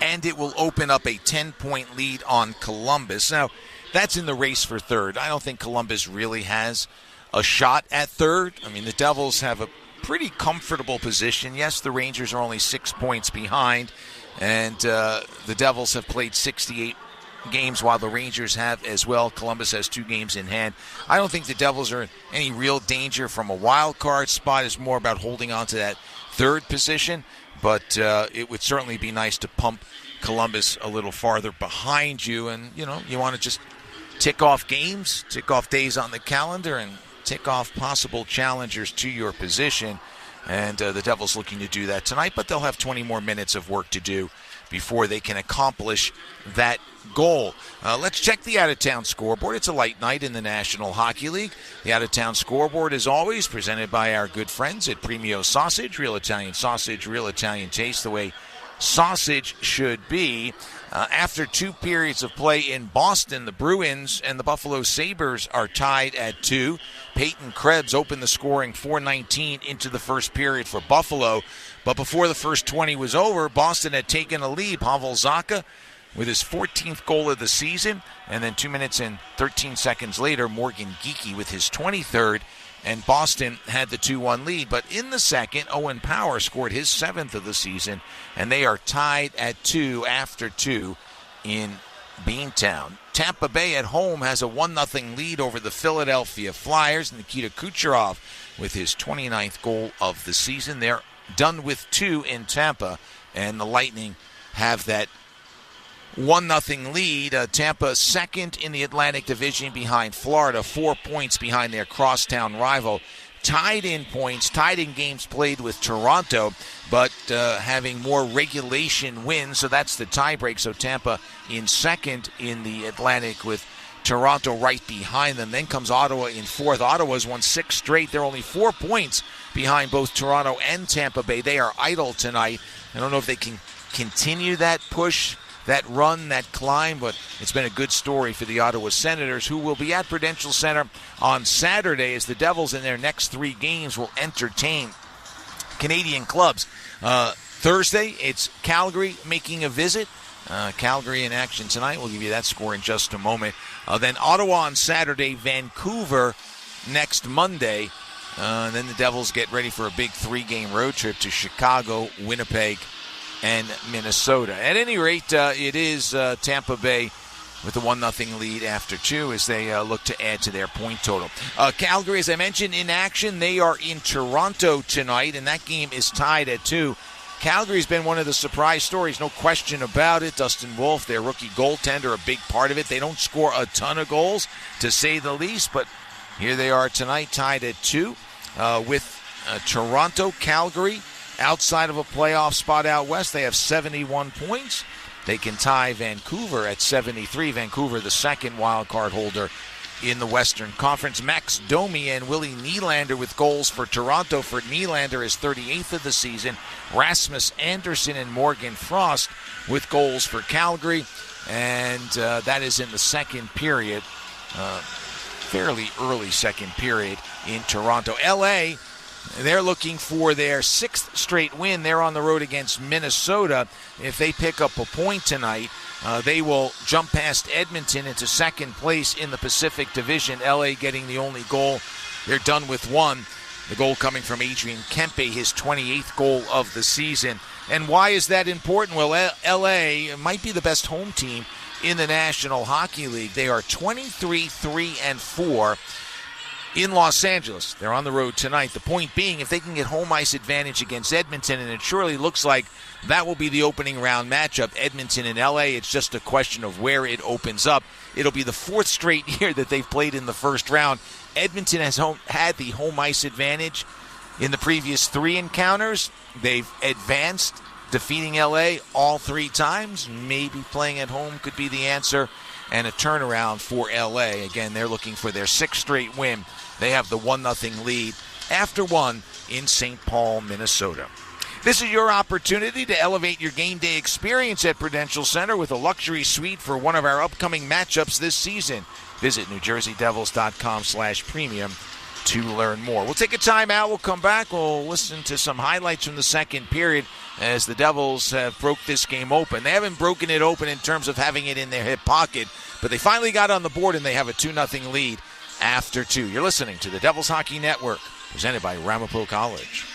and it will open up a 10-point lead on Columbus. Now, that's in the race for third. I don't think Columbus really has a shot at third. I mean, the Devils have a pretty comfortable position. Yes, the Rangers are only 6 points behind, and the Devils have played 68 games while the Rangers have as well. Columbus has 2 games in hand. I don't think the Devils are in any real danger from a wild card spot. It's more about holding on to that third position, but it would certainly be nice to pump Columbus a little farther behind you, and you want to just tick off games, tick off days on the calendar, and tick off possible challengers to your position. And the Devils looking to do that tonight, but they'll have 20 more minutes of work to do before they can accomplish that goal. Let's check the out-of-town scoreboard. It's a light night in the National Hockey League. The out-of-town scoreboard, as always, presented by our good friends at Premio Sausage. Real Italian sausage, real Italian taste, the way sausage should be. After 2 periods of play in Boston, the Bruins and the Buffalo Sabres are tied at 2. Peyton Krebs opened the scoring 4:19 into the first period for Buffalo. But before the first 20 was over, Boston had taken a lead. Pavel Zacha with his 14th goal of the season. And then 2 minutes and 13 seconds later, Morgan Geekie with his 23rd. And Boston had the 2-1 lead. But in the second, Owen Power scored his 7th of the season. And they are tied at 2 after 2 in Beantown. Tampa Bay at home has a 1-0 lead over the Philadelphia Flyers. Nikita Kucherov with his 29th goal of the season. They're done with 2 in Tampa, and the Lightning have that 1-0 lead. Tampa second in the Atlantic Division behind Florida, 4 points behind their crosstown rival. Tied in points, tied in games played with Toronto, but having more regulation wins, so that's the tiebreak. So Tampa in second in the Atlantic with Toronto right behind them. Then comes Ottawa in fourth. Ottawa's won 6 straight. They're only 4 points behind both Toronto and Tampa Bay. They are idle tonight. I don't know if they can continue that push, that run, that climb, but it's been a good story for the Ottawa Senators, who will be at Prudential Center on Saturday as the Devils in their next 3 games will entertain Canadian clubs. Thursday, it's Calgary making a visit. Calgary in action tonight. We'll give you that score in just a moment. Then Ottawa on Saturday, Vancouver next Monday. Then the Devils get ready for a big 3-game road trip to Chicago, Winnipeg, and Minnesota. At any rate, it is Tampa Bay with a 1-0 lead after 2 as they look to add to their point total. Calgary, as I mentioned, in action. They are in Toronto tonight, and that game is tied at 2. Calgary's been one of the surprise stories, no question about it. Dustin Wolf, their rookie goaltender, a big part of it. They don't score a ton of goals, to say the least, but here they are tonight, tied at 2 with Toronto. Calgary, outside of a playoff spot out west, they have 71 points. They can tie Vancouver at 73. Vancouver, the second wild card holder in the Western Conference. Max Domi and Willie Nylander with goals for Toronto. For Nylander, his 38th of the season. Rasmus Anderson and Morgan Frost with goals for Calgary. And that is in the second period. Fairly early second period in Toronto. LA, they're looking for their 6th straight win. They're on the road against Minnesota. If they pick up a point tonight, they will jump past Edmonton into second place in the Pacific Division. LA getting the only goal. They're done with 1. The goal coming from Adrian Kempe, his 28th goal of the season. And why is that important? Well, LA might be the best home team in the National Hockey League. They are 23-3-4 in Los Angeles. They're on the road tonight. The point being, if they can get home ice advantage against Edmonton, and it surely looks like that will be the opening round matchup, Edmonton and LA, it's just a question of where it opens up. It'll be the fourth straight year that they've played in the first round. Edmonton has had the home ice advantage in the previous 3 encounters. They've advanced, defeating LA all 3 times. Maybe playing at home could be the answer, and a turnaround for LA. Again, they're looking for their 6th straight win. They have the 1-0 lead after 1 in St. Paul, Minnesota. This is your opportunity to elevate your game day experience at Prudential Center with a luxury suite for one of our upcoming matchups this season. Visit NewJerseyDevils.com/premium to learn more. We'll take a timeout. We'll come back. We'll listen to some highlights from the second period as the Devils have broke this game open. They haven't broken it open in terms of having it in their hip pocket, but they finally got on the board and they have a 2-0 lead after 2. You're listening to the Devils Hockey Network, presented by Ramapo College.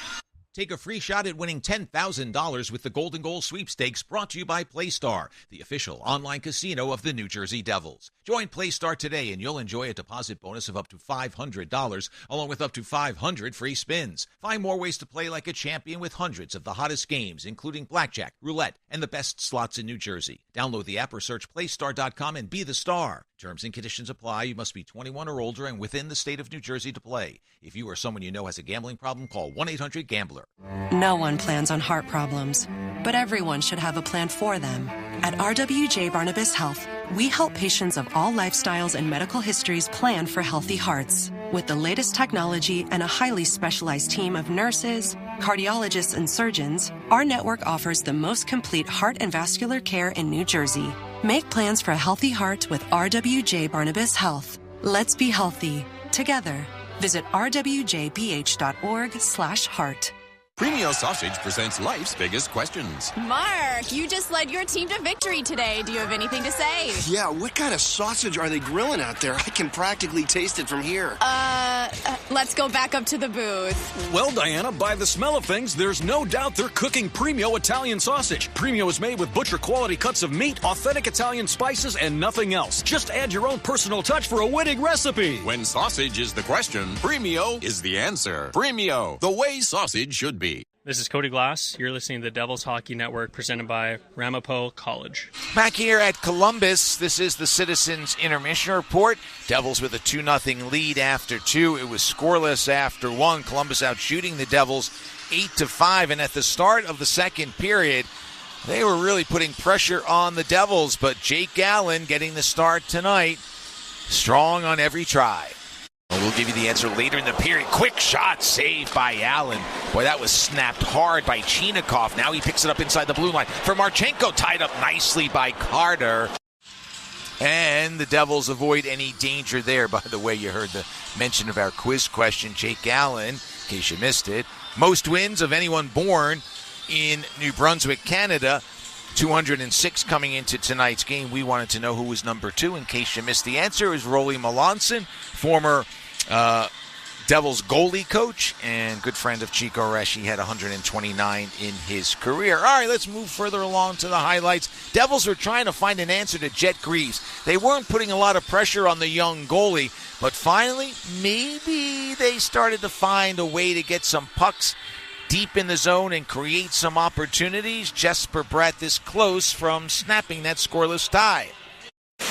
Take a free shot at winning $10,000 with the Golden Goal Sweepstakes, brought to you by PlayStar, the official online casino of the New Jersey Devils. Join PlayStar today and you'll enjoy a deposit bonus of up to $500, along with up to 500 free spins. Find more ways to play like a champion with hundreds of the hottest games, including blackjack, roulette, and the best slots in New Jersey. Download the app or search PlayStar.com and be the star. Terms and conditions apply. You must be 21 or older and within the state of New Jersey to play. If you or someone you know has a gambling problem, call 1-800-GAMBLER.
No one plans on heart problems, but everyone should have a plan for them. At RWJ Barnabas Health, we help patients of all lifestyles and medical histories plan for healthy hearts. With the latest technology and a highly specialized team of nurses, cardiologists, and surgeons, our network offers the most complete heart and vascular care in New Jersey. Make plans for a healthy heart with RWJ Barnabas Health. Let's be healthy together. Visit rwjbh.org/heart.
Premio Sausage presents life's biggest questions.
Mark, you just led your team to victory today. Do you have anything to say?
Yeah, what kind of sausage are they grilling out there? I can practically taste it from here.
Let's go back up to the booth.
Well, Diana, by the smell of things, there's no doubt they're cooking Premio Italian sausage. Premio is made with butcher-quality cuts of meat, authentic Italian spices, and nothing else. Just add your own personal touch for a winning recipe.
When sausage is the question, Premio is the answer. Premio, the way sausage should be.
This is Cody Glass. You're listening to the Devils Hockey Network, presented by Ramapo College.
Back here at Columbus, this is the Citizens Intermission Report. Devils with a 2-0 lead after 2. It was scoreless after 1. Columbus out shooting the Devils 8-5. And at the start of the second period, they were really putting pressure on the Devils. But Jake Allen getting the start tonight, strong on every try. We'll give you the answer later in the period. Quick shot saved by Allen. Boy, that was snapped hard by Chinikov. Now he picks it up inside the blue line for Marchenko, tied up nicely by Carter. And the Devils avoid any danger there. By the way, you heard the mention of our quiz question. Jake Allen, in case you missed it, most wins of anyone born in New Brunswick, Canada. 206 coming into tonight's game. We wanted to know who was number 2. In case you missed the answer, it was Rolly Melanson, former Devils goalie coach and good friend of Chico Resch. He had 129 in his career. All right, let's move further along to the highlights. Devils were trying to find an answer to Jet Greaves. They weren't putting a lot of pressure on the young goalie, but finally, maybe they started to find a way to get some pucks deep in the zone and create some opportunities. Jesper Bratt this close from snapping that scoreless tie.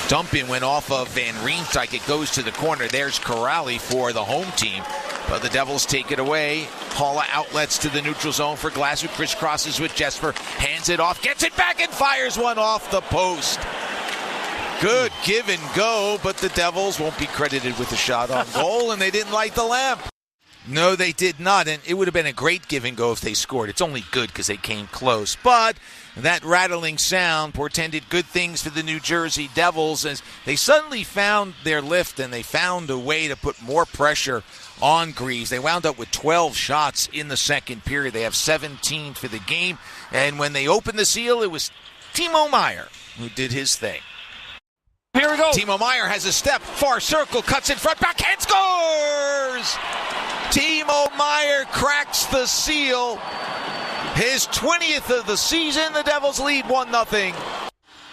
Dump-in went off of Van Riemsdyk. It goes to the corner. There's Corrali for the home team. But the Devils take it away. Haula outlets to the neutral zone for Glass, who crisscrosses with Jesper. Hands it off, gets it back, and fires one off the post. Good give and go, but the Devils won't be credited with a shot on goal, and they didn't light the lamp. No, they did not, and it would have been a great give and go if they scored. It's only good because they came close. But that rattling sound portended good things for the New Jersey Devils as they suddenly found their lift and they found a way to put more pressure on Greaves. They wound up with 12 shots in the second period. They have 17 for the game. And when they opened the seal, it was Timo Meier who did his thing.
Here we go.
Timo Meier has a step, far circle, cuts in front, backhand, scores! Timo Meier cracks the seal. His 20th of the season. The Devils lead 1-0.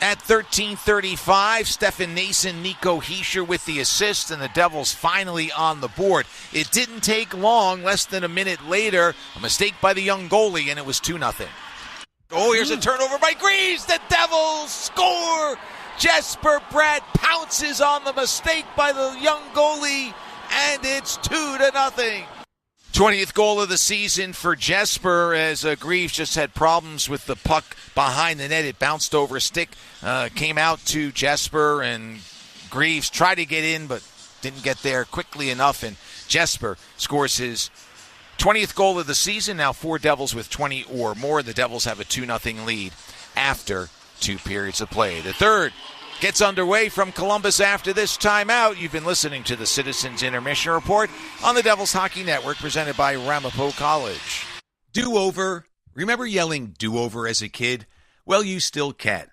At 13:35, Stefan Nason, Nico Hischier with the assist, and the Devils finally on the board. It didn't take long, less than a minute later, a mistake by the young goalie, and it was 2-0. Oh, here's a turnover by Greaves. The Devils score! Jesper Bratt pounces on the mistake by the young goalie, and it's 2-0. 20th goal of the season for Jesper, as Greaves just had problems with the puck behind the net. It bounced over a stick, came out to Jesper, and Greaves tried to get in but didn't get there quickly enough, and Jesper scores his 20th goal of the season. Now 4 Devils with 20 or more. The Devils have a 2-0 lead after 2 periods of play. The third gets underway from Columbus after this timeout. You've been listening to the Citizens Intermission Report on the Devils Hockey Network, presented by Ramapo College. Do-over. Remember yelling do-over as a kid? Well, you still can.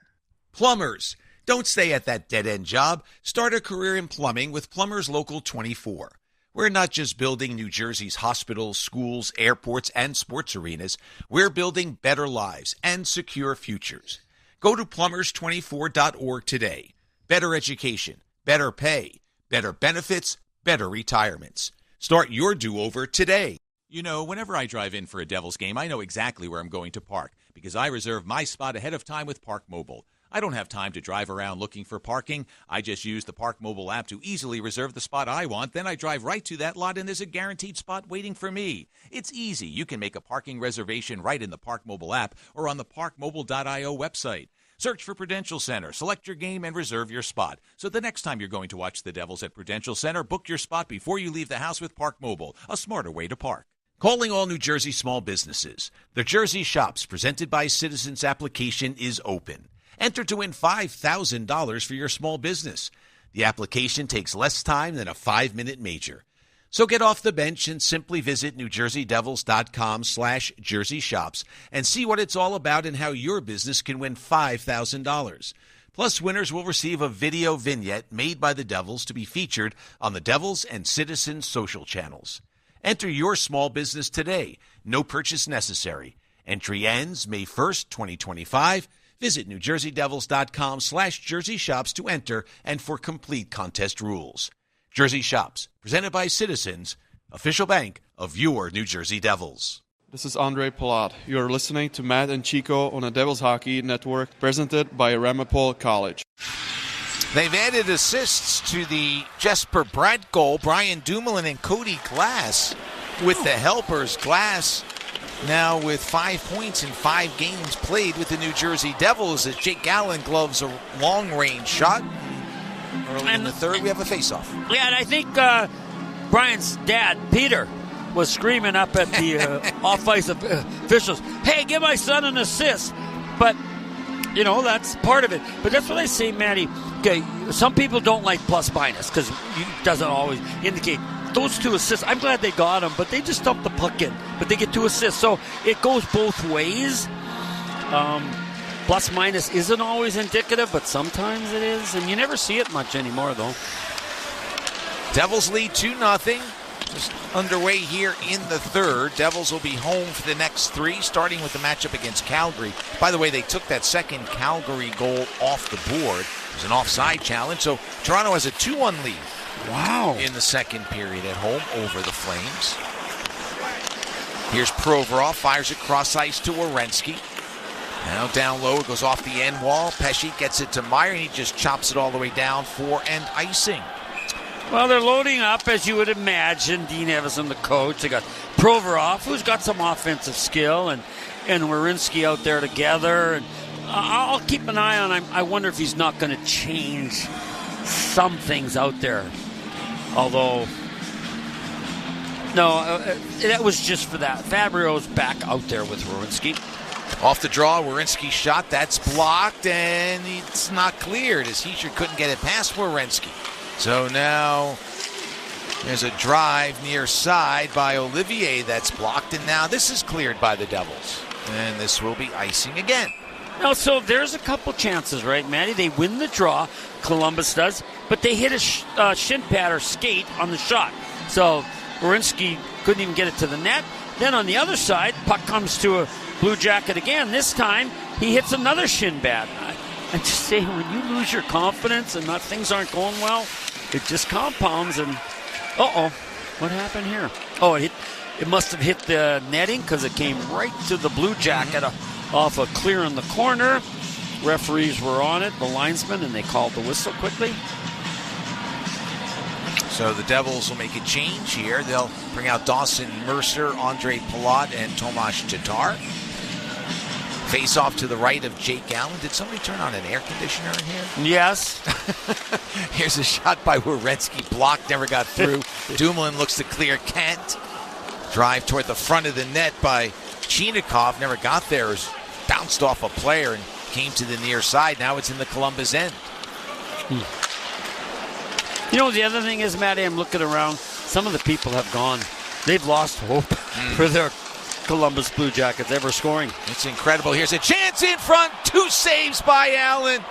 Plumbers. Don't stay at that dead-end job. Start a career in plumbing with Plumbers Local 24. We're not just building New Jersey's hospitals, schools, airports, and sports arenas. We're building better lives and secure futures. Go to plumbers24.org today. Better education, better pay, better benefits, better retirements. Start your do-over today.
You know, whenever I drive in for a Devils game, I know exactly where I'm going to park because I reserve my spot ahead of time with Park Mobile. I don't have time to drive around looking for parking. I just use the Park Mobile app to easily reserve the spot I want. Then I drive right to that lot and there's a guaranteed spot waiting for me. It's easy. You can make a parking reservation right in the Park Mobile app or on the parkmobile.io website. Search for Prudential Center, select your game, and reserve your spot. So the next time you're going to watch the Devils at Prudential Center, book your spot before you leave the house with Park Mobile, a smarter way to park.
Calling all New Jersey small businesses. The Jersey Shops, presented by Citizens application, is open. Enter to win $5,000 for your small business. The application takes less time than a 5-minute major. So get off the bench and simply visit NewJerseyDevils.com/Jersey Shops and see what it's all about and how your business can win $5,000. Plus, winners will receive a video vignette made by the Devils to be featured on the Devils and Citizens social channels. Enter your small business today. No purchase necessary. Entry ends May 1st, 2025. Visit NewJerseyDevils.com/Jersey Shops to enter and for complete contest rules. Jersey Shops, presented by Citizens, official bank of your New Jersey Devils.
This is Andre Palat. You're listening to Matt and Chico on the Devils Hockey Network, presented by Ramapo College.
They've added assists to the Jesper Bratt goal. Brian Dumoulin and Cody Glass with the helpers. Glass now with 5 points in 5 games played with the New Jersey Devils as Jake Gallen gloves a long-range shot. Early in the third, we have a face-off.
Yeah, and I think Brian's dad, Peter, was screaming up at the off-ice officials, hey, give my son an assist. But, you know, that's part of it. But that's what I say, Matty. Okay, some people don't like plus-minus because it doesn't always indicate. Those 2 assists, I'm glad they got them, but they just dumped the puck in. But they get 2 assists, so it goes both ways. Plus-minus isn't always indicative, but sometimes it is, and you never see it much anymore, though.
Devils lead 2-0. Just underway here in the third. Devils will be home for the next 3, starting with the matchup against Calgary. By the way, they took that second Calgary goal off the board. It was an offside challenge, so Toronto has a 2-1 lead.
Wow.
In the second period at home over the Flames. Here's Provorov, fires it cross ice to Werenski. Now down low, it goes off the end wall. Pesce gets it to Meyer, and he just chops it all the way down for an icing.
Well, they're loading up, as you would imagine. Dean Evison, the coach. They got Provorov, who's got some offensive skill, and Werenski out there together. And I'll keep an eye on him. I wonder if he's not going to change some things out there. Although, no, that was just for that. Fabrio's back out there with Werenski.
Off the draw, Werenski's shot. That's blocked, and it's not cleared as Hischier couldn't get it past Werenski. So now there's a drive near side by Olivier that's blocked, and now this is cleared by the Devils. And this will be icing again.
Now, so there's a couple chances, right, Matty? They win the draw, Columbus does, but they hit a shin pad or skate on the shot. So Werenski couldn't even get it to the net. Then on the other side, puck comes to a Blue Jacket again. This time, he hits another shin pad. I'm just saying, when you lose your confidence and things aren't going well, it just compounds. And what happened here? Oh, it must have hit the netting because it came right to the Blue Jacket off a clear in the corner. Referees were on it, the linesmen, and they called the whistle quickly.
So the Devils will make a change here. They'll bring out Dawson Mercer, Andre Palat, and Tomas Tatar. Face off to the right of Jake Allen. Did somebody turn on an air conditioner in here?
Yes.
Here's a shot by Werenski. Blocked, never got through. Dumoulin looks to clear, can't. Drive toward the front of the net by Chinakhov. Never got there. It was bounced off a player and came to the near side. Now it's in the Columbus end.
You know, the other thing is, Matty, I'm looking around. Some of the people have gone. They've lost hope for their Columbus Blue Jackets ever scoring.
It's incredible. Here's a chance in front. 2 saves by Allen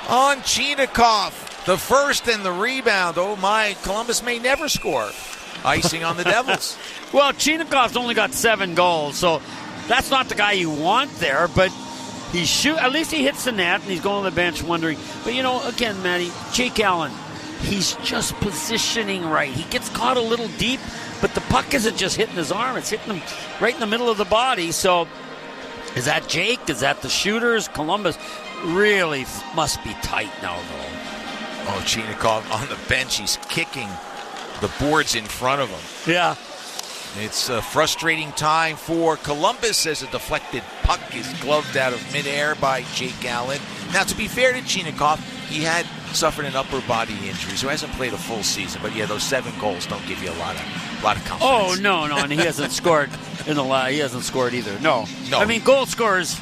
on Chinakhov. The first and the rebound. Oh, my. Columbus may never score. Icing on the Devils.
Well, Chinakhov's only got 7 goals, so that's not the guy you want there, but at least he hits the net, and he's going to the bench wondering. But, you know, again, Matty, Jake Allen, he's just positioning right. He gets caught a little deep, but the puck isn't just hitting his arm. It's hitting him right in the middle of the body. So is that Jake? Is that the shooters? Columbus really must be tight now, though.
Oh, Chinakhov on the bench. He's kicking the boards in front of him.
Yeah.
It's a frustrating time for Columbus as a deflected puck is gloved out of midair by Jake Allen. Now, to be fair to Chinakhov, he had suffered an upper body injury, so he hasn't played a full season. But yeah, those 7 goals don't give you a lot of confidence.
Oh no, and he hasn't scored in the last. He hasn't scored either. No. I mean, goal scorers,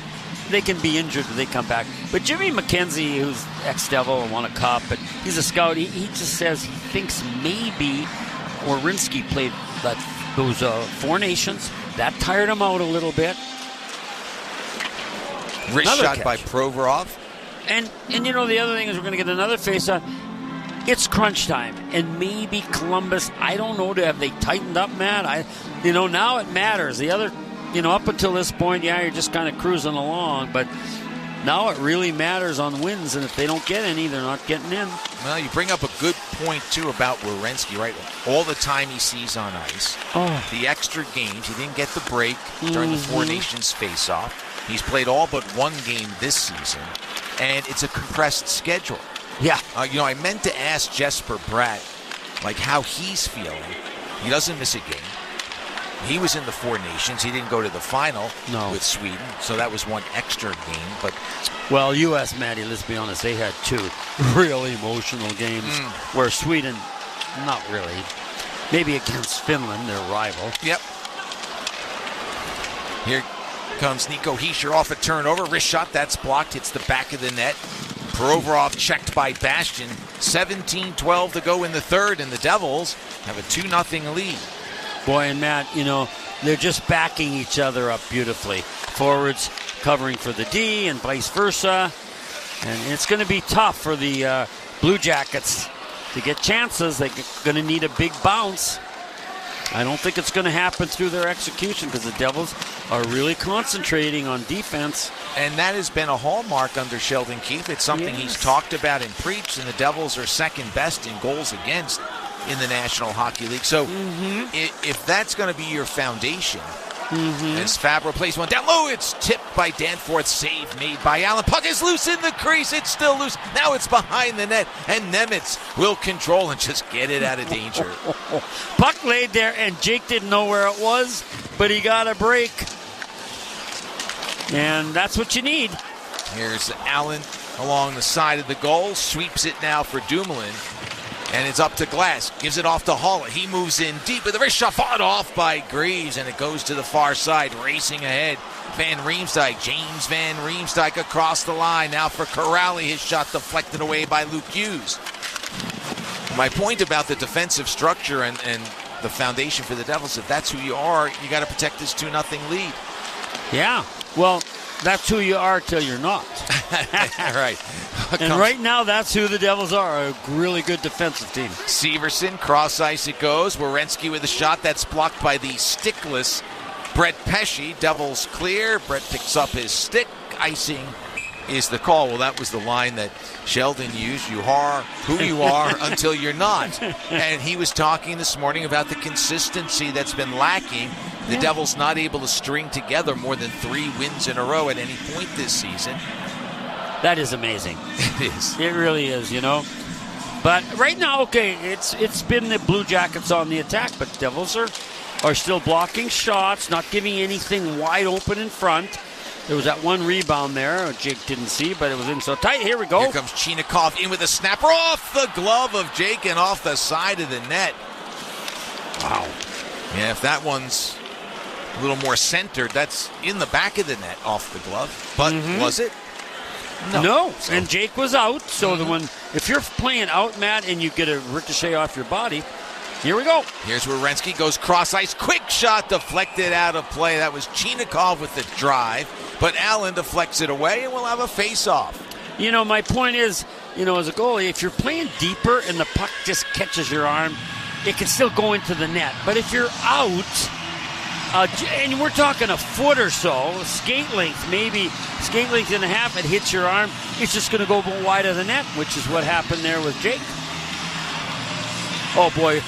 they can be injured when they come back. But Jimmy McKenzie, who's ex-Devil and won a cup, but he's a scout. He just says he thinks maybe Werenski played those 4 Nations. That tired him out a little bit.
Wrist shot by Provorov.
And you know, the other thing is we're going to get another face-off. It's crunch time. And maybe Columbus, I don't know, have they tightened up, Matt? Now it matters. The other, up until this point, you're just kind of cruising along. But now it really matters on wins. And if they don't get any, they're not getting in.
Well, you bring up a good point, too, about Werenski, right? All the time he sees on ice. The extra games. He didn't get the break during the 4 Nations face-off. He's played all but 1 game this season. And it's a compressed schedule.
Yeah.
I meant to ask Jesper Bratt, how he's feeling. He doesn't miss a game. He was in the 4 Nations. He didn't go to the final with Sweden, so that was 1 extra game. But
well, U.S., Matty, let's be honest, they had 2 really emotional games where Sweden, not really. Maybe against Finland, their rival.
Yep. Here comes Nico Hischier off a turnover. Wrist shot, that's blocked. Hits the back of the net. Provorov checked by Bastian. 17-12 to go in the third, and the Devils have a 2-0 lead.
Boy, and Matt, they're just backing each other up beautifully. Forwards covering for the D and vice versa. And it's going to be tough for the Blue Jackets to get chances. They're going to need a big bounce. I don't think it's going to happen through their execution because the Devils are really concentrating on defense.
And that has been a hallmark under Sheldon Keefe. It's something he's talked about and preached, and the Devils are second best in goals against in the National Hockey League. So if that's going to be your foundation, as Fabro plays one down low, it's tipped by Danforth, save made by Allen. Puck is loose in the crease. It's still loose. Now it's behind the net, and Nemitz will control and just get it out of danger.
Puck laid there, and Jake didn't know where it was, but he got a break. And that's what you need.
Here's Allen along the side of the goal. Sweeps it now for Dumoulin. And it's up to Glass. Gives it off to Haula. He moves in deep with the wrist shot. Fought off by Greaves. And it goes to the far side. Racing ahead. Van Riemsdyk. James Van Riemsdyk across the line. Now for Corrali. His shot deflected away by Luke Hughes. My point about the defensive structure and the foundation for the Devils, if that's who you are, you got to protect this 2-0 lead.
Yeah. Well, that's who you are till you're not.
Right.
And right now, that's who the Devils are, a really good defensive team.
Severson, cross ice it goes. Werenski with a shot that's blocked by the stickless Brett Pesce. Devils clear. Brett picks up his stick, icing is the call. Well, that was the line that Sheldon used. You are who you are until you're not. And he was talking this morning about the consistency that's been lacking. The Devils not able to string together more than 3 wins in a row at any point this season.
That is amazing.
It is.
It really is, But right now, okay, it's been the Blue Jackets on the attack, but Devils are still blocking shots, not giving anything wide open in front. There was that one rebound there. Jake didn't see, but it was in so tight. Here we go.
Here comes Chinakhov in with a snapper off the glove of Jake and off the side of the net. Wow. Yeah, if that one's a little more centered, that's in the back of the net off the glove. But was it?
No. So. And Jake was out. So if you're playing out, Matt, and you get a ricochet off your body, here we go.
Here's Werenski goes cross ice. Quick shot deflected out of play. That was Chinakhov with the drive. But Allen deflects it away, and we'll have a face-off.
My point is, as a goalie, if you're playing deeper and the puck just catches your arm, it can still go into the net. But if you're out, and we're talking a foot or so, skate length and a half, it hits your arm, it's just going to go wide of the net, which is what happened there with Jake. Oh, boy,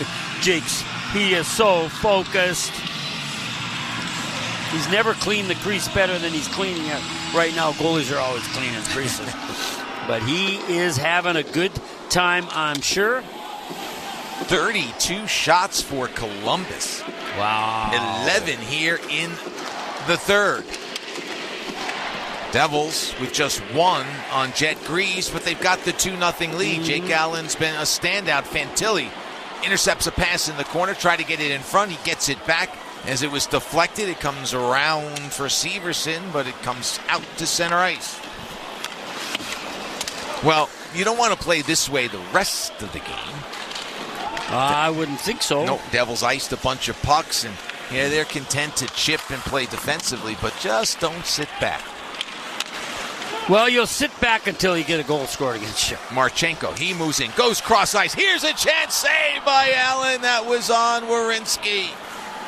he is so focused. He's never cleaned the crease better than he's cleaning it right now. Goalies are always cleaning creases. But he is having a good time, I'm sure.
32 shots for Columbus.
Wow.
11 here in the third. Devils with just 1 on Jet Grease, but they've got the 2-0 lead. Jake Allen's been a standout. Fantilli intercepts a pass in the corner, try to get it in front. He gets it back. As it was deflected, it comes around for Severson, but it comes out to center ice. Well, you don't want to play this way the rest of the game.
I wouldn't think so.
No, Devils iced a bunch of pucks, and they're content to chip and play defensively, but just don't sit back.
Well, you'll sit back until you get a goal scored against you.
Marchenko, he moves in, goes cross ice. Here's a chance, saved by Allen. That was on Werenski.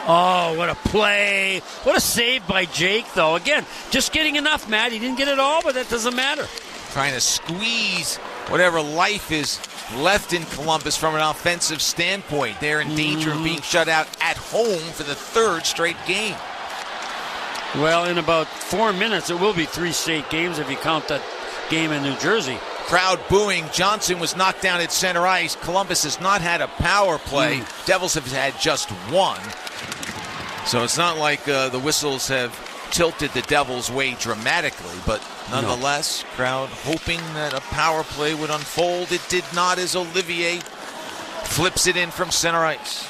Oh, what a play. What a save by Jake, though. Again, just getting enough, Matt. He didn't get it all, but that doesn't matter.
Trying to squeeze whatever life is left in Columbus from an offensive standpoint. They're in danger of being shut out at home for the 3rd straight game.
Well, in about 4 minutes, it will be 3 straight games if you count that game in New Jersey.
Crowd booing. Johnson was knocked down at center ice. Columbus has not had a power play. Devils have had just 1. So it's not like the whistles have tilted the Devils' way dramatically, but nonetheless, crowd hoping that a power play would unfold. It did not, as Olivier flips it in from center ice.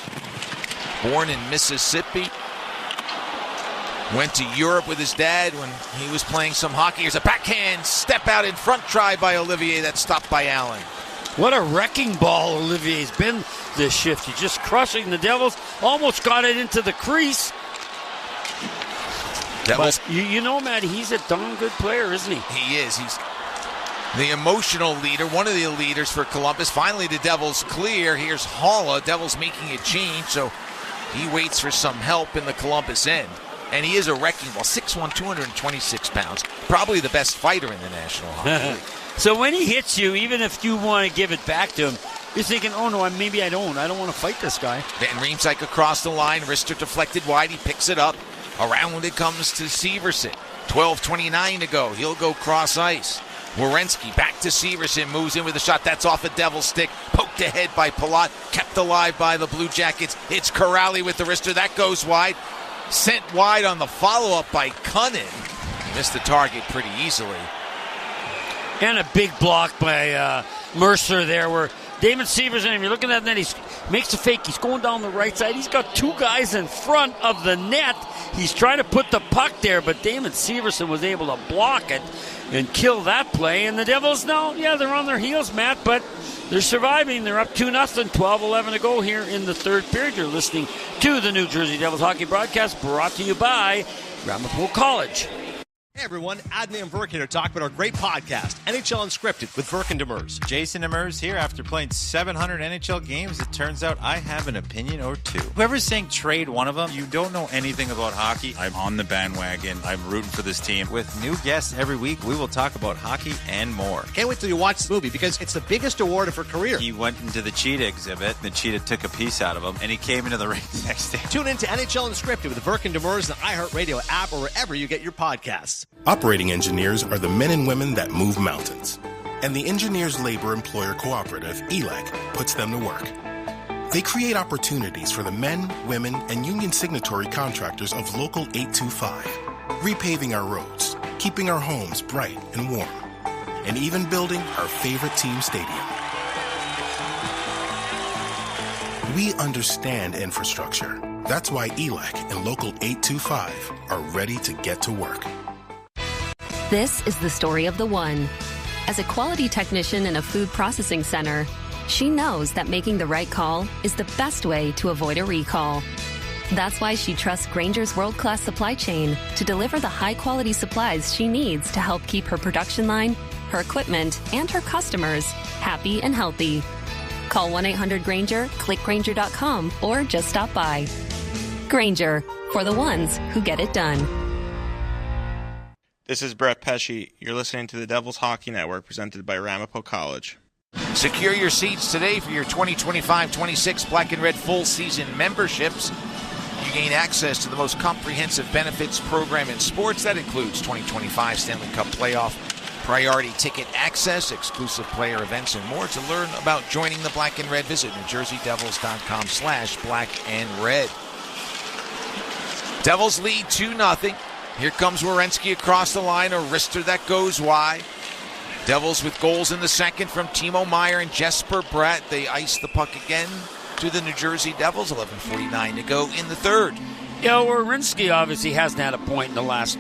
Born in Mississippi, went to Europe with his dad when he was playing some hockey. Here's a backhand step out in front try by Olivier that's stopped by Allen.
What a wrecking ball Olivier's been this shift. He's just crushing the Devils. Almost got it into the crease. But Matt, he's a darn good player, isn't he?
He is. He's the emotional leader, one of the leaders for Columbus. Finally, the Devils clear. Here's Halla. Devils making a change, so he waits for some help in the Columbus end. And he is a wrecking ball. 6'1", 226 pounds. Probably the best fighter in the National Hockey League.
So when he hits you, even if you want to give it back to him, you're thinking, oh, no, maybe I don't. I don't want to fight this guy.
Van Riemsdyk across the line. Wrister deflected wide. He picks it up. Around it comes to Severson. 12:29 to go. He'll go cross ice. Werenski back to Severson. Moves in with a shot. That's off a Devil's stick. Poked ahead by Palat. Kept alive by the Blue Jackets. It's Corrali with the wrister. That goes wide. Sent wide on the follow-up by Cunnin. Missed the target pretty easily.
And a big block by Mercer there where Damon Severson, if you're looking at that, he makes a fake. He's going down the right side. He's got 2 guys in front of the net. He's trying to put the puck there, but Damon Severson was able to block it and kill that play. And the Devils now, they're on their heels, Matt, but they're surviving. They're up 2-0, 12:11 to go here in the 3rd period. You're listening to the New Jersey Devils hockey broadcast brought to you by Ramapo College.
Hey everyone, Adnan Verk here to talk about our great podcast, NHL Unscripted with Verk and Demers.
Jason Demers here. After playing 700 NHL games, it turns out I have an opinion or two. Whoever's saying trade one of them, you don't know anything about hockey. I'm on the bandwagon. I'm rooting for this team. With new guests every week, we will talk about hockey and more.
Can't wait till you watch the movie because it's the biggest award of her career.
He went into the cheetah exhibit. The cheetah took a piece out of him, and he came into the ring the next day.
Tune in to NHL Unscripted with Verk and Demers, the iHeartRadio app, or wherever you get your podcasts.
Operating engineers are the men and women that move mountains. And the Engineers Labor Employer Cooperative, ELEC, puts them to work. They create opportunities for the men, women, and union signatory contractors of Local 825, repaving our roads, keeping our homes bright and warm, and even building our favorite team stadium. We understand infrastructure. That's why ELEC and Local 825 are ready to get to work.
This is the story of the one. As a quality technician in a food processing center, she knows that making the right call is the best way to avoid a recall. That's why she trusts Grainger's world-class supply chain to deliver the high-quality supplies she needs to help keep her production line, her equipment, and her customers happy and healthy. Call 1-800-GRAINGER, click Grainger.com, or just stop by. Grainger, for the ones who get it done.
This is Brett Pesci. You're listening to the Devils Hockey Network, presented by Ramapo College.
Secure your seats today for your 2025-26 Black and Red full season memberships. You gain access to the most comprehensive benefits program in sports. That includes 2025 Stanley Cup playoff, priority ticket access, exclusive player events, and more. To learn about joining the Black and Red, visit NewJerseyDevils.com/blackandred. Devils lead 2-0. Here comes Werenski across the line, a wrister that goes wide. Devils with goals in the second from Timo Meier and Jesper Bratt. They ice the puck again to the New Jersey Devils. 11:49 to go in the third.
Werenski obviously hasn't had a point in the last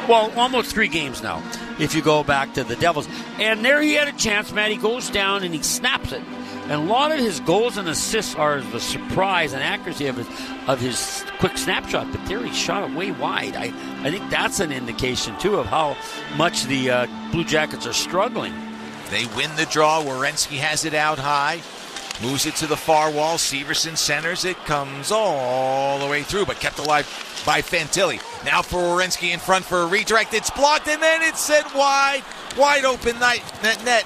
almost 3 games now, if you go back to the Devils. And there he had a chance, man. He goes down and he snaps it. And a lot of his goals and assists are the surprise and accuracy of his quick snapshot. But there he shot it way wide. I think that's an indication, too, of how much the Blue Jackets are struggling.
They win the draw. Werenski has it out high. Moves it to the far wall. Severson centers it. Comes all the way through, but kept alive by Fantilli. Now for Werenski in front for a redirect. It's blocked, and then it's sent wide. Wide open net.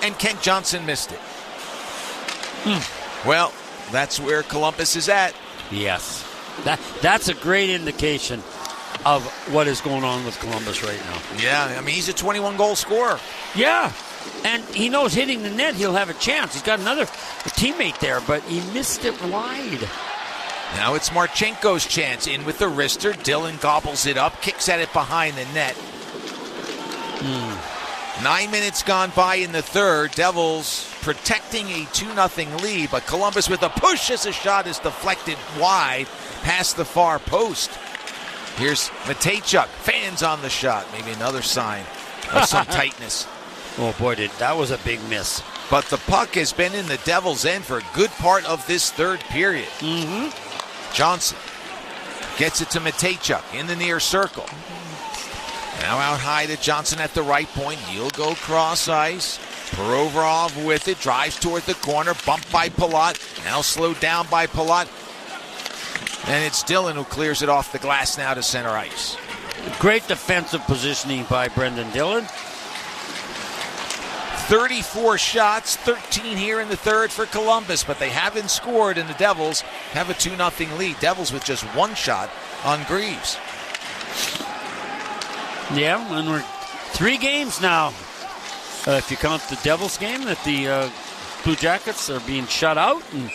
And Kent Johnson missed it. Well, that's where Columbus is at.
Yes. That's a great indication of what is going on with Columbus right now.
Yeah, I mean, he's a 21-goal scorer.
Yeah, and he knows hitting the net, he'll have a chance. He's got another teammate there, but he missed it wide.
Now it's Marchenko's chance. In with the wrister. Dylan gobbles it up, kicks at it behind the net. 9 minutes gone by in the third. Devils protecting a 2-0 lead, but Columbus with a push as the shot is deflected wide past the far post. Here's Matejchuk. Fans on the shot. Maybe another sign of some tightness.
Oh, boy, that was a big miss.
But the puck has been in the Devils' end for a good part of this third period. Johnson gets it to Matejchuk in the near circle. Now out high to Johnson at the right point. He'll go cross ice. Provorov with it. Drives toward the corner. Bumped by Palat. Now slowed down by Palat. And it's Dillon who clears it off the glass now to center ice.
Great defensive positioning by Brendan Dillon.
34 shots, 13 here in the third for Columbus, but they haven't scored, and the Devils have a 2-0 lead. Devils with just 1 shot on Greaves.
Yeah, and we're 3 games now. If you count the Devils game, that the Blue Jackets are being shut out. And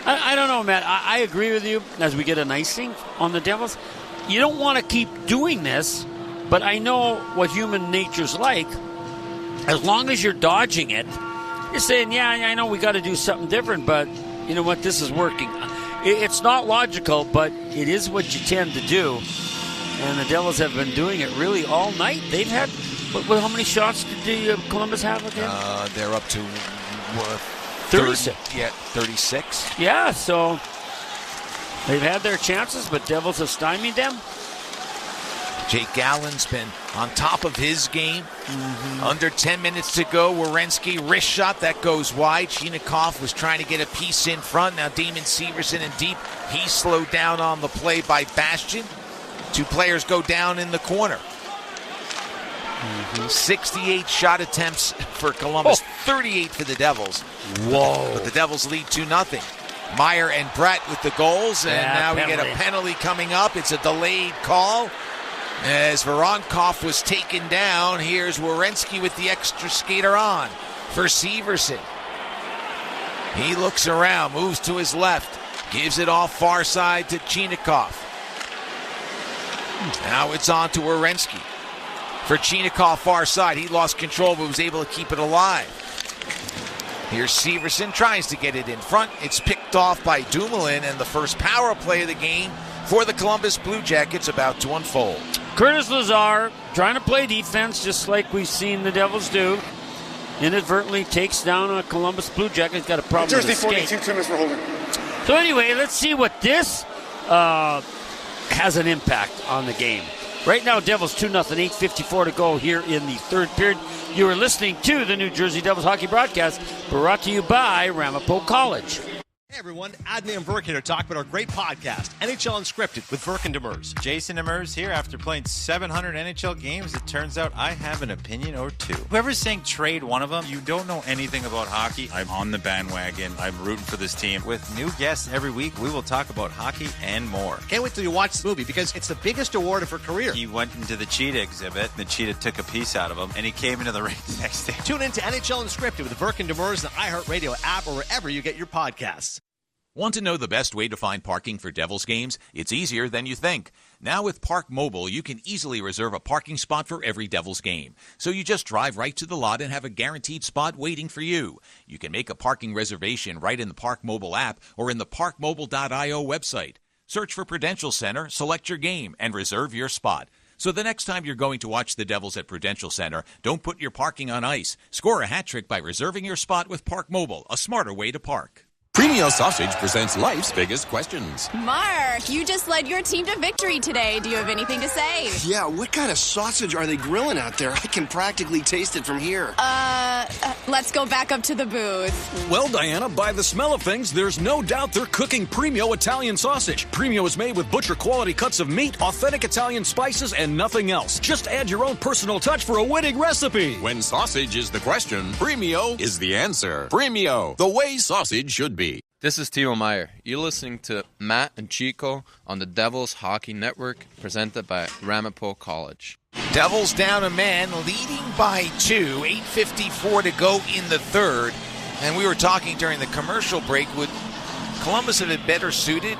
I don't know, Matt. I agree with you as we get an icing on the Devils. You don't want to keep doing this, but I know what human nature's like. As long as you're dodging it, you're saying, yeah, I know we got to do something different, but you know what? This is working. It's not logical, but it is what you tend to do. And the Devils have been doing it really all night. They've had, how many shots did Columbus have again?
They're up to
36.
36.
Yeah, so they've had their chances, but Devils have stymied them.
Jake Gallen's been on top of his game. Under 10 minutes to go. Werenski, wrist shot, that goes wide. Chinakhov was trying to get a piece in front. Now Damon Severson in deep. He's slowed down on the play by Bastian. 2 players go down in the corner. 68 shot attempts for Columbus, 38 for the Devils.
Whoa.
But the Devils lead 2-0. Meyer and Brett with the goals, and now we get a penalty coming up. It's a delayed call. As Voronkov was taken down, here's Werenski with the extra skater on for Severson. He looks around, moves to his left, gives it off far side to Chinakhov. Now it's on to Werenski. For Chinakhov far side, he lost control but was able to keep it alive. Here's Severson, tries to get it in front. It's picked off by Dumoulin, and the first power play of the game for the Columbus Blue Jackets about to unfold.
Curtis Lazar trying to play defense just like we've seen the Devils do. Inadvertently takes down a Columbus Blue Jacket. Got a problem with his skate.
42 minutes for holding.
So anyway, let's see what this has an impact on the game. Right now, Devils 2-0, 8:54 to go here in the third period. You are listening to the New Jersey Devils hockey broadcast brought to you by Ramapo College.
Hey everyone, Adney and Verk here to talk about our great podcast, NHL Unscripted with Verk and Demers.
Jason Demers here. After playing 700 NHL games, it turns out I have an opinion or two. Whoever's saying trade one of them, you don't know anything about hockey. I'm on the bandwagon. I'm rooting for this team. With new guests every week, we will talk about hockey and more.
Can't wait till you watch this movie because it's the biggest award of her career.
He went into the cheetah exhibit, and the cheetah took a piece out of him, and he came into the ring the next day.
Tune in to NHL Unscripted with Verk and Demers, the iHeartRadio app, or wherever you get your podcasts.
Want to know the best way to find parking for Devils games? It's easier than you think. Now with Park Mobile, you can easily reserve a parking spot for every Devils game. So you just drive right to the lot and have a guaranteed spot waiting for you. You can make a parking reservation right in the Park Mobile app or in the parkmobile.io website. Search for Prudential Center, select your game, and reserve your spot. So the next time you're going to watch the Devils at Prudential Center, don't put your parking on ice. Score a hat trick by reserving your spot with Park Mobile, a smarter way to park.
Premio Sausage presents life's biggest questions.
Mark, you just led your team to victory today. Do you have anything to say?
Yeah, what kind of sausage are they grilling out there? I can practically taste it from here.
Let's go back up to the booth.
Well, Diana, by the smell of things, there's no doubt they're cooking Premio Italian sausage. Premio is made with butcher-quality cuts of meat, authentic Italian spices, and nothing else. Just add your own personal touch for a winning recipe.
When sausage is the question, Premio is the answer. Premio, the way sausage should be.
This is Timo Meyer. You're listening to Matt and Chico on the Devils Hockey Network, presented by Ramapo College.
Devils down a man, leading by 2, 8:54 to go in the third. And we were talking during the commercial break, would Columbus have been better suited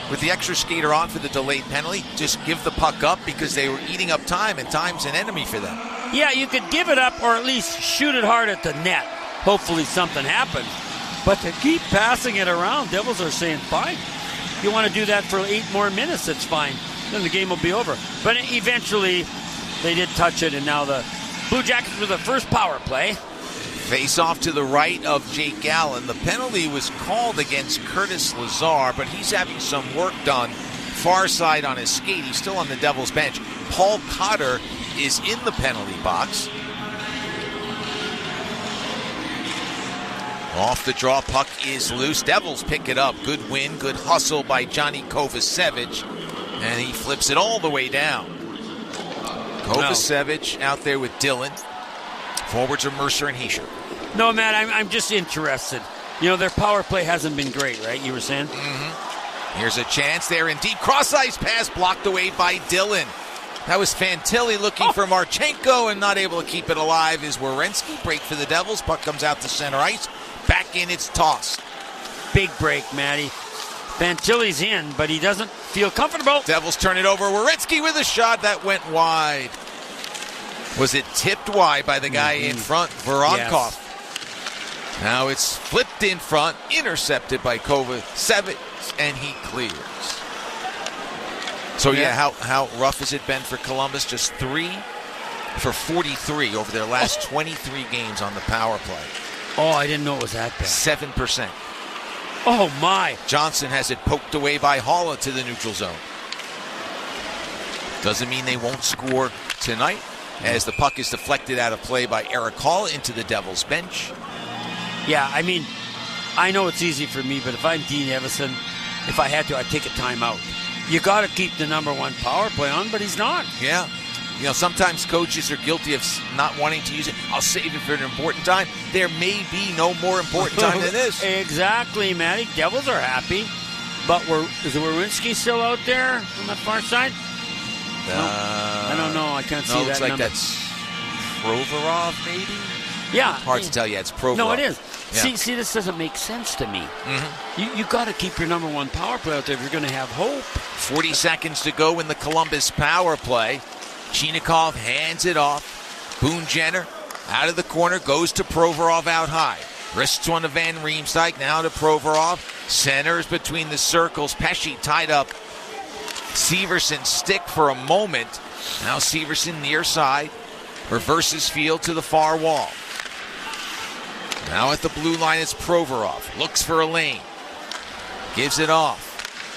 with the extra skater on for the delayed penalty? Just give the puck up because they were eating up time, and time's an enemy for them.
Yeah, you could give it up or at least shoot it hard at the net. Hopefully something happens. But to keep passing it around, Devils are saying, fine. If you want to do that for 8 more minutes, that's fine. Then the game will be over. But eventually, they did touch it, and now the Blue Jackets with the first power play.
Face off to the right of Jake Gallen. The penalty was called against Curtis Lazar, but he's having some work done far side on his skate. He's still on the Devils bench. Paul Cotter is in the penalty box. Off the draw, puck is loose. Devils pick it up. Good win, good hustle by Johnny Kovacevic. And he flips it all the way down. Kovacevic out there with Dillon. Forwards are Mercer and Hischier.
No, Matt, I'm just interested. You know, their power play hasn't been great, right? You were saying?
Mm-hmm. Here's a chance there in deep. Cross-ice pass blocked away by Dillon. That was Fantilli looking for Marchenko and not able to keep it alive is Werenski. Break for the Devils. Puck comes out to center ice. Back in, it's tossed.
Big break, Matty. Fantilli's in, but he doesn't feel comfortable.
Devils turn it over. Werenski with a shot that went wide. Was it tipped wide by the guy in front, Voronkov? Yes. Now it's flipped in front, intercepted by Kovacevic, and he clears. So, how rough has it been for Columbus? Just 3 for 43 over their last 23 games on the power play.
Oh, I didn't know it was that bad.
7%.
Oh, my.
Johnson has it poked away by Haula to the neutral zone. Doesn't mean they won't score tonight, as the puck is deflected out of play by Eric Hall into the Devils bench.
Yeah, I mean, I know it's easy for me, but if I'm Dean Evison, if I had to, I'd take a timeout. You got to keep the number one power play on, but he's not.
Yeah. You know, sometimes coaches are guilty of not wanting to use it. I'll save it for an important time. There may be no more important time than this.
Exactly, Matty. Devils are happy. But is Werenski still out there on the far side? No, I don't know. I can't see that.
Looks like
number.
That's Provorov, maybe?
Yeah.
Hard to tell you. It's Provorov.
No, it is.
Yeah.
See, this doesn't make sense to me.
Mm-hmm.
You got to keep your number one power play out there if you're going to have hope.
40 seconds to go in the Columbus power play. Chinakhov hands it off. Boone Jenner out of the corner, goes to Provorov out high. Wrists one to Van Riemsdyk, now to Provorov. Centers between the circles. Pesce tied up Severson's stick for a moment. Now Severson near side. Reverses field to the far wall. Now at the blue line, it's Provorov. Looks for a lane. Gives it off.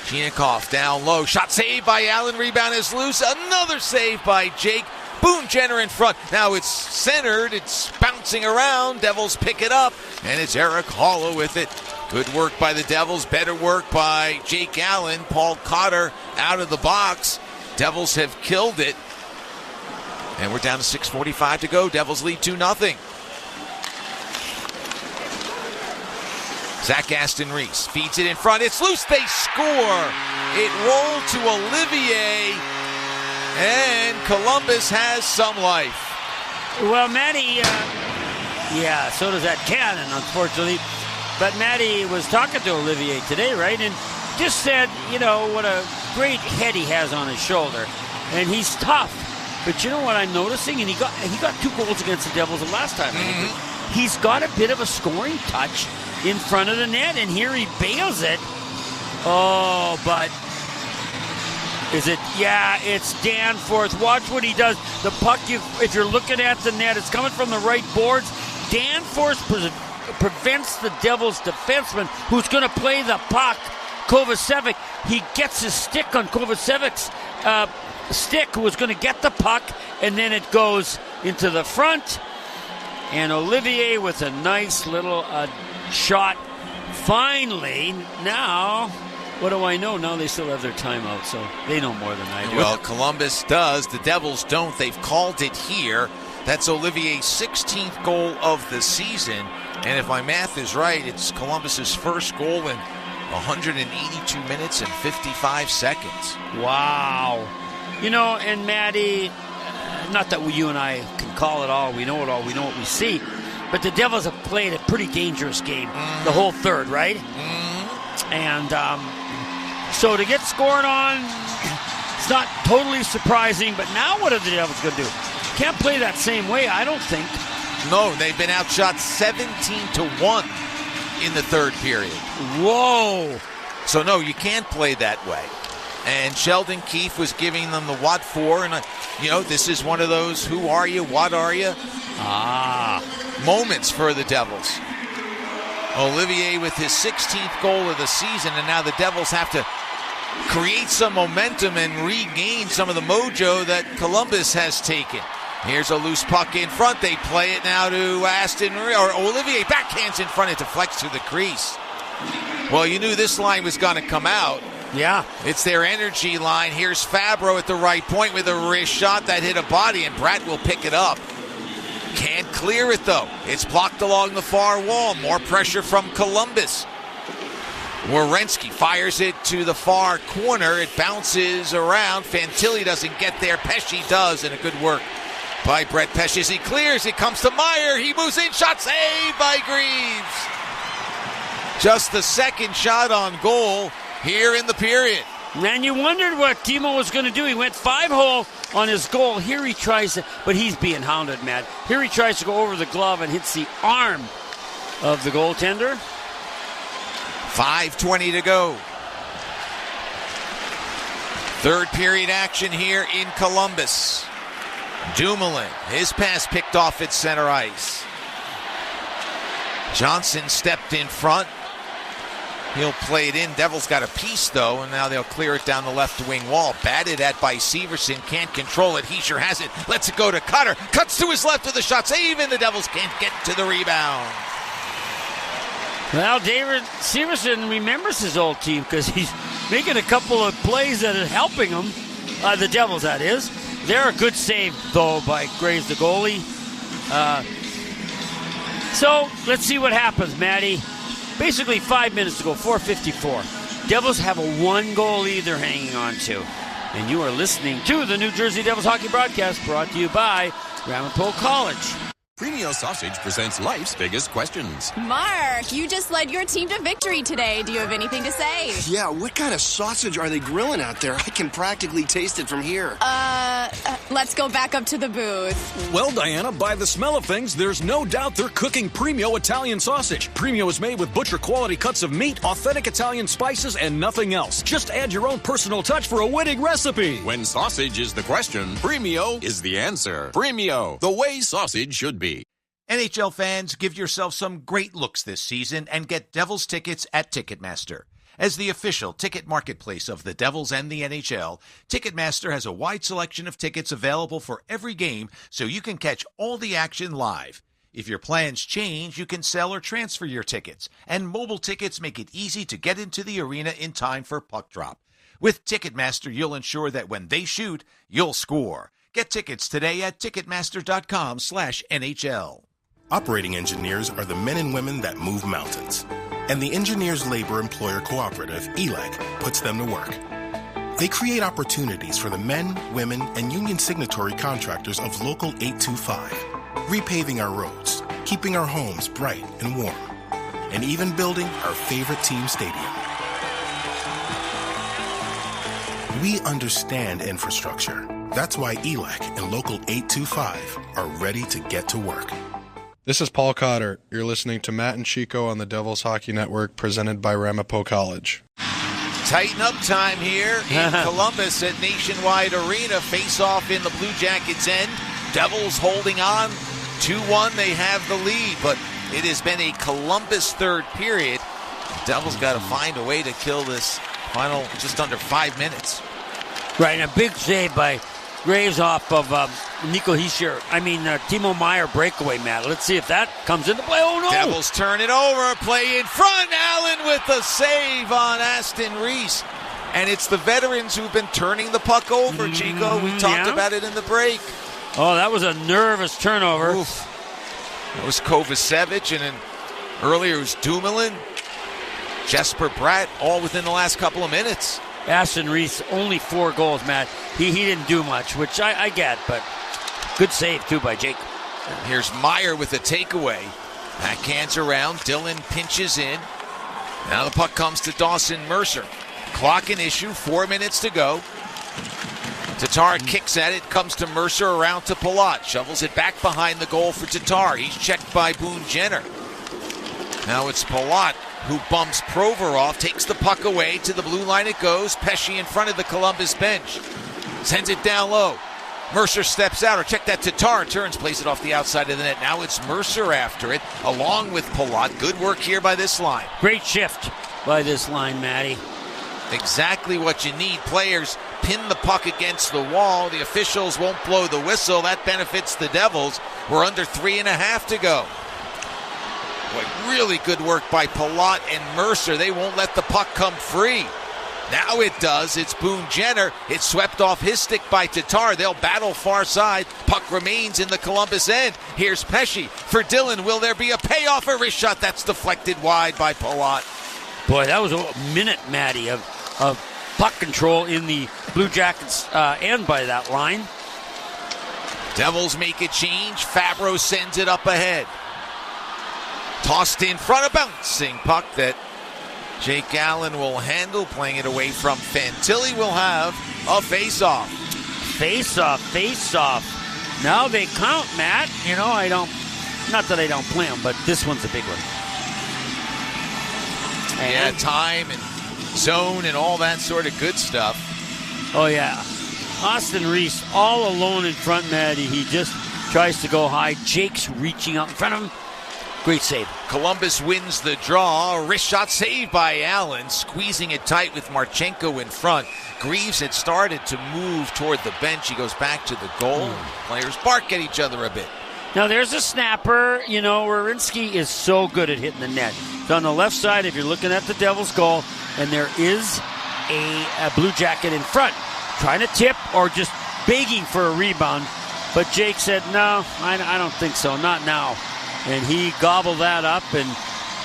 Chinakhov down low. Shot saved by Allen. Rebound is loose. Another save by Jake. Boone Jenner in front. Now it's centered. It's bouncing around. Devils pick it up. And it's Eric Hall with it. Good work by the Devils. Better work by Jake Allen. Paul Cotter out of the box. Devils have killed it. And we're down to 6:45 to go. Devils lead 2-0. Zach Aston-Reese feeds it in front. It's loose. They score. It rolled to Olivier. And Columbus has some life.
Well, Matty, so does that cannon, unfortunately. But Matty was talking to Olivier today, right? And just said, what a great head he has on his shoulder. And he's tough. But you know what I'm noticing? And he got 2 goals against the Devils the last time. Mm-hmm. He's got a bit of a scoring touch in front of the net, and here he bails it. Oh, but is it? Yeah, it's Danforth. Watch what he does. The puck, if you're looking at the net, it's coming from the right boards. Danforth prevents the Devils' defenseman, who's going to play the puck, Kovacevic. He gets his stick on Kovacevic's stick, who was going to get the puck, and then it goes into the front. And Olivier with a nice little shot. Finally, now, what do I know? Now they still have their timeout, so they know more than I do.
Well, Columbus does. The Devils don't. They've called it here. That's Olivier's 16th goal of the season. And if my math is right, it's Columbus's first goal in 182 minutes and 55 seconds.
Wow. And Matty, not that you and I can call it all, we know it all, we know what we see, but the Devils have played a pretty dangerous game the whole third, right? And so to get scored on, it's not totally surprising, but now what are the Devils going to do? Can't play that same way, I don't think.
No, they've been outshot 17-1 in the third period.
Whoa.
So no, you can't play that way. And Sheldon Keefe was giving them the what for, and this is one of those who are you, what are you moments for the Devils. Olivier with his 16th goal of the season, and now the Devils have to create some momentum and regain some of the mojo that Columbus has taken. Here's a loose puck in front. They play it now to Olivier backhands in front. It deflects to the crease. Well, you knew this line was going to come out.
Yeah.
It's their energy line. Here's Fabro at the right point with a wrist shot that hit a body, and Bratt will pick it up. Can't clear it, though. It's blocked along the far wall. More pressure from Columbus. Werenski fires it to the far corner. It bounces around. Fantilli doesn't get there. Pesce does, and a good work by Brett Pesce. As he clears, it comes to Meyer. He moves in. Shot saved by Greaves. Just the second shot on goal here in the period.
And you wondered what Timo was going to do. He went 5-hole on his goal. Here he tries to, but he's being hounded, Matt. Here he tries to go over the glove and hits the arm of the goaltender.
5:20 to go. Third period action here in Columbus. Dumoulin, his pass picked off at center ice. Johnson stepped in front. He'll play it in. Devils got a piece, though, and now they'll clear it down the left wing wall. Batted at by Severson. Can't control it. He sure has it. Lets it go to Cutter. Cuts to his left with the shot. Save, and the Devils can't get to the rebound.
Well, David Severson remembers his old team because he's making a couple of plays that are helping him. The Devils, that is. They're a good save, though, by Graves, the goalie. So, let's see what happens, Matty. Basically 5 minutes to go, 4:54. Devils have a one-goal lead they're hanging on to. And you are listening to the New Jersey Devils Hockey Broadcast, brought to you by Ramapo College.
Premio Sausage presents life's biggest questions.
Mark, you just led your team to victory today. Do you have anything to say?
Yeah, what kind of sausage are they grilling out there? I can practically taste it from here.
Let's go back up to the booth.
Well, Diana, by the smell of things, there's no doubt they're cooking Premio Italian sausage. Premio is made with butcher-quality cuts of meat, authentic Italian spices, and nothing else. Just add your own personal touch for a winning recipe.
When sausage is the question, Premio is the answer. Premio, the way sausage should be.
NHL fans, give yourself some great looks this season and get Devils tickets at Ticketmaster. As the official ticket marketplace of the Devils and the NHL, Ticketmaster has a wide selection of tickets available for every game so you can catch all the action live. If your plans change, you can sell or transfer your tickets, and mobile tickets make it easy to get into the arena in time for puck drop. With Ticketmaster, you'll ensure that when they shoot, you'll score. Get tickets today at Ticketmaster.com/NHL.
Operating engineers are the men and women that move mountains. And the Engineers Labor Employer Cooperative, ELEC, puts them to work. They create opportunities for the men, women, and union signatory contractors of Local 825, repaving our roads, keeping our homes bright and warm, and even building our favorite team stadium. We understand infrastructure. That's why ELEC and Local 825 are ready to get to work.
This is Paul Cotter. You're listening to Matt and Chico on the Devils Hockey Network, presented by Ramapo College.
Tighten up time here in Columbus at Nationwide Arena. Face-off in the Blue Jackets' end. Devils holding on. 2-1, they have the lead, but it has been a Columbus third period. The Devils got to find a way to kill this final just under 5 minutes.
Right, and a big save by Graves off of Timo Meyer breakaway, Matt. Let's see if that comes into play. Oh, no!
Devils turn it over, play in front. Allen with the save on Aston Reese. And it's the veterans who've been turning the puck over, Chico. We talked about it in the break.
Oh, that was a nervous turnover.
Oof. It was Kovacevic, and then earlier it was Dumoulin, Jesper Bratt, all within the last couple of minutes.
Aston Reese, only 4 goals, Matt. He didn't do much, which I get, but good save, too, by Jake.
Here's Meyer with a takeaway. Backhands around. Dillon pinches in. Now the puck comes to Dawson Mercer. Clock an issue. 4 minutes to go. Tatar kicks at it. Comes to Mercer around to Palat. Shovels it back behind the goal for Tatar. He's checked by Boone Jenner. Now it's Palat who bumps Provorov, takes the puck away. To the blue line it goes. Pesce in front of the Columbus bench. Sends it down low. Mercer steps out, or check that, Tatar turns, plays it off the outside of the net. Now it's Mercer after it, along with Palat. Good work here by this line.
Great shift by this line, Matty.
Exactly what you need. Players pin the puck against the wall. The officials won't blow the whistle. That benefits the Devils. We're under 3.5 to go. Boy, really good work by Palat and Mercer. They won't let the puck come free. Now it does. It's Boone Jenner. It's swept off his stick by Tatar. They'll battle far side. Puck remains in the Columbus end. Here's Pesce for Dillon. Will there be a payoff? A wrist shot that's deflected wide by Palat.
Boy, that was a minute, Matty, of puck control in the Blue Jackets end by that line.
Devils make a change. Fabro sends it up ahead. Tossed in front, a bouncing puck that Jake Allen will handle, playing it away from Fantilli. Will have a face-off.
Face-off. Now they count, Matt. You know, not that I don't play them, but this one's a big one.
Yeah, time and zone and all that sort of good stuff.
Oh, yeah. Austin Reese all alone in front, Matty. He just tries to go high. Jake's reaching out in front of him. Great save.
Columbus wins the draw. Wrist shot saved by Allen, squeezing it tight with Marchenko in front. Greaves had started to move toward the bench. He goes back to the goal. Players bark at each other a bit.
Now there's a snapper. Werenski is so good at hitting the net. It's on the left side if you're looking at the Devils' goal, and there is a Blue Jacket in front, trying to tip or just begging for a rebound. But Jake said, no, I don't think so, not now. And he gobbled that up. And,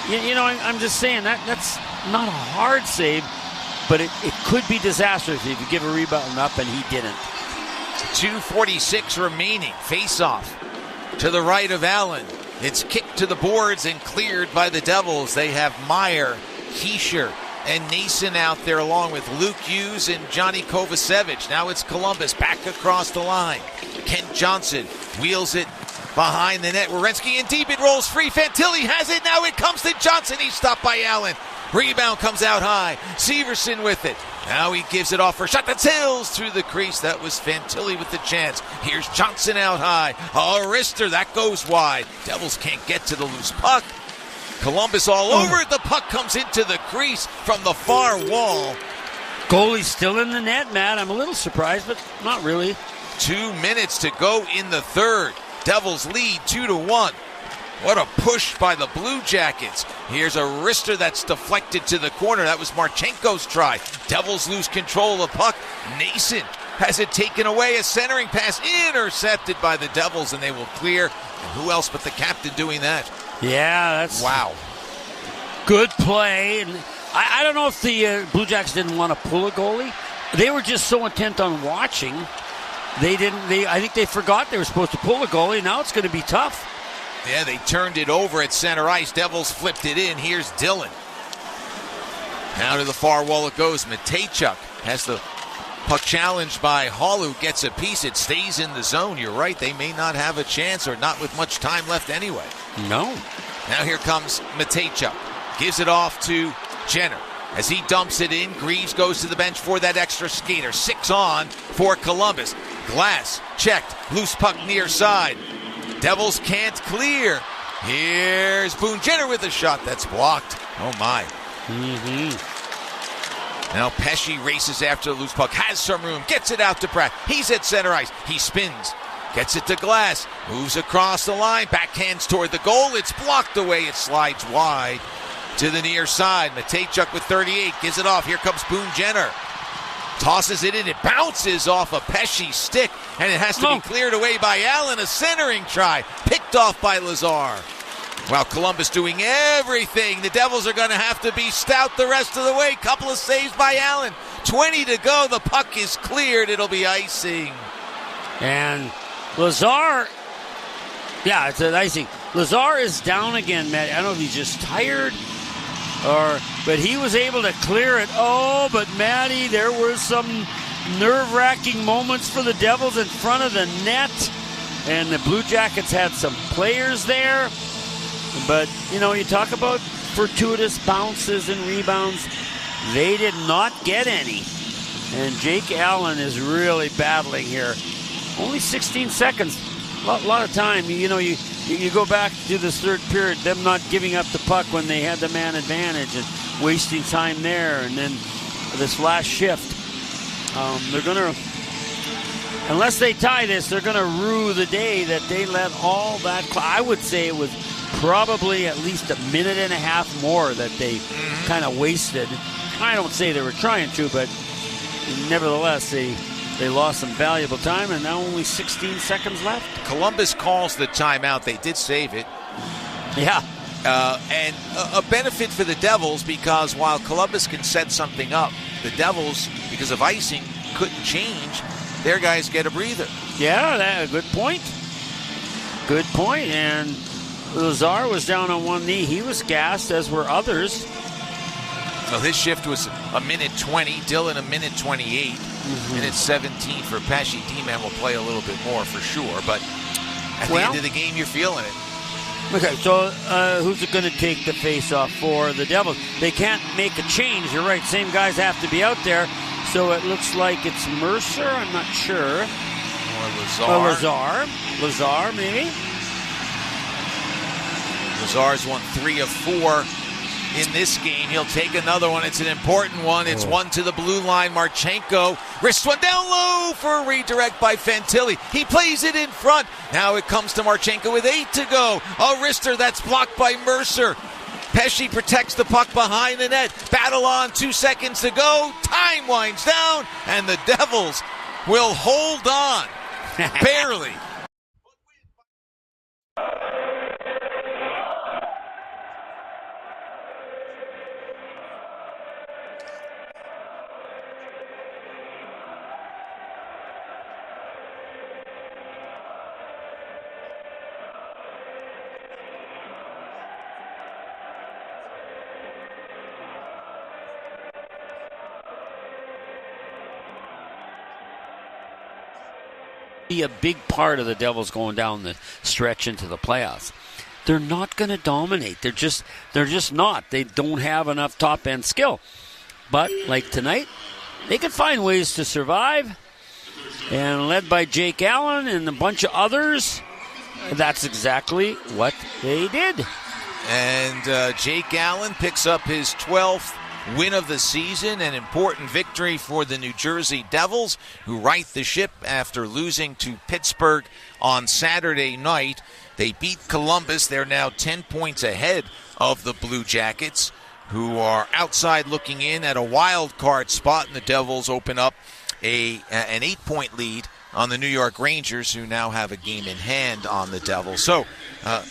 I'm just saying that's not a hard save, but it could be disastrous if you give a rebound up, and he didn't.
2:46 remaining. Face-off to the right of Allen. It's kicked to the boards and cleared by the Devils. They have Meyer, Keisher, and Nason out there along with Luke Hughes and Johnny Kovacevic. Now it's Columbus back across the line. Kent Johnson wheels it behind the net. Werenski in deep. It rolls free. Fantilli has it. Now it comes to Johnson. He's stopped by Allen. Rebound comes out high. Severson with it. Now he gives it off for a shot that sails through the crease. That was Fantilli with the chance. Here's Johnson out high. A wrister. That goes wide. Devils can't get to the loose puck. Columbus all over it. The puck comes into the crease from the far wall.
Goalie's still in the net, Matt. I'm a little surprised, but not really.
2 minutes to go in the third. Devils lead 2-1. What a push by the Blue Jackets. Here's a wrister that's deflected to the corner. That was Marchenko's try. Devils lose control of the puck. Nason has it taken away. A centering pass intercepted by the Devils, and they will clear. And who else but the captain doing that?
Yeah, that's
wow.
Good play. And I don't know if the Blue Jackets didn't want to pull a goalie. They were just so intent on watching. I think they forgot they were supposed to pull a goalie. Now it's going to be tough.
Yeah, they turned it over at center ice. Devils flipped it in. Here's Dillon. Now to the far wall it goes. Matejchuk has the puck challenged by Hall, who gets a piece. It stays in the zone. You're right. They may not have a chance, or not with much time left anyway.
No.
Now here comes Matejchuk. Gives it off to Jenner. As he dumps it in, Greaves goes to the bench for that extra skater. 6 on for Columbus. Glass checked. Loose puck near side. Devils can't clear. Here's Boone Jenner with a shot that's blocked. Oh, my. Now Pesce races after the loose puck. Has some room. Gets it out to Pratt. He's at center ice. He spins. Gets it to Glass. Moves across the line. Backhands toward the goal. It's blocked away. It slides wide to the near side. Matejchuk with 38. Gives it off. Here comes Boone Jenner. Tosses it in. It bounces off a Pesce stick, and it has to be cleared away by Allen. A centering try. Picked off by Lazar. While Columbus doing everything, the Devils are going to have to be stout the rest of the way. Couple of saves by Allen. 20 to go. The puck is cleared. It'll be icing.
And Lazar, yeah, it's an icing. Lazar is down again, Matt. I don't know if he's just tired, but he was able to clear it. Oh, but Matty, there were some nerve-wracking moments for the Devils in front of the net, and the Blue Jackets had some players there. But, you talk about fortuitous bounces and rebounds. They did not get any. And Jake Allen is really battling here. Only 16 seconds. A lot of time. You go back to this third period, them not giving up the puck when they had the man advantage and wasting time there. And then this last shift, they're going to, unless they tie this, they're going to rue the day that they let all that. I would say it was probably at least a minute and a half more that they kind of wasted. I don't say they were trying to, but nevertheless, they lost some valuable time, and now only 16 seconds left.
Columbus calls the timeout. They did save it.
Yeah.
And a benefit for the Devils, because while Columbus can set something up, the Devils, because of icing, couldn't change. Their guys get a breather.
Yeah, good point. Good point. And Lazar was down on one knee. He was gassed, as were others.
So his shift was a minute 20. Dillon a minute 28. Minute 17 for Pesce. D-Man will play a little bit more for sure, but at the end of the game, you're feeling it.
Okay, so who's going to take the face-off for the Devils? They can't make a change. You're right. Same guys have to be out there. So it looks like it's Mercer. I'm not sure.
Or Lazar.
Lazar, maybe.
Lazar's won 3 of 4 in this game. He'll take another one. It's an important one. It's one to the blue line. Marchenko wrists one down low for a redirect by Fantilli. He plays it in front. Now it comes to Marchenko with 8 to go. A wrister that's blocked by Mercer. Pesce protects the puck behind the net. Battle on, 2 seconds to go. Time winds down, and the Devils will hold on. Barely.
Be a big part of the Devils going down the stretch into the playoffs. They're not going to dominate. They're just not. They don't have enough top end skill. But like tonight, they can find ways to survive. And led by Jake Allen and a bunch of others, that's exactly what they did.
And Jake Allen picks up his 12th win of the season, an important victory for the New Jersey Devils, who right the ship after losing to Pittsburgh on Saturday night. They beat Columbus. They're now 10 points ahead of the Blue Jackets, who are outside looking in at a wild card spot, and the Devils open up an 8-point lead on the New York Rangers, who now have a game in hand on the Devils. So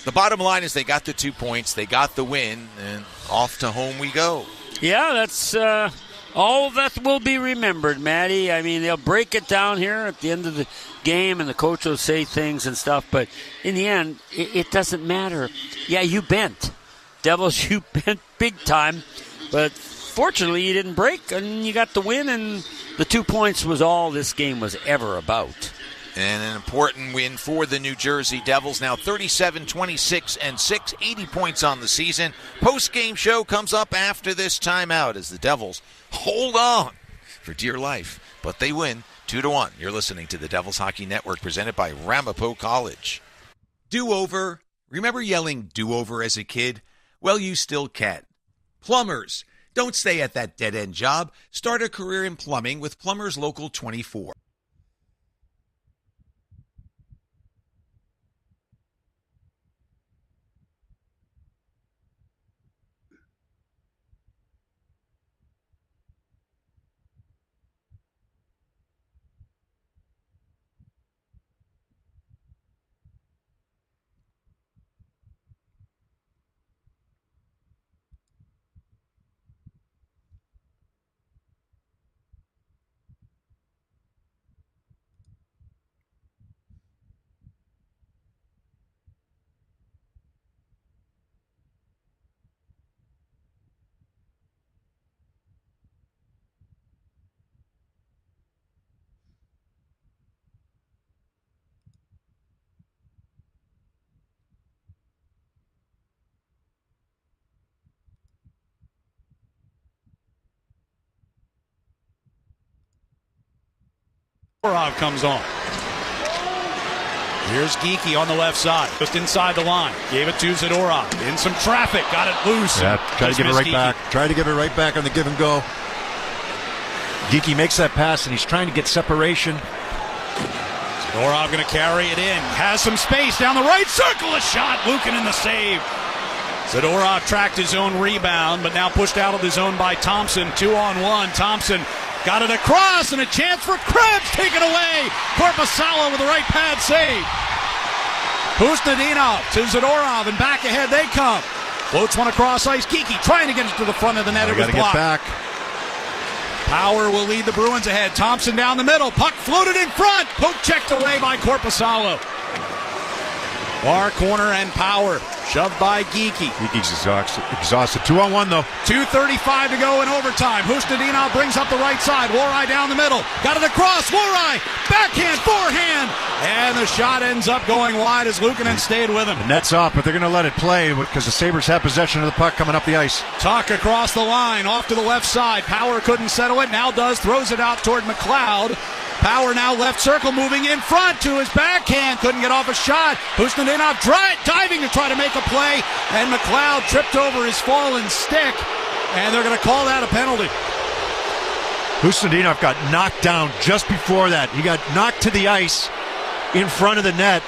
the bottom line is they got the 2 points, they got the win, and off to home we go.
Yeah, that's all that will be remembered, Matty. I mean, they'll break it down here at the end of the game, and the coach will say things and stuff, but in the end, it doesn't matter. Yeah, you bent. Devils, you bent big time, but fortunately you didn't break, and you got the win, and the 2 points was all this game was ever about.
And an important win for the New Jersey Devils. Now 37-26-6, 80 points on the season. Post-game show comes up after this timeout as the Devils hold on for dear life. But they win 2-1. You're listening to the Devils Hockey Network, presented by Ramapo College. Do-over. Remember yelling do-over as a kid? Well, you still can. Plumbers. Don't stay at that dead-end job. Start a career in plumbing with Plumbers Local 24.
Orov comes on. Here's Geekie on the left side, just inside the line. Gave it to Zadorov. In some traffic, got it loose.
Yeah, tried to give it right back. Tried to give it right back on the give and go. Geekie makes that pass, and he's trying to get separation.
Zadorov going to carry it in. Has some space down the right circle. A shot. Lukin in the save. Zadorov tracked his own rebound, but now pushed out of the zone by Thompson. 2-on-1. Thompson got it across, and a chance for Krebs. Taken away. Korpisalo with the right pad save. Husnadinov to Zadorov, and back ahead they come. Floats one across ice. Geekie trying to get it to the front of the net. It was blocked.
Get back.
Power will lead the Bruins ahead. Thompson down the middle. Puck floated in front. Poke checked away by Korpisalo. Far corner and Power. Shoved by Geekie.
Geekie's exhausted. 2-on-1 though.
2:35 to go in overtime. Husnadinov brings up the right side. Warai down the middle. Got it across. Warai. Backhand, forehand. And the shot ends up going wide as Luukkonen stayed with him.
The net's off, but they're going to let it play because the Sabres have possession of the puck coming up the ice.
Tuck across the line. Off to the left side. Power couldn't settle it. Now does. Throws it out toward McLeod. Power now left circle, moving in front to his backhand. Couldn't get off a shot. Husnudinov diving to try to make a play, and McLeod tripped over his fallen stick, and they're going to call that a penalty.
Husnudinov got knocked down just before that. He got knocked to the ice in front of the net.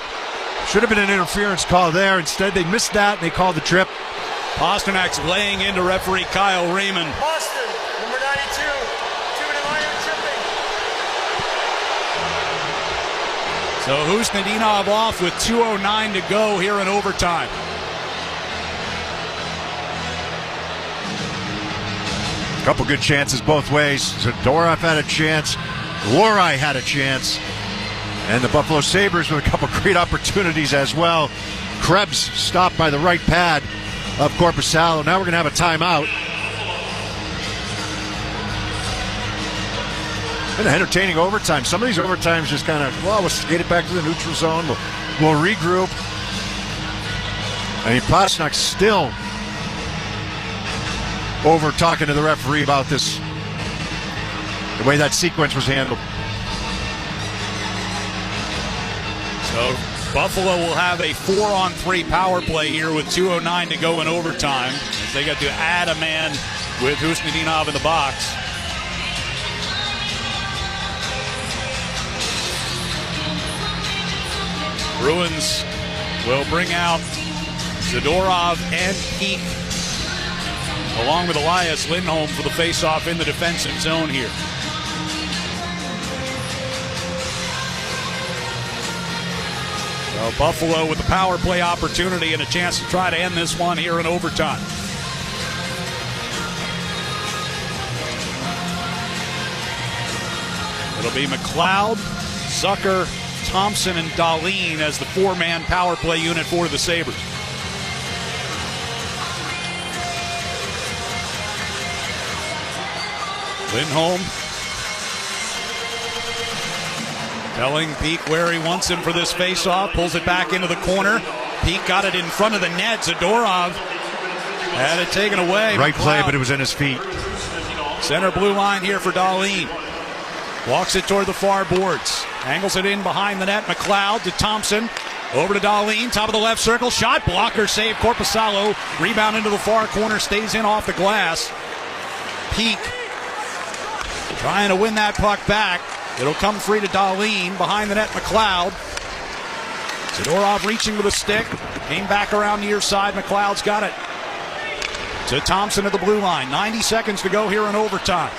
Should have been an interference call there. Instead, they missed that, and they called the trip.
Pasternak's laying into referee Kyle Raymond.
Boston, number 92, 2-minute line of tripping.
So Husnudinov off with 2:09 to go here in overtime.
A couple good chances both ways. Zadorov had a chance. Lohrei had a chance. And the Buffalo Sabres with a couple great opportunities as well. Krebs stopped by the right pad of Korpisalo. Now we're going to have a timeout. Been an entertaining overtime. Some of these overtimes just kind of, we'll skate it back to the neutral zone. We'll regroup. I mean, Pastrnak still over talking to the referee about this, the way that sequence was handled.
So Buffalo will have a 4-on-3 power play here with 2:09 to go in overtime. They got to add a man with Husnudinov in the box. Bruins will bring out Zadorov and Peak, along with Elias Lindholm for the faceoff in the defensive zone here. So Buffalo with the power play opportunity and a chance to try to end this one here in overtime. It'll be McLeod, Zucker, Thompson, and Dahlin as the four-man power play unit for the Sabres. Lindholm telling Peak where he wants him for this faceoff. Pulls it back into the corner. Peak got it in front of the net. Zadorov had it taken away.
Right
McLeod.
play, but it was in his feet.
Center blue line here for Dahlin. Walks it toward the far boards. Angles it in behind the net. McLeod to Thompson. Over to Dahlin. Top of the left circle. Shot. Blocker save. Korpisalo. Rebound into the far corner. Stays in off the glass. Peak trying to win that puck back. It'll come free to Dahlin. Behind the net, McLeod. Zadorov reaching with a stick. Came back around near side. McLeod's got it. To Thompson at the blue line. 90 seconds to go here in overtime.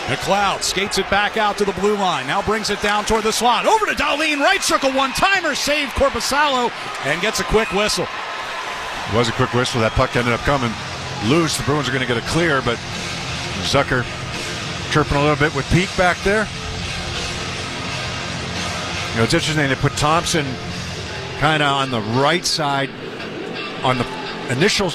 McLeod skates it back out to the blue line. Now brings it down toward the slot. Over to Dahlin. Right circle. One-timer. Save Korpisalo. And gets a quick whistle.
It was a quick whistle. That puck ended up coming loose. The Bruins are going to get a clear, but Zucker chirping a little bit with Peak back there. You know, it's interesting. They put Thompson kind of on the right side on the initial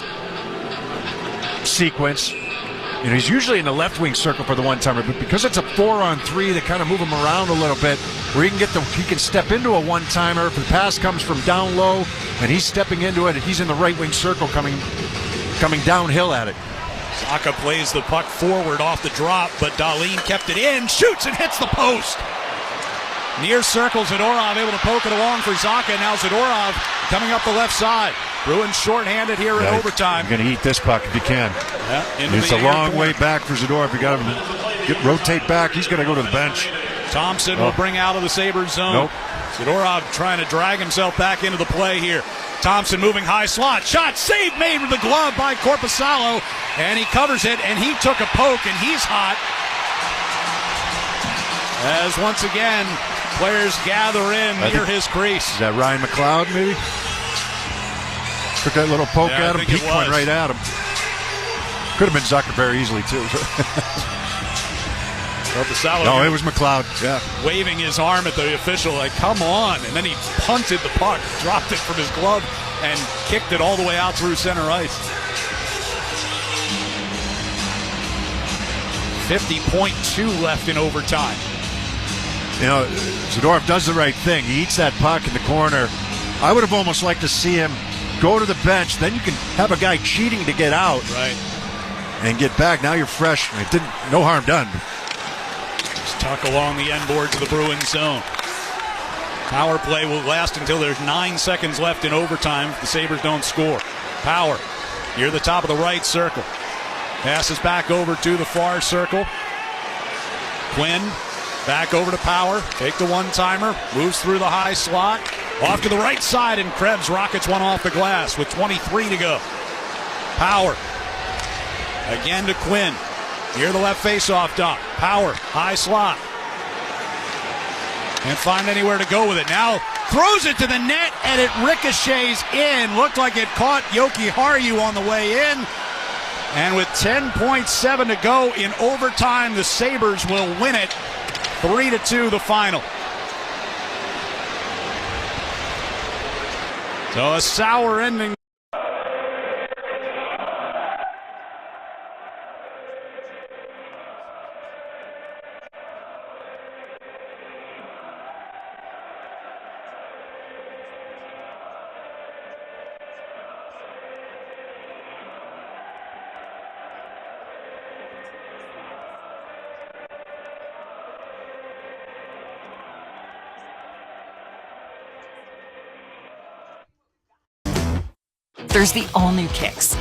sequence. You know, he's usually in the left wing circle for the one-timer, but because it's a 4-on-3, they kind of move him around a little bit where he can step into a one-timer. If the pass comes from down low and he's stepping into it, he's in the right wing circle coming downhill at it.
Zacha plays the puck forward off the drop, but Dahlin kept it in, shoots and hits the post. Near circle, Zadorov able to poke it along for Zacha. Now Zadorov coming up the left side. Bruins shorthanded here in overtime.
You're going to eat this puck if you can.
Yeah,
it's a long way back for Zadorov. You got him to rotate back. He's going to go to the bench.
Thompson will bring out of the Sabres zone.
Nope.
Zadorov trying to drag himself back into the play here. Thompson moving high slot. Shot, save made with the glove by Korpisalo. And he covers it, and he took a poke, and he's hot. As once again, players gather in near his crease.
Is that Ryan McLeod, maybe? Took that little poke at him. He went right at him. Could have been Zucker very easily, too. No, it was McLeod. Yeah.
Waving his arm at the official, like, come on. And then he punted the puck, dropped it from his glove, and kicked it all the way out through center ice. 50.2 left in overtime.
You know, Zadorov does the right thing. He eats that puck in the corner. I would have almost liked to see him go to the bench. Then you can have a guy cheating to get out.
Right.
and get back. Now you're fresh. No harm done.
Just tuck along the end boards of the Bruins zone. Power play will last until there's 9 seconds left in overtime if the Sabres don't score. Power near the top of the right circle. Passes back over to the far circle. Quinn back over to Power. Take the one-timer. Moves through the high slot. Off to the right side, and Krebs rockets one off the glass with 23 to go. Power. Again to Quinn. Near the left face-off dot. Power. High slot. Can't find anywhere to go with it. Now throws it to the net, and it ricochets in. Looked like it caught Yoki Harju on the way in. And with 10.7 to go in overtime, the Sabres will win it. 3-2 the final. So a sour ending.
There's the all-new Kicks,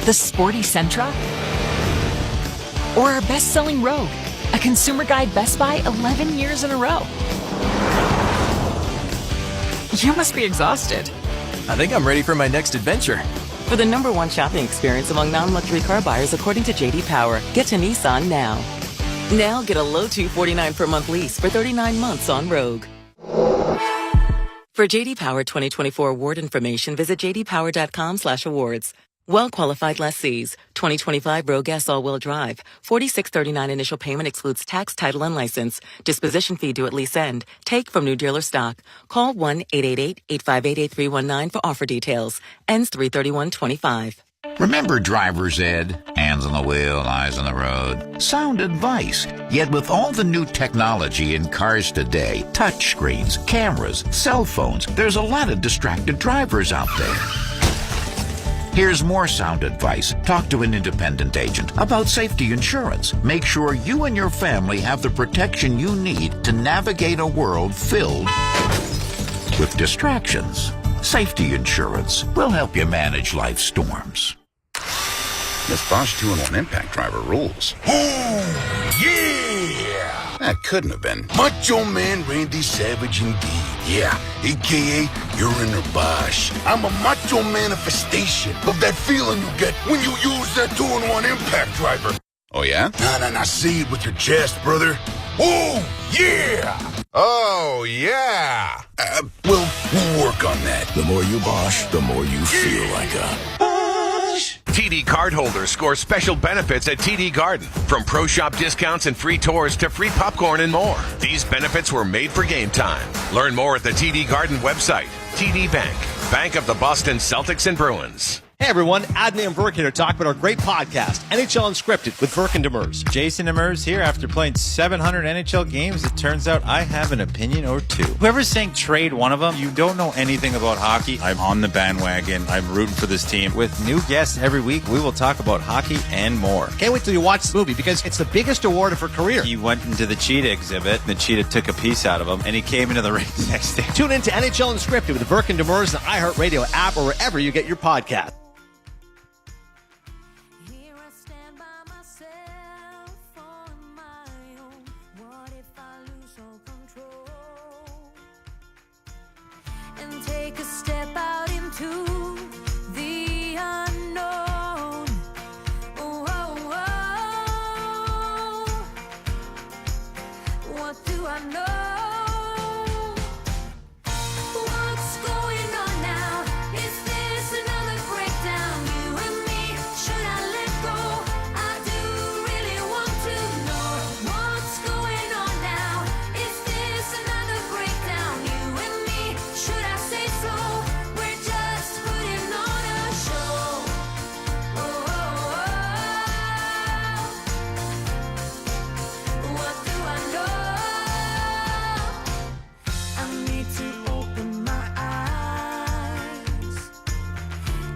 the sporty Sentra, or our best-selling Rogue, a Consumer Guide Best Buy 11 years in a row. You must be exhausted.
I think I'm ready for my next adventure.
For the #1 shopping experience among non-luxury car buyers according to J.D. Power, get to Nissan now. Now get a low $249 per month lease for 39 months on Rogue. For J.D. Power 2024 award information, visit jdpower.com/awards. Well-qualified lessees. 2025 Rogue S all-wheel drive. $46.39 initial payment excludes tax, title, and license. Disposition fee due at lease end. Take from new dealer stock. Call 1-888-858-8319 for offer details. Ends 3/31/25.
Remember driver's ed? Hands on the wheel, eyes on the road. Sound advice. Yet with all the new technology in cars today, touch screens, cameras, cell phones, there's a lot of distracted drivers out there. Here's more sound advice. Talk to an independent agent about safety insurance. Make sure you and your family have the protection you need to navigate a world filled with distractions. Safety insurance will help you manage life's storms.
This Bosch 2-in-1 impact driver rules.
Oh, yeah!
That couldn't have been
Macho Man Randy Savage indeed. Yeah, a.k.a. You're in a Bosch. I'm a macho manifestation of that feeling you get when you use that 2-in-1 impact driver.
Oh, yeah?
Nah, say it with your chest, brother. Oh, yeah!
Oh, yeah!
Well, we'll work on that. The more you Bosch, the more you feel like a Bosch.
TD cardholders score special benefits at TD Garden. From pro shop discounts and free tours to free popcorn and more. These benefits were made for game time. Learn more at the TD Garden website. TD Bank, Bank of the Boston Celtics and Bruins.
Hey everyone, Adnan and Verk here to talk about our great podcast, NHL Unscripted with Verk and Demers.
Jason Demers here. After playing 700 NHL games, it turns out I have an opinion or two. Whoever's saying trade one of them, you don't know anything about hockey. I'm on the bandwagon. I'm rooting for this team. With new guests every week, we will talk about hockey and more.
Can't wait till you watch this movie because it's the biggest award of her career.
He went into the cheetah exhibit. The cheetah took a piece out of him, and he came into the ring next day.
Tune in to NHL Unscripted with Verk and Demers, the iHeartRadio app, or wherever you get your podcast.
Take a step out into the unknown. Oh, oh, oh. What do I know? What's going on now? Is this another breakdown? You and me, should I let go? I do really want to know what's going on now. Is this another breakdown? You and me, should I say so? We're just putting on a show. Oh, oh, oh. What do I know? I need to open my eyes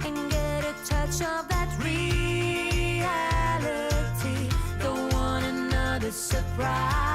and get a touch of that real. surprise.